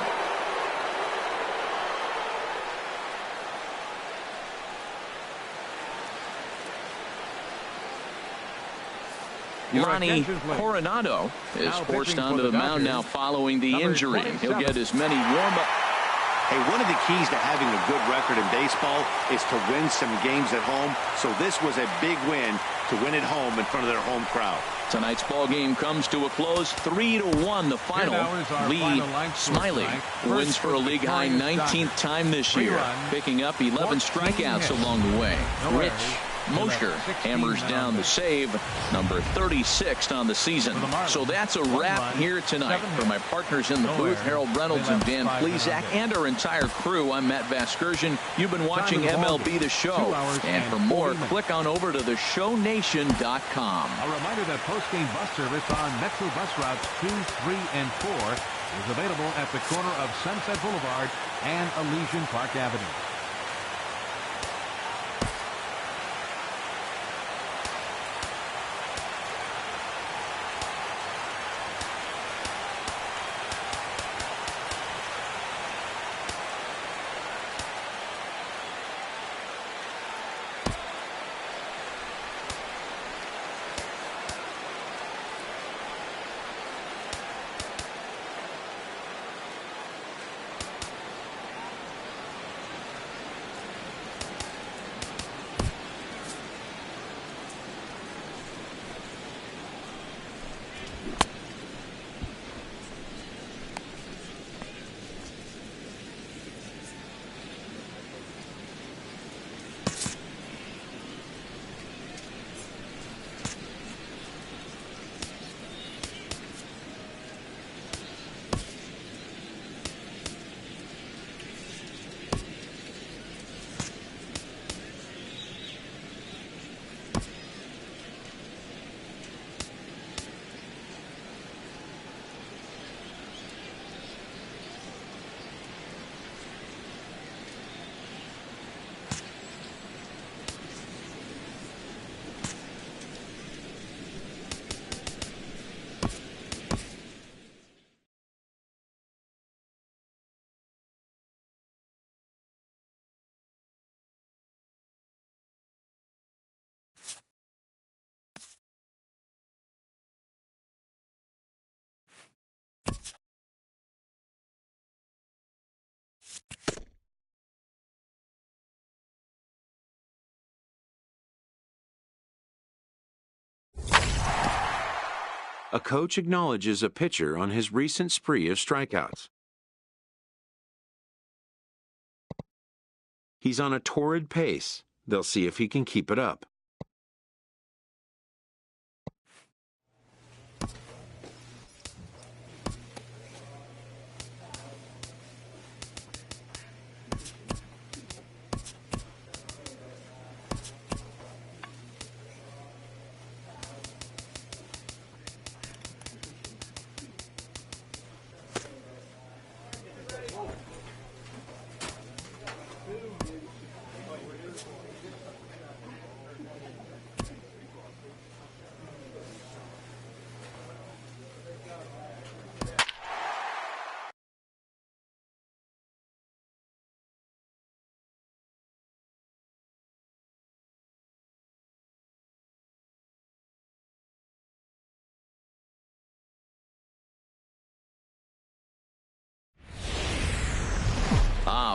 Ronnie Coronado is forced onto the mound now following the injury. He'll get as many warm-up. Hey, one of the keys to having a good record in baseball is to win some games at home. So this was a big win to win at home in front of their home crowd. Tonight's ball game comes to a close, 3-1 the final. Lee Smiley wins for a league high 19th time this year, picking up 11 strikeouts along the way. Rich Mosher hammers down the save, number 36 on the season. So that's a wrap here tonight. For my partners in the booth, Harold Reynolds and Dan Plesac, and our entire crew, I'm Matt Vasgersian. You've been watching MLB The Show. And for more, click on over to theshownation.com. A reminder that post-game bus service on Metro bus routes 2, 3, and 4 is available at the corner of Sunset Boulevard and Elysian Park Avenue. A coach acknowledges a pitcher on his recent spree of strikeouts. He's on a torrid pace. They'll see if he can keep it up.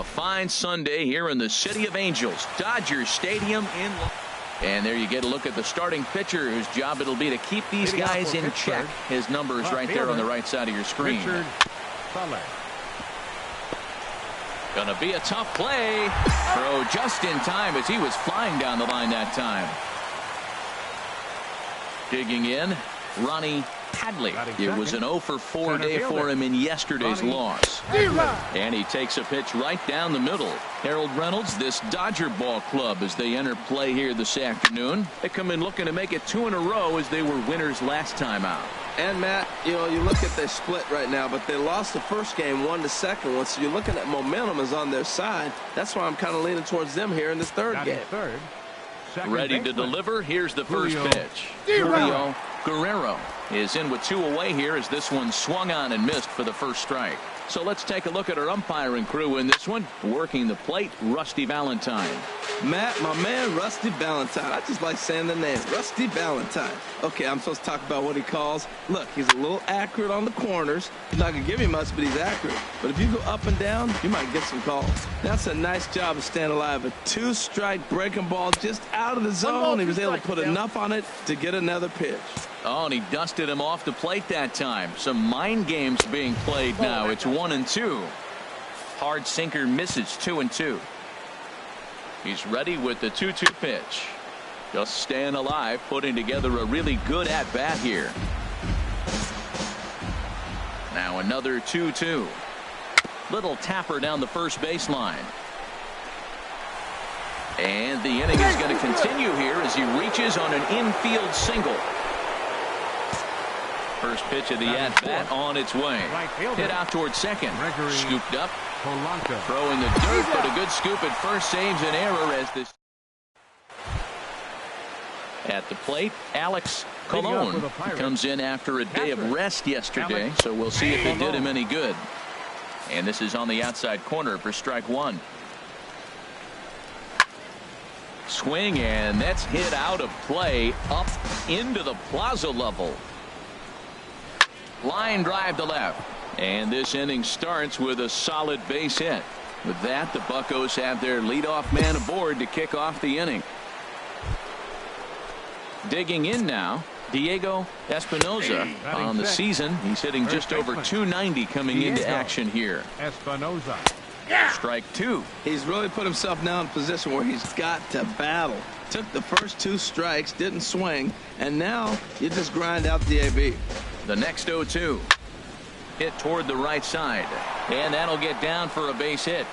Fine Sunday here in the City of Angels, Dodger Stadium and there you get a look at the starting pitcher whose job it'll be to keep these guys in check. His number is right there on the right side of your screen. Gonna be a tough play. Throw just in time as he was flying down the line that time. Digging in, Ronnie Hadley. It was an 0 for 4 day for him in yesterday's loss. And he takes a pitch right down the middle. Harold Reynolds, this Dodger ball club as they enter play here this afternoon. They come in looking to make it 2 in a row as they were winners last time out. And Matt, you look at their split right now, but they lost the first game, won the second one. So you're looking at momentum is on their side. That's why I'm kind of leaning towards them here in this third game. Ready to deliver. Here's the first pitch. Julio Guerrero is in with 2 away here as this one swung on and missed for the first strike. So let's take a look at our umpiring crew in this one. Working the plate, Rusty Valentine. Matt, my man, Rusty Valentine. I just like saying the name, Rusty Valentine. Okay, I'm supposed to talk about what he calls. Look, he's a little accurate on the corners. He's not going to give you much, but he's accurate. But if you go up and down, you might get some calls. That's a nice job of staying alive. A 2-strike breaking ball just out of the zone. He was able to put enough on it to get another pitch. Oh, and he dusted him off the plate that time. Some mind games being played now. It's 1-2. Hard sinker misses 2-2. He's ready with the 2-2 pitch. Just staying alive, putting together a really good at-bat here. Now another 2-2. Little tapper down the first baseline. And the inning is going to continue here as he reaches on an infield single. First pitch of the at-bat on its way. Hit out towards second. Scooped up. Throwing the dirt, but a good scoop at first saves an error as this. At the plate, Alex Colon comes in after a day of rest yesterday, so we'll see if it did him any good. And this is on the outside corner for strike 1. Swing, and that's hit out of play up into the plaza level. Line drive to left. And this inning starts with a solid base hit. With that, the Buccos have their leadoff man aboard to kick off the inning. Digging in now, Diego Espinosa. On the season, he's hitting just over 290 coming into action here. Espinosa. Strike 2. He's really put himself now in a position where he's got to battle. Took the first 2 strikes, didn't swing, and now you just grind out the AB. The next 0-2. Hit toward the right side. And that'll get down for a base hit.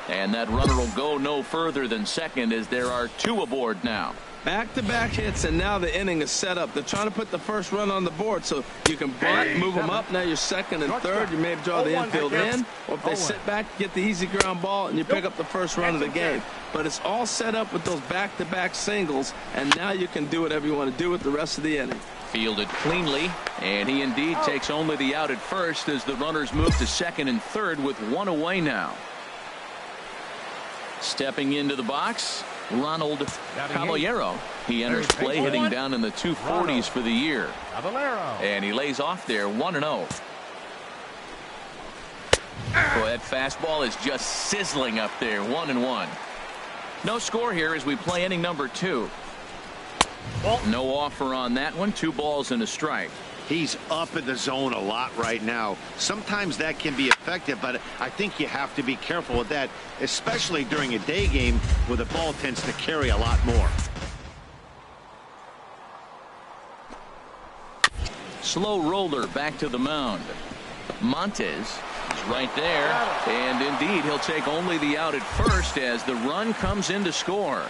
And that runner will go no further than second as there are 2 aboard now. Back-to-back hits, and now the inning is set up. They're trying to put the first run on the board so you can bunt, move them up. Now you're second and third. You may draw the infield in, or if they sit back, get the easy ground ball, and you pick up the first run of the game. But it's all set up with those back-to-back singles, and now you can do whatever you want to do with the rest of the inning. Fielded cleanly, and he indeed takes only the out at first as the runners move to second and third with 1 away now. Stepping into the box, Ronald Caballero. He enters play hitting down in the 240s for the year. And he lays off there 1-0. Boy, that fastball is just sizzling up there. 1-1. No score here as we play inning number 2. No offer on that one. 2 balls and a strike. He's up in the zone a lot right now. Sometimes that can be effective, but I think you have to be careful with that, especially during a day game where the ball tends to carry a lot more. Slow roller back to the mound. Montes is right there. And indeed, he'll take only the out at first as the run comes in to score.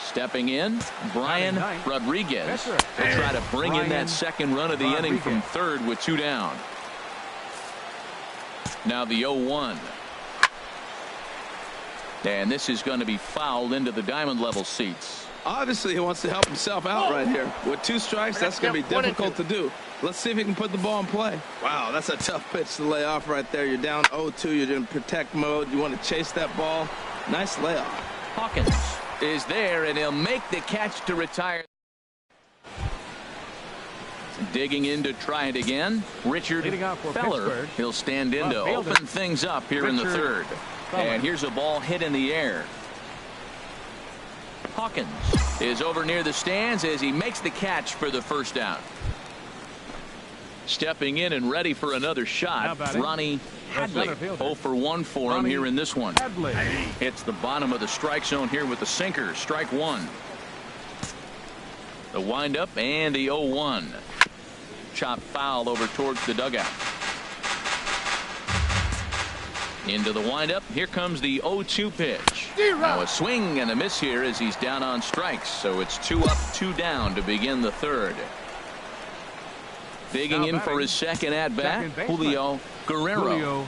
Stepping in, Brian Rodriguez. He'll try to bring in that second run of the inning from third with 2 down. Now the 0-1. And this is going to be fouled into the diamond level seats. Obviously, he wants to help himself out right here. With 2 strikes, that's going to be difficult to do. Let's see if he can put the ball in play. Wow, that's a tough pitch to lay off right there. You're down 0-2. You're in protect mode. You want to chase that ball. Nice layoff. Hawkins is there, and he'll make the catch to retire. Digging in to try it again. Richard Feller. He'll stand in to open things up here in the third. And here's a ball hit in the air. Hawkins is over near the stands as he makes the catch for the first down. Stepping in and ready for another shot, Ronnie Hadley. 0 for 1 for him here in this one. Hits the bottom of the strike zone here with the sinker. Strike 1. The windup and the 0-1. Chop foul over towards the dugout. Into the windup. Here comes the 0-2 pitch. Now a swing and a miss here as he's down on strikes. So it's 2 up, 2 down to begin the third. Digging in for his second at bat, Julio Guerrero.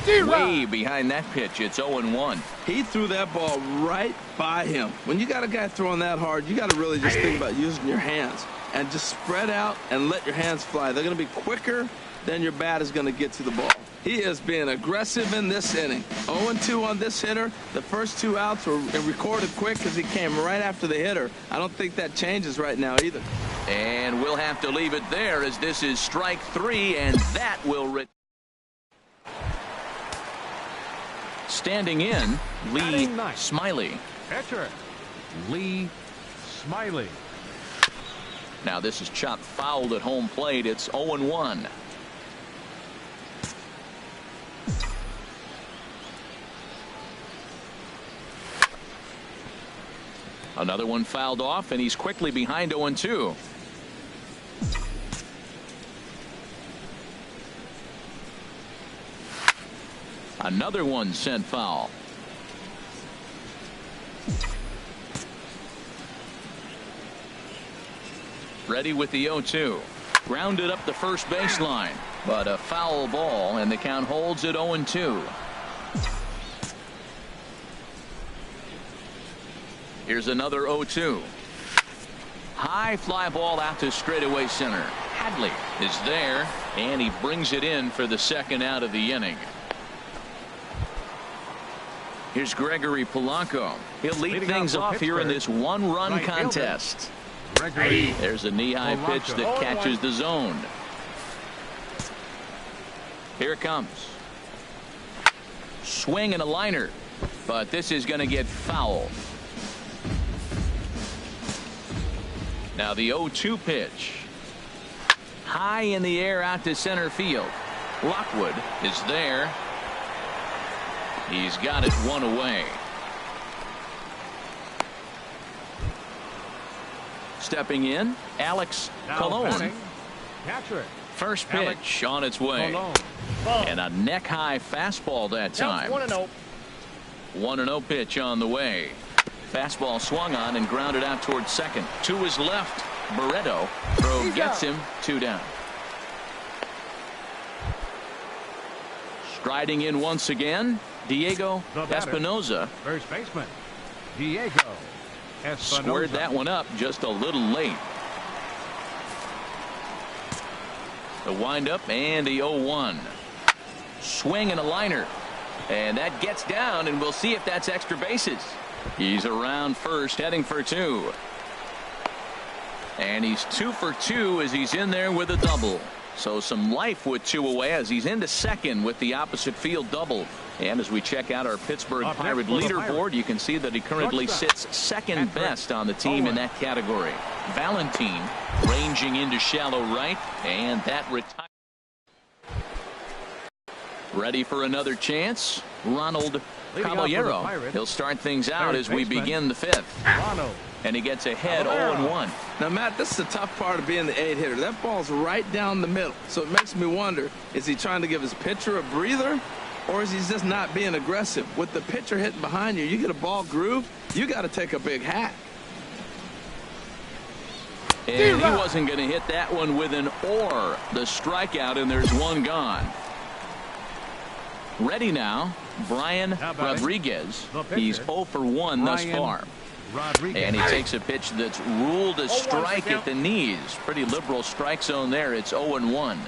Way behind that pitch. It's 0-1. He threw that ball right by him. When you got a guy throwing that hard, you got to really just think about using your hands and just spread out and let your hands fly. They're going to be quicker than your bat is going to get to the ball. He is being aggressive in this inning. 0-2 on this hitter. The first 2 outs were recorded quick because he came right after the hitter. I don't think that changes right now either. And we'll have to leave it there as this is strike 3, and that will standing in, Lee Smiley. Catcher, Lee Smiley. Now this is chopped fouled at home plate. It's 0-1. Another one fouled off, and he's quickly behind 0-2. Another one sent foul. Ready with the 0-2. Grounded up the first baseline, but a foul ball, and the count holds at 0-2. Here's another 0-2. High fly ball out to straightaway center. Hadley is there, and he brings it in for the second out of the inning. Here's Gregory Polanco. He'll lead things off here in this 1-run contest. There's a knee-high pitch that catches the zone. Here it comes. Swing and a liner, but this is going to get foul. Now the 0-2 pitch. High in the air out to center field. Lockwood is there. He's got it 1 away. Stepping in, Alex Colon. First pitch on its way. And a neck-high fastball that time. 1-0. 1-0 pitch on the way. Fastball swung on and grounded out towards second. To his left, Barreto. Throw gets him 2 down. Striding in once again, Diego Espinoza. First baseman, Diego Espinoza. Squared that one up just a little late. The windup and the 0-1. Swing and a liner. And that gets down, and we'll see if that's extra bases. He's around first, heading for 2. And he's 2 for 2 as he's in there with a double. So some life with 2 away as he's into second with the opposite field double. And as we check out our Pittsburgh Pirate leaderboard, you can see that he currently sits second best on the team in that category. Valentine ranging into shallow right, and that retires. Ready for another chance? Ronald Caballero. He'll start things out as we begin the 5th. And he gets ahead 0-1. Now, Matt, this is the tough part of being the 8-hitter. That ball's right down the middle. So it makes me wonder, is he trying to give his pitcher a breather? Or is he just not being aggressive? With the pitcher hitting behind you, you get a ball groove, you got to take a big hack. And he wasn't going to hit that one with an or. The strikeout, and there's one gone. Ready now, Brian Rodriguez. He's 0 for 1 thus far. And he takes a pitch that's ruled a strike at the knees. Pretty liberal strike zone there. It's 0-1.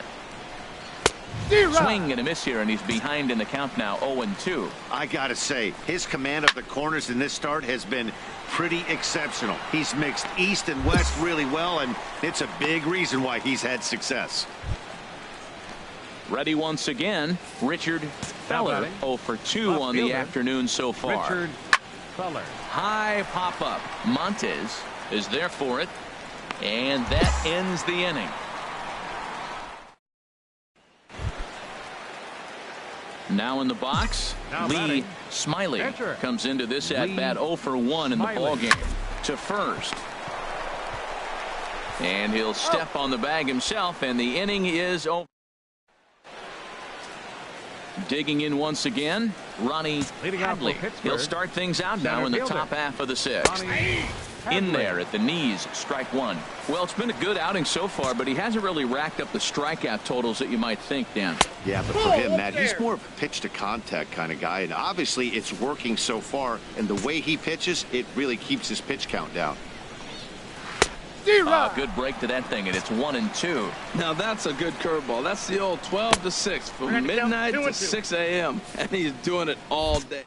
Swing and a miss here, and he's behind in the count now, 0-2. I got to say, his command of the corners in this start has been pretty exceptional. He's mixed east and west really well, and it's a big reason why he's had success. Ready once again, Richard Feller, 0 for 2 on the afternoon so far. Richard Feller. High pop-up. Montes is there for it, and that ends the inning. Now in the box, Lee Smiley comes into this at-bat 0 for 1 in the ballgame. To first. And he'll step on the bag himself, and the inning is over. Digging in once again, Ronnie Hadley. He'll start things out now in the top half of the 6th. In there at the knees, strike 1. Well, it's been a good outing so far, but he hasn't really racked up the strikeout totals that you might think, Dan. Yeah, but for him, Matt, he's more of a pitch-to-contact kind of guy, and obviously it's working so far, and the way he pitches, it really keeps his pitch count down. Good break to that thing, and it's 1-2. Now that's a good curveball. That's the old 12 to 6 from midnight to 6 a.m. and he's doing it all day.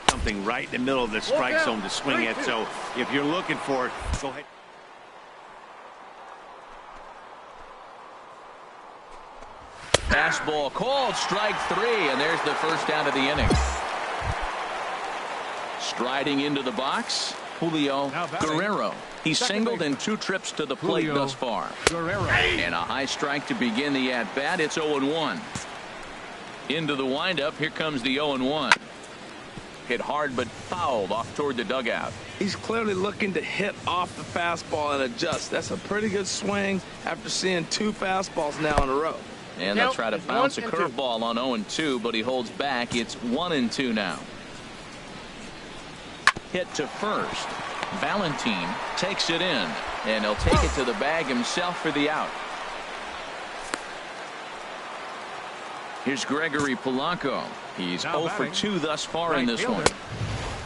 Something right in the middle of the strike zone to swing at. So if you're looking for it, go ahead. Fastball called, strike 3, and there's the first out of the inning. Striding into the box, Julio Guerrero. He's singled in 2 trips to the plate thus far. And a high strike to begin the at-bat. It's 0-1. Into the windup. Here comes the 0-1. Hit hard but fouled off toward the dugout. He's clearly looking to hit off the fastball and adjust. That's a pretty good swing after seeing 2 fastballs now in a row. And they'll try to bounce a curveball on 0-2, but he holds back. It's 1-2 now. Hit to first. Valentine takes it in, and he'll take it to the bag himself for the out. Here's Gregory Polanco. He's 0 for 2 thus far in this one.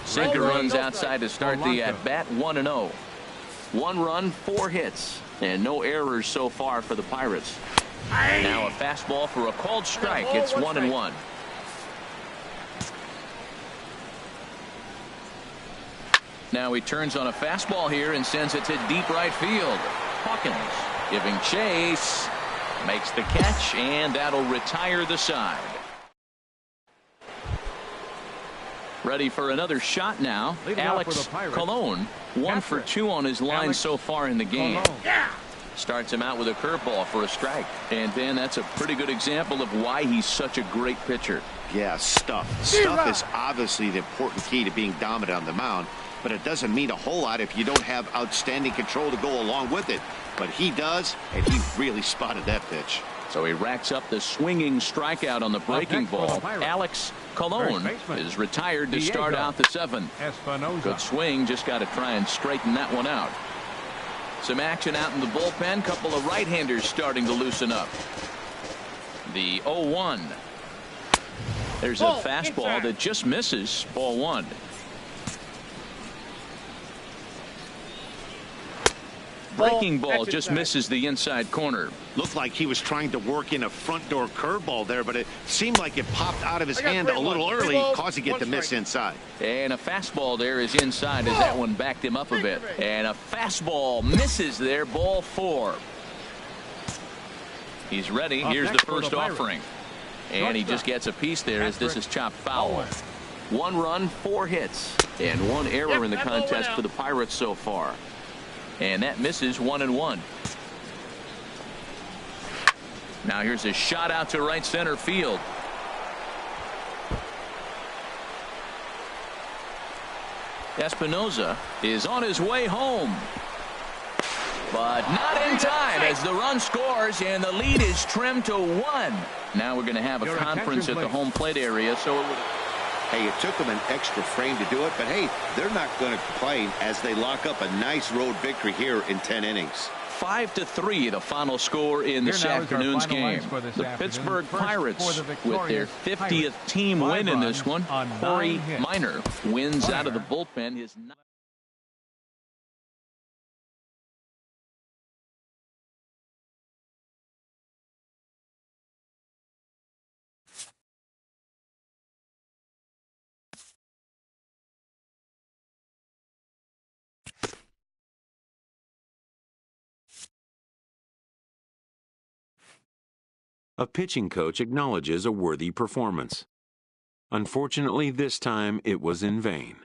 Sinker runs outside to start the at-bat, 1-0. 1 run, 4 hits, and no errors so far for the Pirates. Now a fastball for a called strike. It's 1-1. Now he turns on a fastball here and sends it to deep right field. Hawkins giving chase, makes the catch, and that'll retire the side. Ready for another shot now. Alex Colon, 1 for 2 on his line so far in the game. Starts him out with a curveball for a strike. And Dan, that's a pretty good example of why he's such a great pitcher. Yeah, stuff. Stuff is obviously the important key to being dominant on the mound, but it doesn't mean a whole lot if you don't have outstanding control to go along with it. But he does, and he really spotted that pitch. So he racks up the swinging strikeout on the breaking ball. Alex Colon is retired to start out the 7th. Good swing, just got to try and straighten that one out. Some action out in the bullpen. Couple of right-handers starting to loosen up. The 0-1. There's a fastball that just misses. Ball 1. Breaking ball just misses the inside corner. Looked like he was trying to work in a front door curveball there, but it seemed like it popped out of his hand a little early, causing it to miss inside. And a fastball there is inside as that one backed him up a bit. And a fastball misses there, ball 4. He's ready. Here's the first offering. And he just gets a piece there as this is chopped foul. 1 run, 4 hits, and 1 error in the contest for the Pirates so far. And that misses 1-1. Now here's a shot out to right center field. Espinosa is on his way home. But not in time as the run scores and the lead is trimmed to 1. Now we're going to have a conference at the home plate area. So hey, it took them an extra frame to do it, but hey, they're not going to complain as they lock up a nice road victory here in 10 innings. 5-3 the final score in this afternoon's game. The Pittsburgh Pirates with their 50th team win in this one. Corey Minor wins out of the bullpen. His A pitching coach acknowledges a worthy performance. Unfortunately, this time it was in vain.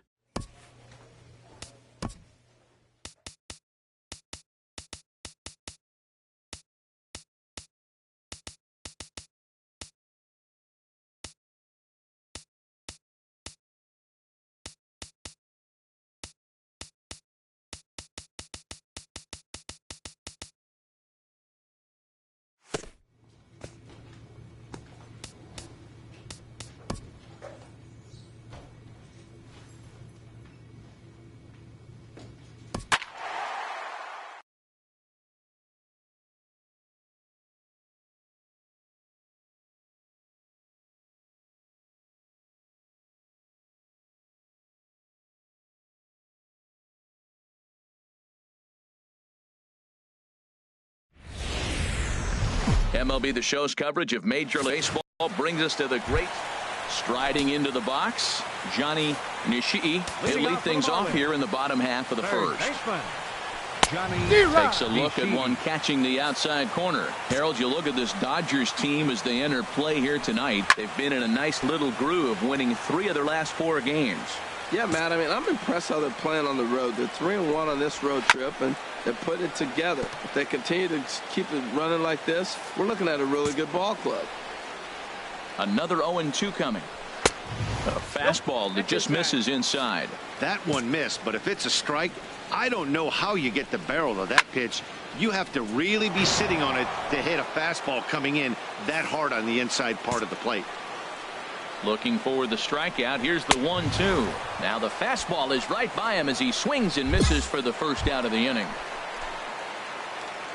MLB The Show's coverage of Major League Baseball brings us to the great striding into the box, Johnny Nishii. He'll lead things off here in the bottom half of the first. Takes a look at one catching the outside corner. Harold, you look at this Dodgers team as they enter play here tonight. They've been in a nice little groove, winning 3 of their last 4 games. Yeah, Matt, I mean, I'm impressed how they're playing on the road. They're 3-1 on this road trip, and they're putting it together. If they continue to keep it running like this, we're looking at a really good ball club. Another 0-2 coming. A fastball that just misses inside. That one missed, but if it's a strike, I don't know how you get the barrel of that pitch. You have to really be sitting on it to hit a fastball coming in that hard on the inside part of the plate. Looking for the strikeout. Here's the 1-2. Now the fastball is right by him as he swings and misses for the first out of the inning.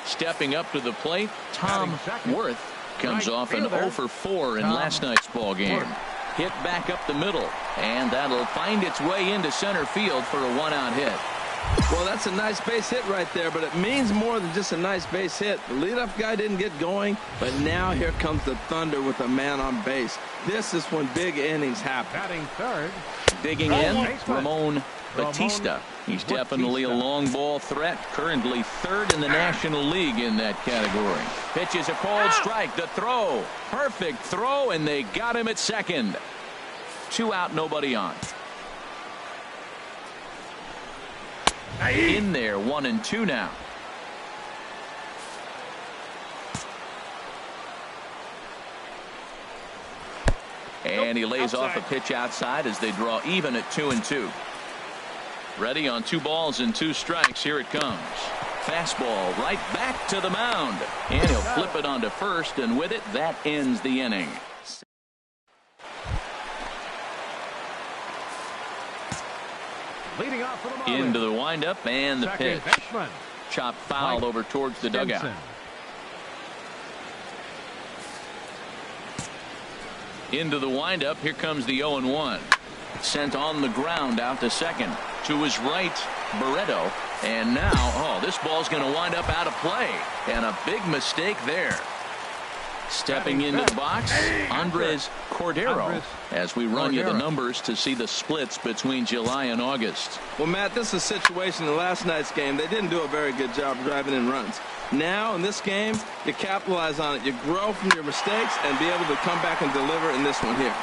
Stepping up to the plate, Tom Worth comes off an 0-for-4 in last night's ball game. Hit back up the middle, and that'll find its way into center field for a 1-out hit. Well, that's a nice base hit right there, but it means more than just a nice base hit. The leadoff guy didn't get going, but now here comes the thunder with a man on base. This is when big innings happen. Batting third. Digging in, Ramon Batista. He's definitely a long ball threat. Currently 3rd in the National League in that category. Pitches a called strike. The throw. Perfect throw, and they got him at second. 2 out, nobody on. In there, 1-2 now. And he lays off a pitch outside as they draw even at 2-2. Ready on 2 balls and 2 strikes. Here it comes. Fastball right back to the mound. And he'll flip it onto first, and with it, that ends the inning. Leading off for the Marlins. Into the windup and the pitch. Chop foul over towards the dugout. Into the windup. Here comes the 0-1. Sent on the ground out to second. To his right, Barreto And now, oh, this ball's going to wind up out of play. And a big mistake there. Stepping into the box, Andres Cordero, as we run you the numbers to see the splits between July and August. Well, Matt, this is a situation in last night's game. They didn't do a very good job driving in runs. Now, in this game, you capitalize on it. You grow from your mistakes and be able to come back and deliver in this one here.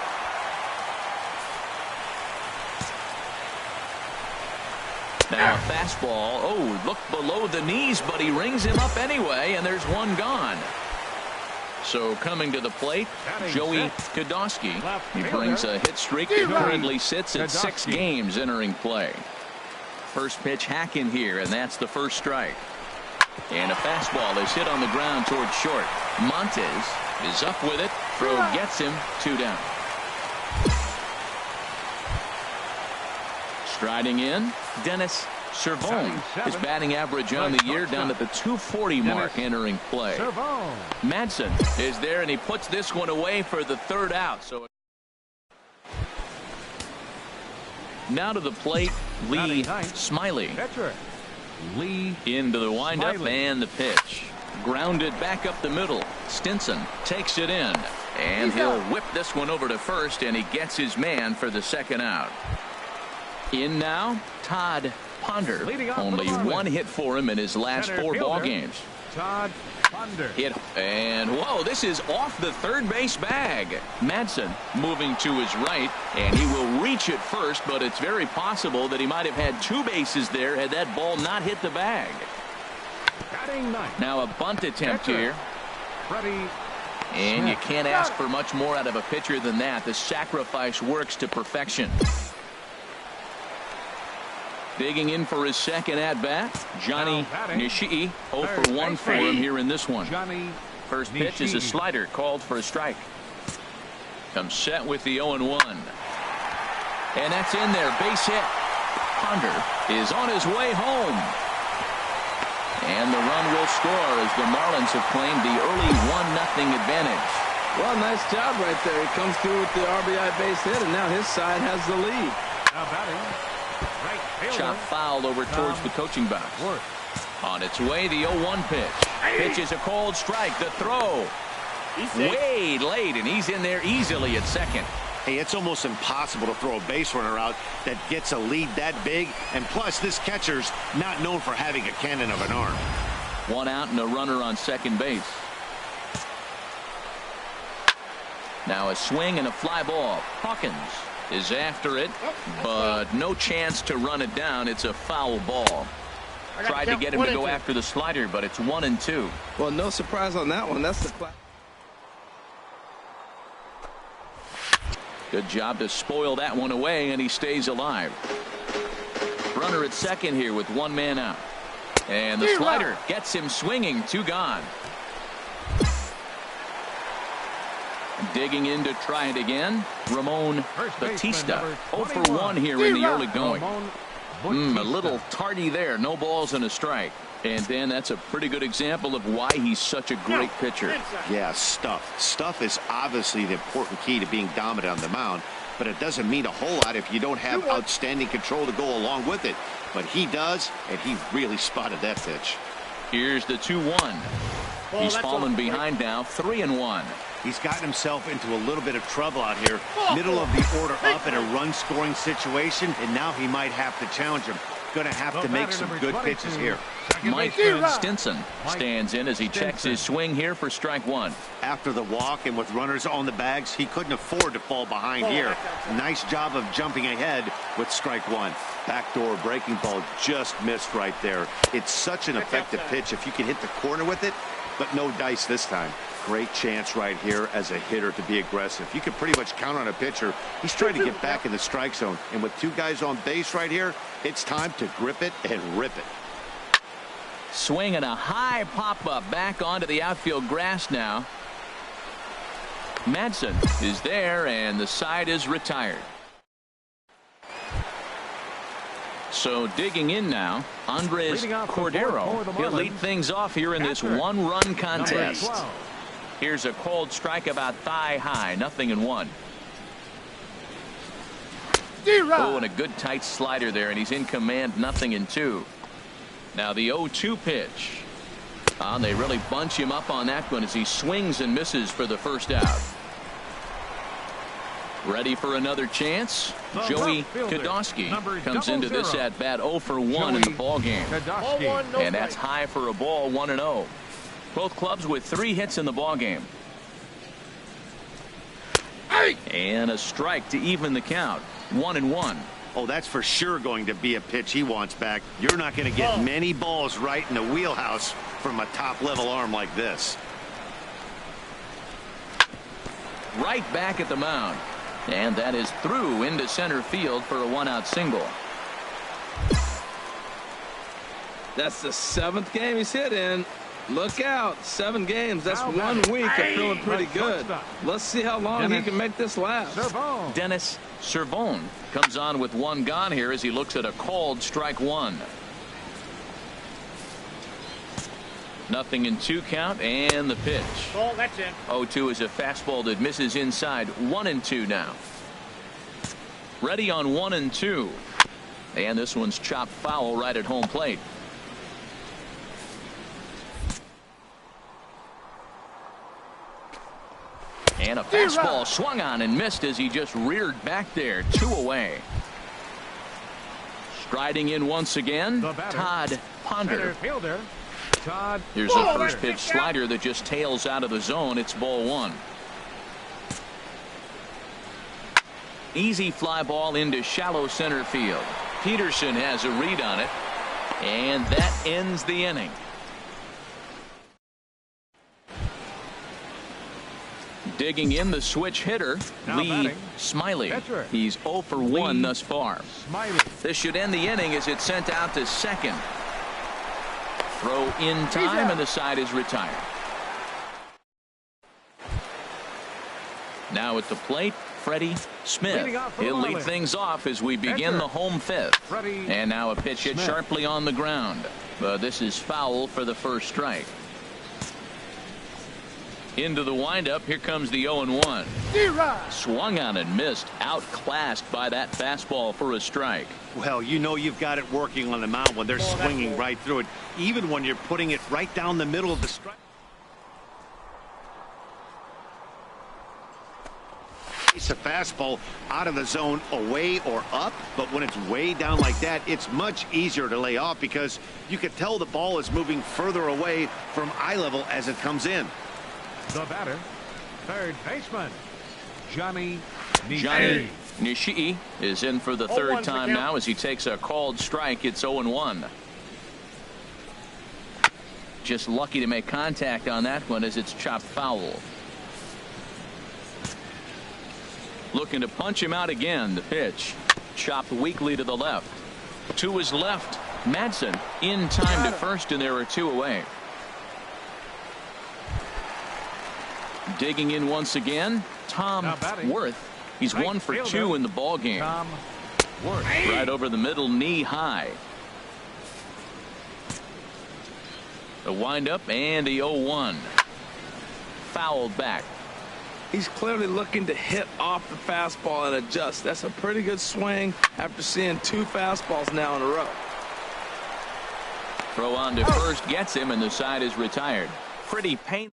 Now a fastball. Oh, look below the knees, but he rings him up anyway, and there's one gone. So coming to the plate, Joey Godowski. He brings a hit streak that currently sits at 6 games entering play. First pitch hack in here, and that's the first strike. And a fastball is hit on the ground towards short. Montes is up with it. Throw gets him. 2 down. Striding in, Dennis Servone. His batting average on the year down at the 240 mark entering play. Madsen is there, and he puts this one away for the 3rd out. So now to the plate, Lee Smiley. Lee into the windup and the pitch. Grounded back up the middle. Stinson takes it in, and he'll whip this one over to first, and he gets his man for the 2nd out. In now, Todd Ponder. Only 1 hit for him in his last 4 ball games. Todd Ponder. Hit, and whoa, this is off the 3rd base bag. Madsen moving to his right, and he will reach it first, but it's very possible that he might have had 2 bases there had that ball not hit the bag. Now a bunt attempt here. And you can't ask for much more out of a pitcher than that. The sacrifice works to perfection. Digging in for his 2nd at-bat, Johnny Nishii. 0 for 1 for him here in this one. First pitch is a slider called for a strike. Comes set with the 0-1. And that's in there. Base hit. Ponder is on his way home. And the run will score as the Marlins have claimed the early 1-0 advantage. Well, nice job right there. He comes through with the RBI base hit, and now his side has the lead. Now batting. Shot fouled over towards the coaching box. On its way, the 0-1 pitch. Pitch is a cold strike. The throw. Way late, and he's in there easily at 2nd. Hey, it's almost impossible to throw a base runner out that gets a lead that big. And plus, this catcher's not known for having a cannon of an arm. 1 out and a runner on 2nd base. Now a swing and a fly ball. Hawkins is after it, but no chance to run it down. It's a foul ball. Tried to get him to go after the slider, but it's 1-2. Well, no surprise on that one. That's the class. Good job to spoil that one away, and he stays alive. Runner at 2nd here with 1 man out. And the slider gets him swinging. 2 gone. Digging in to try it again, Ramon Batista. 0 for 1 here in the early going. A little tardy there. No balls and a strike. And then that's a pretty good example of why he's such a great pitcher. Yeah, stuff. Stuff is obviously the important key to being dominant on the mound, but it doesn't mean a whole lot if you don't have outstanding control to go along with it. But he does, and he really spotted that pitch. Here's the 2-1. He's fallen behind now, 3-1. He's gotten himself into a little bit of trouble out here. Middle of the order up in a run-scoring situation, and now he might have to challenge him. Going to have to make some good pitches here. Mike Stinson stands in as he checks his swing here for strike 1. After the walk and with runners on the bags, he couldn't afford to fall behind here. Nice job of jumping ahead with strike 1. Backdoor breaking ball just missed right there. It's such an effective pitch if you can hit the corner with it, but no dice this time. Great chance right here as a hitter to be aggressive. You can pretty much count on a pitcher. He's trying to get back in the strike zone. And with 2 guys on base right here, it's time to grip it and rip it. Swing and a high pop-up back onto the outfield grass now. Madsen is there, and the side is retired. So digging in now, Andres Cordero. He'll lead things off here in this 1-run contest. Here's a cold strike about thigh high, 0-1. Oh, and a good tight slider there, and he's in command, 0-2. Now the 0-2 pitch. They really bunch him up on that one as he swings and misses for the first out. Ready for another chance. Joey Kodosky comes into this at bat 0 for 1 in the ball game. And that's high for a ball, 1-0. Both clubs with 3 hits in the ball game. And a strike to even the count. 1-1. Oh, that's for sure going to be a pitch he wants back. You're not going to get many balls right in the wheelhouse from a top-level arm like this. Right back at the mound. And that is through into center field for a 1-out single. That's the 7th game he's hit in. Look out. 7 games. That's 1 week of feeling pretty good. Let's see how long he can make this last. Dennis Servone comes on with 1 gone here as he looks at a called strike 1. Nothing in 2 count, and the pitch. Oh, that's it. 0-2 is a fastball that misses inside. 1-2 now. Ready on 1-2. And this one's chopped foul right at home plate. And a fastball swung on and missed as he just reared back there. 2 away. Striding in once again, Todd Ponder. Here's a first pitch slider that just tails out of the zone. It's ball 1. Easy fly ball into shallow center field. Peterson has a read on it, and that ends the inning. Digging in the switch hitter, Lee Smiley. He's 0 for 1 thus far. This should end the inning as it's sent out to second. Throw in time, and the side is retired. Now at the plate, Freddie Smith. He'll lead things off as we begin the home 5th. And now a pitch hit sharply on the ground. But this is foul for the first strike. Into the windup. Here comes the 0-1. Swung on and missed. Outclassed by that fastball for a strike. Well, you know you've got it working on the mound when they're swinging right through it, even when you're putting it right down the middle of the strike. It's a fastball out of the zone away or up, but when it's way down like that, it's much easier to lay off because you can tell the ball is moving further away from eye level as it comes in. The batter, third baseman, Johnny Nishii is in for the 3rd time now as he takes a called strike. It's 0-1. Just lucky to make contact on that one as it's chopped foul. Looking to punch him out again. The pitch chopped weakly to the left. To his left, Madsen in time to first, and there are 2 away. Digging in once again, Tom Worth. He's 1 for 2 in the ball game. Right over the middle, knee high. The windup and the 0-1. Fouled back. He's clearly looking to hit off the fastball and adjust. That's a pretty good swing after seeing 2 fastballs now in a row. Throw on to first gets him, and the side is retired. Pretty painful.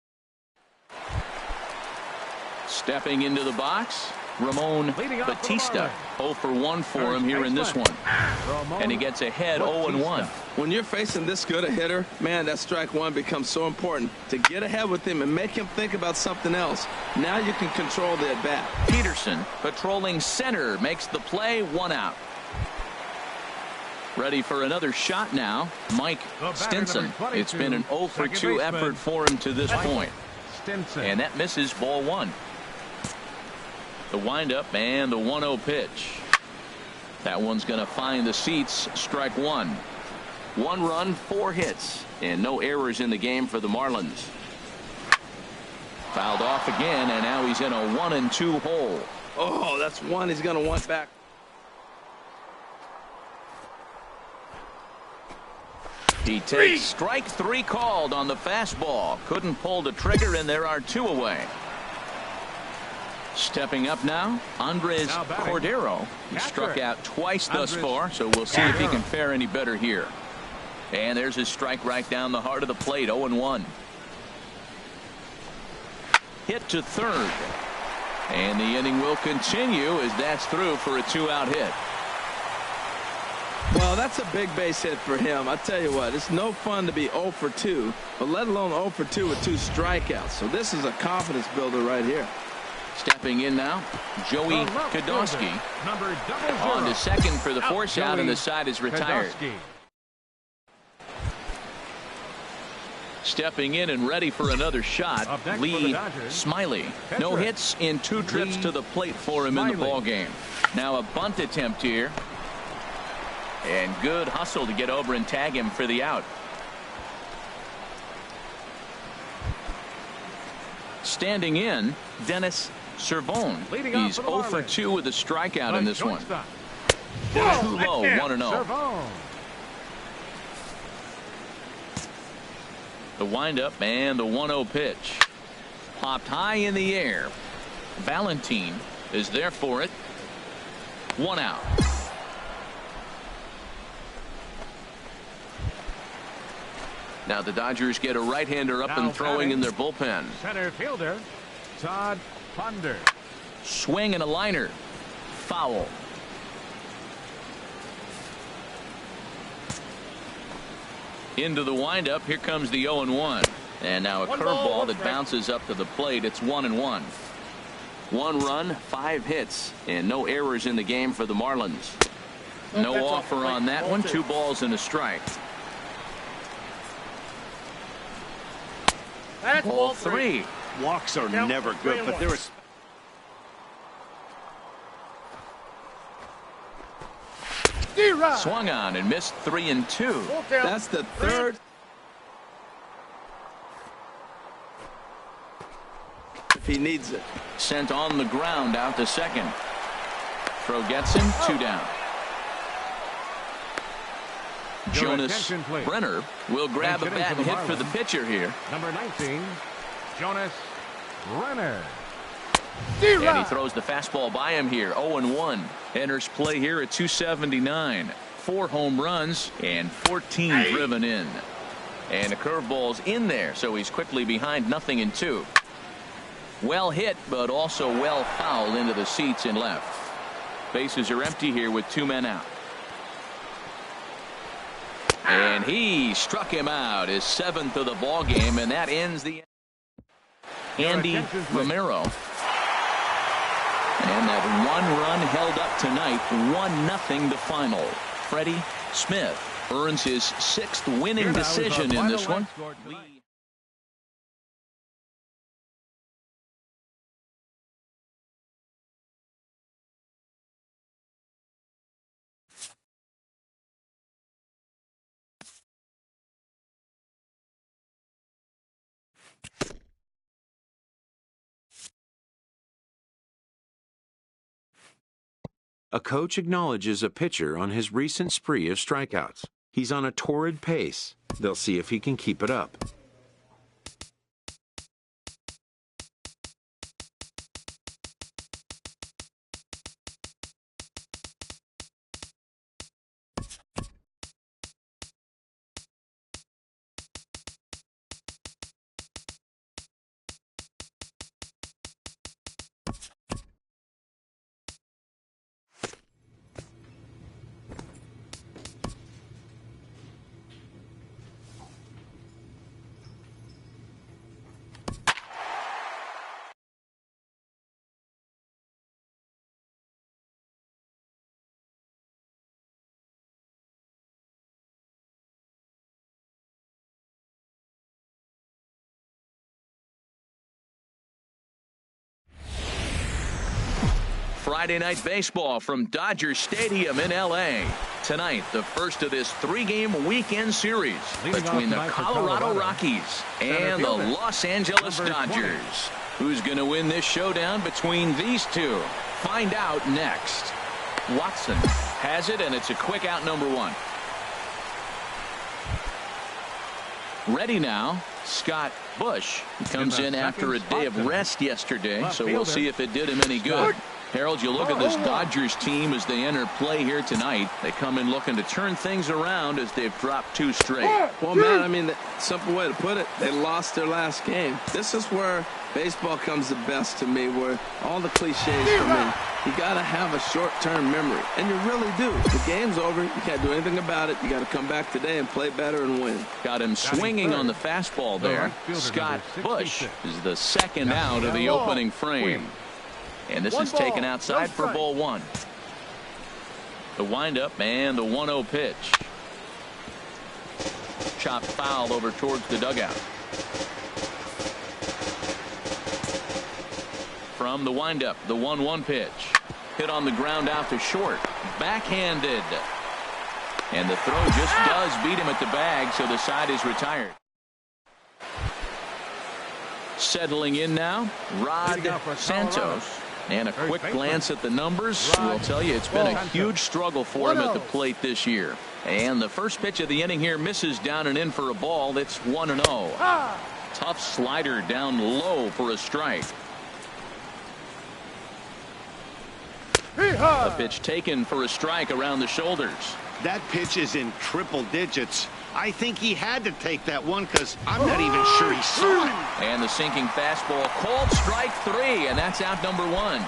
Stepping into the box, Ramon Batista. 0 for 1 for him here in this one. And he gets ahead 0-1. When you're facing this good a hitter, man, that strike 1 becomes so important. To get ahead with him and make him think about something else. Now you can control the at-bat. Peterson patrolling center makes the play. 1 out. Ready for another shot now, Mike Stinson. It's been an 0 for 2 effort for him to this point. And that misses ball 1. The windup and the 1-0 pitch. That one's going to find the seats. Strike 1. 1 run, 4 hits, and no errors in the game for the Marlins. Fouled off again, and now he's in a 1-2 hole. Oh, that's 1 he's going to want back. He takes strike 3 called on the fastball. Couldn't pull the trigger, and there are 2 away. Stepping up now, Andres Cordero. He struck out twice thus far, so we'll see if he can fare any better here. And there's a strike right down the heart of the plate. 0-1. Hit to third. And the inning will continue as that's through for a 2-out hit. Well, that's a big base hit for him. I tell you what, it's no fun to be 0 for 2, but let alone 0 for 2 with 2 strikeouts. So this is a confidence builder right here. Stepping in now, Joey Kodowski on to second for the force out, and the side is retired. Stepping in and ready for another shot, Lee Smiley. No hits in 2 trips to the plate for him in the ball game. Now a bunt attempt here. And good hustle to get over and tag him for the out. Standing in, Dennis Servone. He's 0 for 2 with a strikeout in this one. Too low, 1-0. The windup and the 1-0 pitch. Popped high in the air. Valentine is there for it. 1 out. Now the Dodgers get a right-hander up and throwing in their bullpen. Center fielder Todd Ponder. Swing and a liner. Foul. Into the windup. Here comes the 0-1. And now a curveball that bounces up to the plate. It's 1-1. 1 run, 5 hits, and no errors in the game for the Marlins. No offer on that one. 2 balls and a strike. Ball 3. Walks are never good, but there is. Swung on and missed 3-2. That's the third. If he needs it. Sent on the ground out to second. Throw gets him. 2 down. Jonas Brenner will grab a bat and hit for the pitcher here. Number 19, Jonas Brenner. And he throws the fastball by him here. 0-1. Enters play here at 279. 4 home runs and 14 driven in. And the curveball's in there, so he's quickly behind 0-2. Well hit, but also well fouled into the seats in left. Bases are empty here with 2 men out. And he struck him out, his 7th of the ball game, and that ends the Andy Romero. And that 1 run held up tonight, 1-0 the final. Freddie Smith earns his 6th winning decision in this one. A coach acknowledges a pitcher on his recent spree of strikeouts. He's on a torrid pace. They'll see if he can keep it up. Friday night baseball from Dodger Stadium in L.A. Tonight, the first of this 3-game weekend series between the Colorado Rockies and the Los Angeles Dodgers. Who's going to win this showdown between these two? Find out next. Watson has it, and it's a quick out, number 1. Ready now, Scott Bush comes in after a day of rest yesterday, so we'll see if it did him any good. Harold, you look at this Dodgers team as they enter play here tonight. They come in looking to turn things around as they've dropped 2 straight. Well, man, I mean, the simple way to put it, they lost their last game. This is where baseball comes the best to me, where all the cliches come in. You got to have a short-term memory, and you really do. The game's over. You can't do anything about it. You got to come back today and play better and win. Got him swinging on the fastball there. Scott Bush is the second out of the opening frame. And this is taken outside for ball 1. The windup and the 1-0 pitch. Chopped foul over towards the dugout. From the windup, the 1-1 pitch. Hit on the ground out to short. Backhanded. And the throw just does beat him at the bag, so the side is retired. Settling in now, Rod Santos. And a quick glance at the numbers will tell you it's been a huge struggle for him at the plate this year. And the first pitch of the inning here misses down and in for a ball. That's 1-0. Tough slider down low for a strike. A pitch taken for a strike around the shoulders. That pitch is in triple digits. I think he had to take that one because I'm not even sure he saw it. And the sinking fastball called strike 3, and that's out number 1.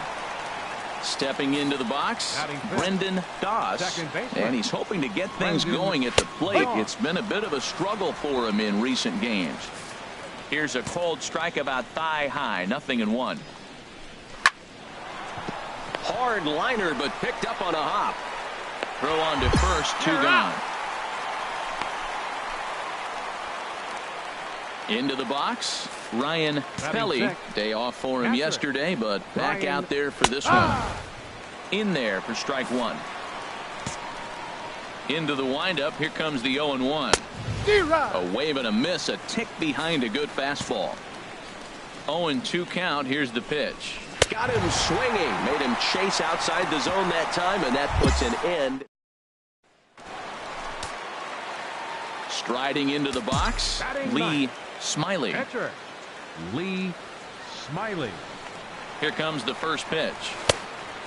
Stepping into the box, Brendan Doss, and he's hoping to get things going at the plate. It's been a bit of a struggle for him in recent games. Here's a called strike about thigh high, 0-1. Hard liner, but picked up on a hop. Throw on to first, 2 gone. Into the box, Ryan Pelly. Day off for him yesterday, but back out there for this one. In there for strike 1. Into the windup. Here comes the 0-1. A wave and a miss, a tick behind a good fastball. 0-2 count. Here's the pitch. Got him swinging. Made him chase outside the zone that time, and that puts an end. Striding into the box, Lee Smiley. Catcher, Lee Smiley. Here comes the first pitch.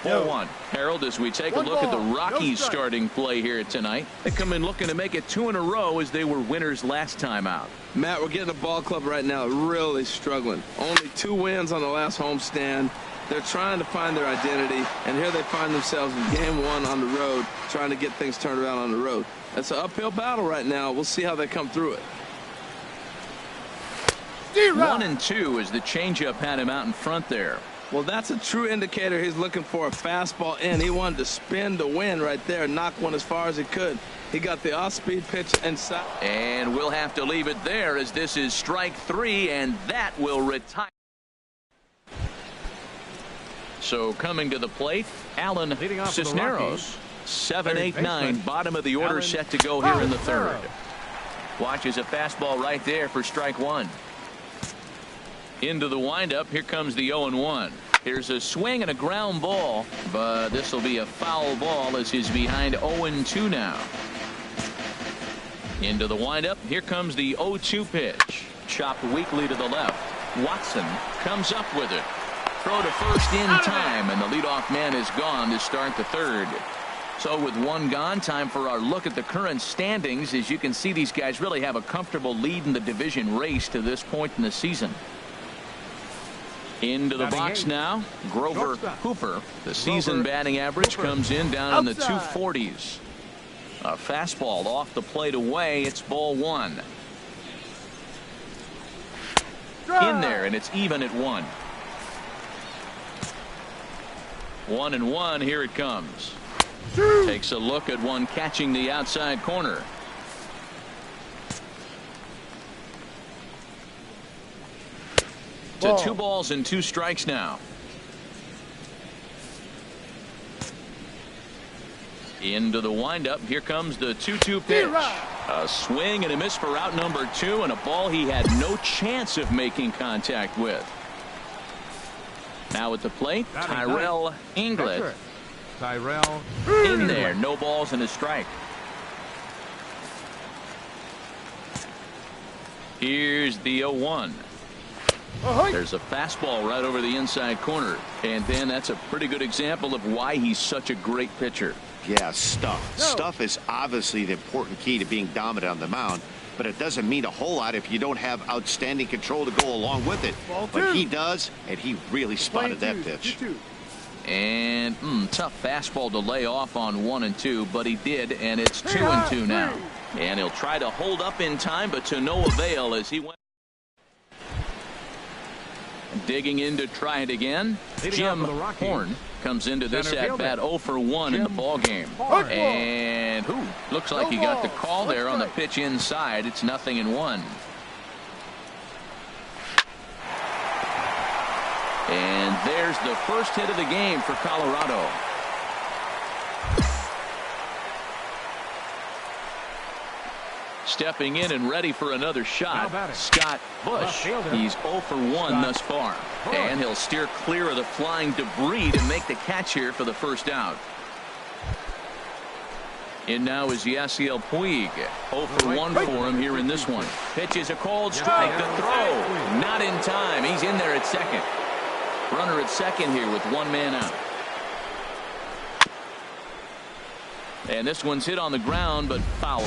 4-1. Harold, as we take a look at the Rockies starting play here tonight, they come in looking to make it 2 in a row as they were winners last time out. Matt, we're getting a ball club right now really struggling. Only 2 wins on the last homestand. They're trying to find their identity, and here they find themselves in game 1 on the road, trying to get things turned around on the road. It's an uphill battle right now. We'll see how they come through it. 1-2 as the changeup had him out in front there. Well, that's a true indicator he's looking for a fastball in. He wanted to spin to win right there, knock one as far as he could. He got the off-speed pitch inside. And we'll have to leave it there as this is strike 3, and that will retire. So coming to the plate, Alan Cisneros. 7-8-9, bottom of the order, set to go here in the 3rd. Watches a fastball right there for strike 1. Into the windup. Here comes the 0-1. Here's a swing and a ground ball, but this will be a foul ball as he's behind 0-2 now. Into the windup. Here comes the 0-2 pitch. Chopped weakly to the left. Watson comes up with it. Throw to first in time, and the leadoff man is gone to start the 3rd. So with 1 gone, time for our look at the current standings. As you can see, these guys really have a comfortable lead in the division race to this point in the season. Into the box now, Grover Hooper. The season batting average comes in down in the 240s. A fastball off the plate away. It's ball 1. In there, and it's even at 1. 1-1. Here it comes. Takes a look at one catching the outside corner. To 2 balls and 2 strikes now. Into the windup. Here comes the 2-2 pitch. A swing and a miss for out number 2, and a ball he had no chance of making contact with. Now at the plate, Tyrell England. Tyrell in there. No balls and a strike. Here's the 0-1. There's a fastball right over the inside corner. And then that's a pretty good example of why he's such a great pitcher. Yeah, stuff. Stuff is obviously the important key to being dominant on the mound, but it doesn't mean a whole lot if you don't have outstanding control to go along with it. But he does, and he really spotted that pitch. And tough fastball to lay off on 1-2, but he did, and it's 2-2 now. And he'll try to hold up in time, but to no avail as he went. Digging in to try it again. Jim Horn comes into this at-bat 0 for 1 in the ball game. And looks like he got the call there on the pitch inside. It's 0-1. And there's the first hit of the game for Colorado. Stepping in and ready for another shot, Scott Bush. He's 0 for 1 thus far. And he'll steer clear of the flying debris to make the catch here for the first out. In now is Yasiel Puig. 0 for 1 for him here in this one. Pitch is a called strike. The throw. Not in time. He's in there at second. Runner at second here with one man out. And this one's hit on the ground, but foul.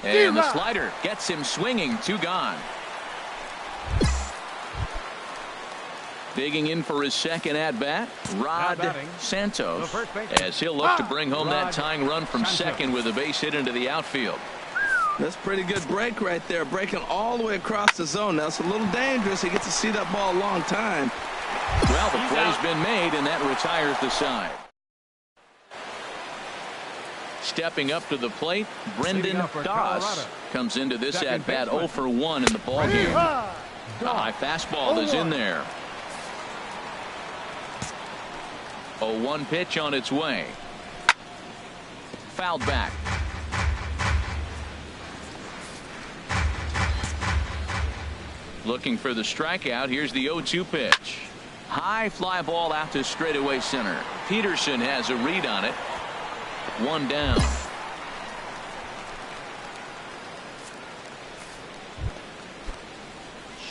And the slider gets him swinging. 2 gone. Digging in for his second at-bat, Rod Santos, as he'll look to bring home that tying run from second with a base hit into the outfield. That's a pretty good break right there, breaking all the way across the zone. Now it's a little dangerous. He gets to see that ball a long time. Well, the play's been made, and that retires the side. Stepping up to the plate, Brendan Doss comes into this at-bat 0 for 1 in the ballgame. A high fastball is in there. 0-1 pitch on its way. Fouled back. Looking for the strikeout. Here's the 0-2 pitch. High fly ball out to straightaway center. Peterson has a read on it. 1 down.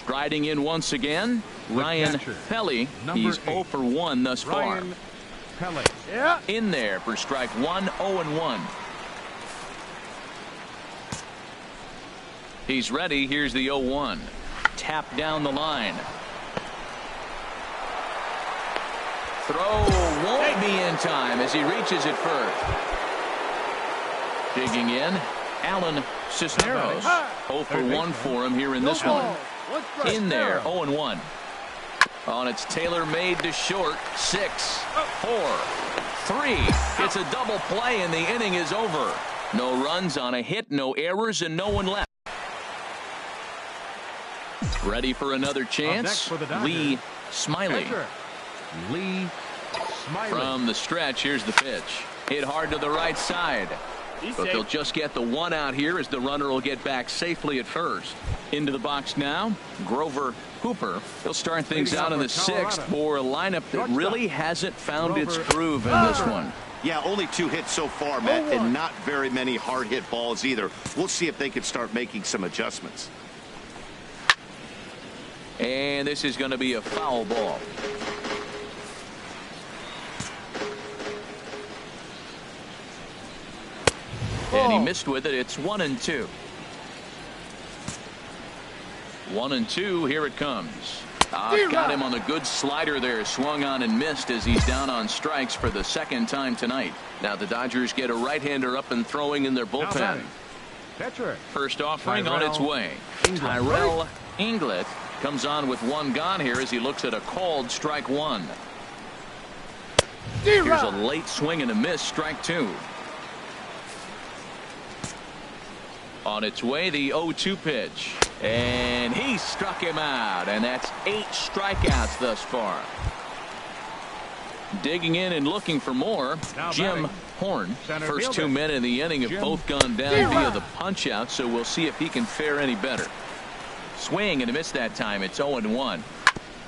Striding in once again, Ryan Pelly. He's 0 for 1 thus far. In there for strike 1, 0-1. He's ready. Here's the 0-1. Tap down the line. Throw won't be in time as he reaches it first. Digging in, Alan Cisneros. 0 for 1 for him here in this one. In there, 0-1. On its tailor-made to short. 6, 4, 3. It's a double play and the inning is over. No runs on a hit, no errors, and no one left. Ready for another chance. Lee Smiley. From the stretch, here's the pitch. Hit hard to the right side. But they'll just get the 1 out here as the runner will get back safely at first. Into the box now, Grover Hooper. He'll start things out in the 6th for a lineup that really hasn't found its groove in this one. Yeah, only 2 hits so far, Matt, and not very many hard hit balls either. We'll see if they can start making some adjustments. And this is going to be a foul ball. And he missed with it. It's 1-2. 1-2. Here it comes. Got him on the good slider there. Swung on and missed as he's down on strikes for the 2nd time tonight. Now the Dodgers get a right-hander up and throwing in their bullpen. First offering on its way. Tyrell Inglet comes on with 1 gone here as he looks at a called strike 1. Here's a late swing and a miss. Strike 2. On its way, the 0-2 pitch. And he struck him out. And that's 8 strikeouts thus far. Digging in and looking for more, Jim Horn. First 2 men in the inning have both gone down via the punch out, so we'll see if he can fare any better. Swing and a miss that time. It's 0-1.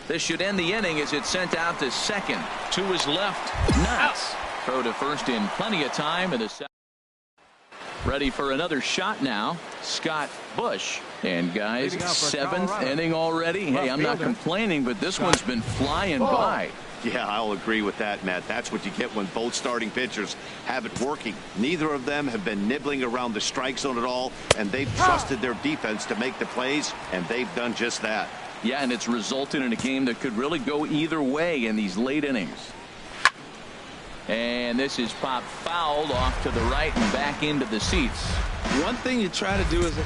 This should end the inning as it's sent out to second. 2 is left. Nuts. Throw to first in plenty of time. And the Ready for another shot now. Scott Bush. And guys, 7th inning already. Hey, I'm not complaining, but this one's been flying by. Yeah, I'll agree with that, Matt. That's what you get when both starting pitchers have it working. Neither of them have been nibbling around the strike zone at all, and they've trusted their defense to make the plays, and they've done just that. Yeah, and it's resulted in a game that could really go either way in these late innings. And this is popped fouled off to the right and back into the seats. One thing you try to do is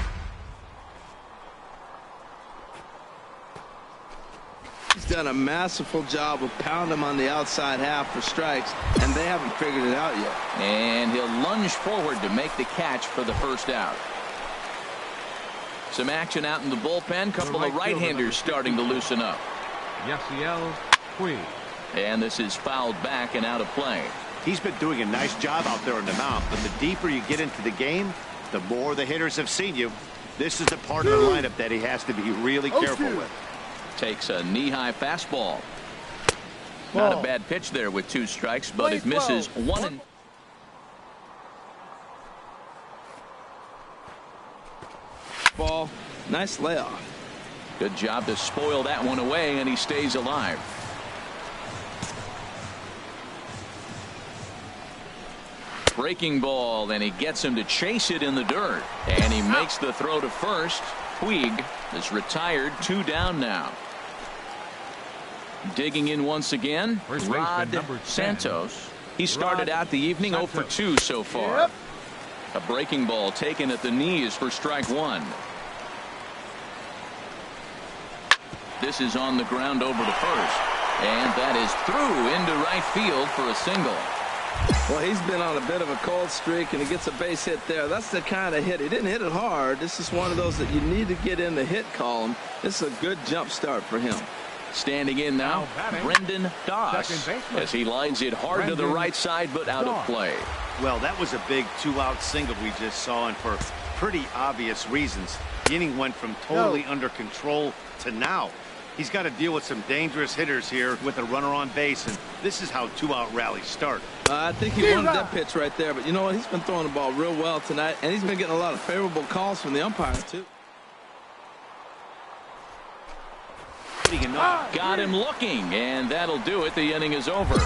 he's done a masterful job of pounding him on the outside half for strikes, and they haven't figured it out yet. And he'll lunge forward to make the catch for the first out. Some action out in the bullpen. Couple of right-handers starting to loosen up. Yasiel Puig. And this is fouled back and out of play. He's been doing a nice job out there in the mound, but the deeper you get into the game, the more the hitters have seen you. This is the part of the lineup that he has to be really careful with. Takes a knee-high fastball. Not a bad pitch there with 2 strikes, but it misses 1 and... Ball, nice layoff. Good job to spoil that one away, and he stays alive. Breaking ball, and he gets him to chase it in the dirt. And he makes the throw to first. Puig is retired, 2 down now. Digging in once again, Rod Santos. He started out the evening 0 for 2 so far. A breaking ball taken at the knees for strike 1. This is on the ground over to first. And that is through into right field for a single. Well, he's been on a bit of a cold streak, and he gets a base hit there. That's the kind of hit. He didn't hit it hard. This is one of those that you need to get in the hit column. This is a good jump start for him. Standing in now, Brendan Doss, as he lines it hard to the right side, but out of play. Well, that was a big 2-out single we just saw, and for pretty obvious reasons. The inning went from totally under control to now. He's got to deal with some dangerous hitters here with a runner on base, and this is how 2-out rallies start. I think he wanted that pitch right there, but you know what? He's been throwing the ball real well tonight, and he's been getting a lot of favorable calls from the umpire, too. Got him looking, and that'll do it. The inning is over.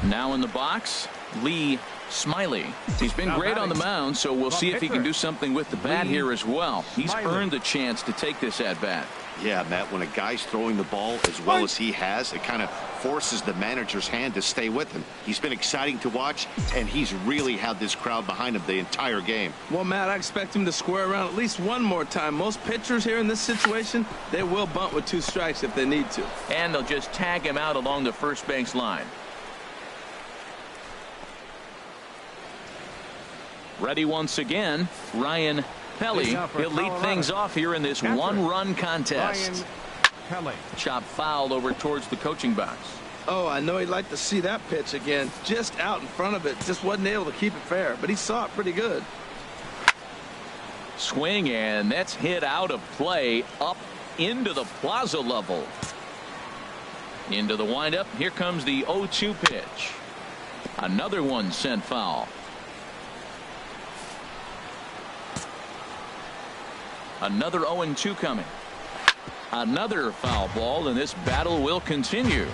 Now in the box, Lee Smiley. He's been great on the mound, so we'll see if he can do something with the bat here as well. He's earned the chance to take this at bat. Yeah, Matt, when a guy's throwing the ball as well as he has, it kind of forces the manager's hand to stay with him. He's been exciting to watch, and he's really had this crowd behind him the entire game. Well, Matt, I expect him to square around at least one more time. Most pitchers here in this situation, they will bunt with 2 strikes if they need to. And they'll just tag him out along the first base line. Ready once again, Ryan Pelly. He'll lead things off here in this 1-run contest. Chop foul over towards the coaching box. Oh, I know he'd like to see that pitch again. Just out in front of it. Just wasn't able to keep it fair, but he saw it pretty good. Swing, and that's hit out of play up into the plaza level. Into the windup. Here comes the 0-2 pitch. Another one sent foul. Another 0-2 coming. Another foul ball, and this battle will continue.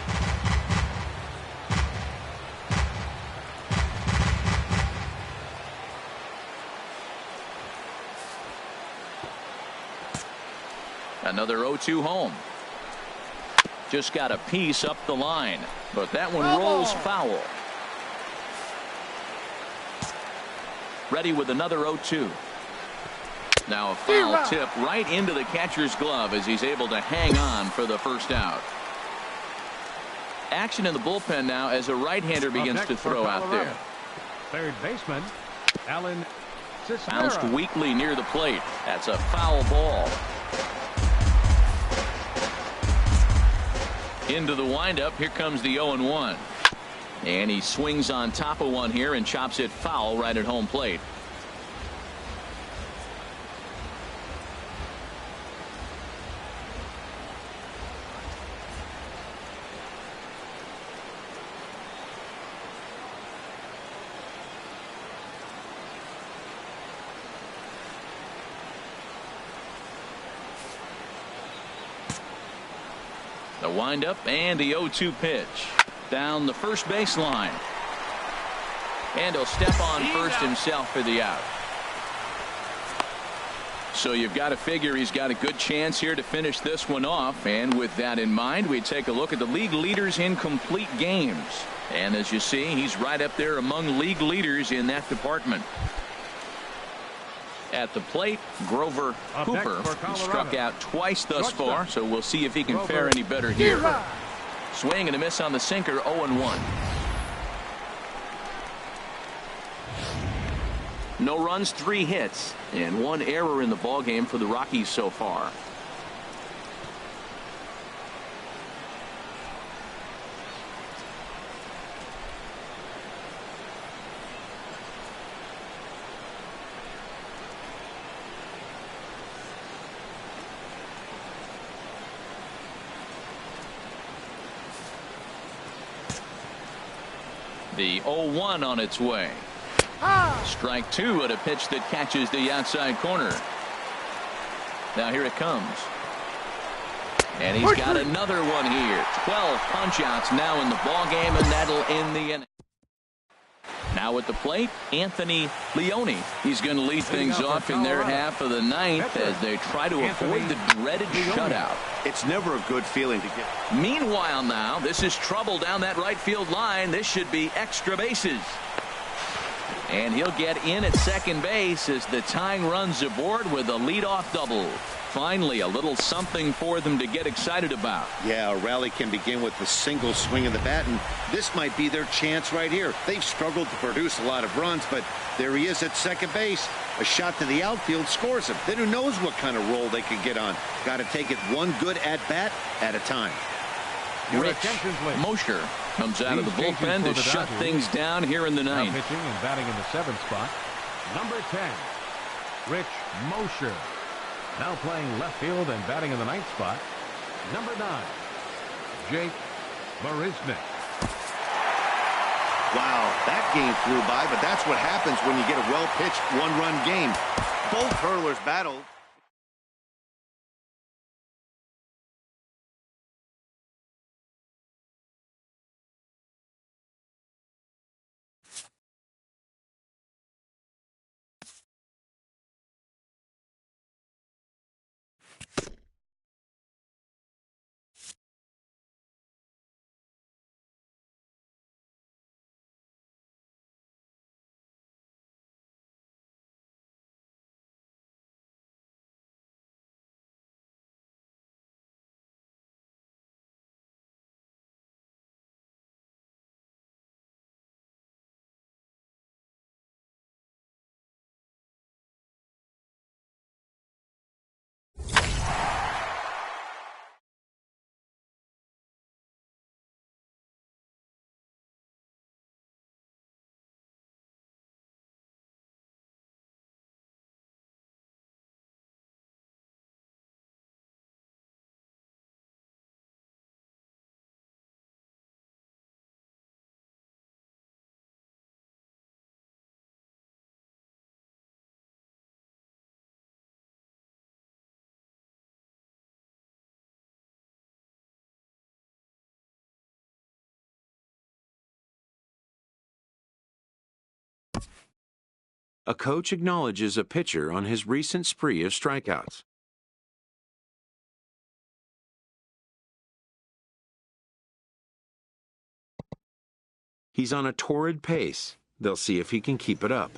Another 0-2 home. Just got a piece up the line, but that one rolls foul. Ready with another 0-2. Now a foul tip right into the catcher's glove as he's able to hang on for the first out. Action in the bullpen now as a right-hander begins to throw out there. Third baseman, Alan Cisnera. Bounced weakly near the plate. That's a foul ball. Into the windup. Here comes the 0-1. And he swings on top of one here and chops it foul right at home plate. The windup and the 0-2 pitch. Down the first baseline. And he'll step on first himself for the out. So you've got to figure he's got a good chance here to finish this one off. And with that in mind, we take a look at the league leaders in complete games. And as you see, he's right up there among league leaders in that department. At the plate, Grover Cooper struck out twice thus far, so we'll see if he can fare any better here. Swing and a miss on the sinker, 0-1. No runs, 3 hits, and 1 error in the ballgame for the Rockies so far. The 0-1 on its way. Strike 2 at a pitch that catches the outside corner. Now here it comes. And he's got another one here. 12 punch-outs now in the ballgame, and that'll end the inning. Now at the plate, Anthony Leone. He's going to lead things off in their half of the ninth as they try to avoid the dreaded shutout. It's never a good feeling to get. Meanwhile now, this is trouble down that right field line. This should be extra bases. And he'll get in at second base as the tying run's aboard with a leadoff double. Finally, a little something for them to get excited about. Yeah, a rally can begin with a single swing of the bat, and this might be their chance right here. They've struggled to produce a lot of runs, but there he is at second base. A shot to the outfield scores him. Then who knows what kind of roll they could get on. Got to take it one good at-bat at a time. Rich Mosher comes out of the bullpen to shut things down here in the ninth. Now pitching and batting in the 7th spot, number 10, Rich Mosher. Now playing left field and batting in the 9th spot, number 9, Jake Marisnick. Wow, that game flew by, but that's what happens when you get a well-pitched one-run game. Both hurlers battled. A coach acknowledges a pitcher on his recent spree of strikeouts. He's on a torrid pace. They'll see if he can keep it up.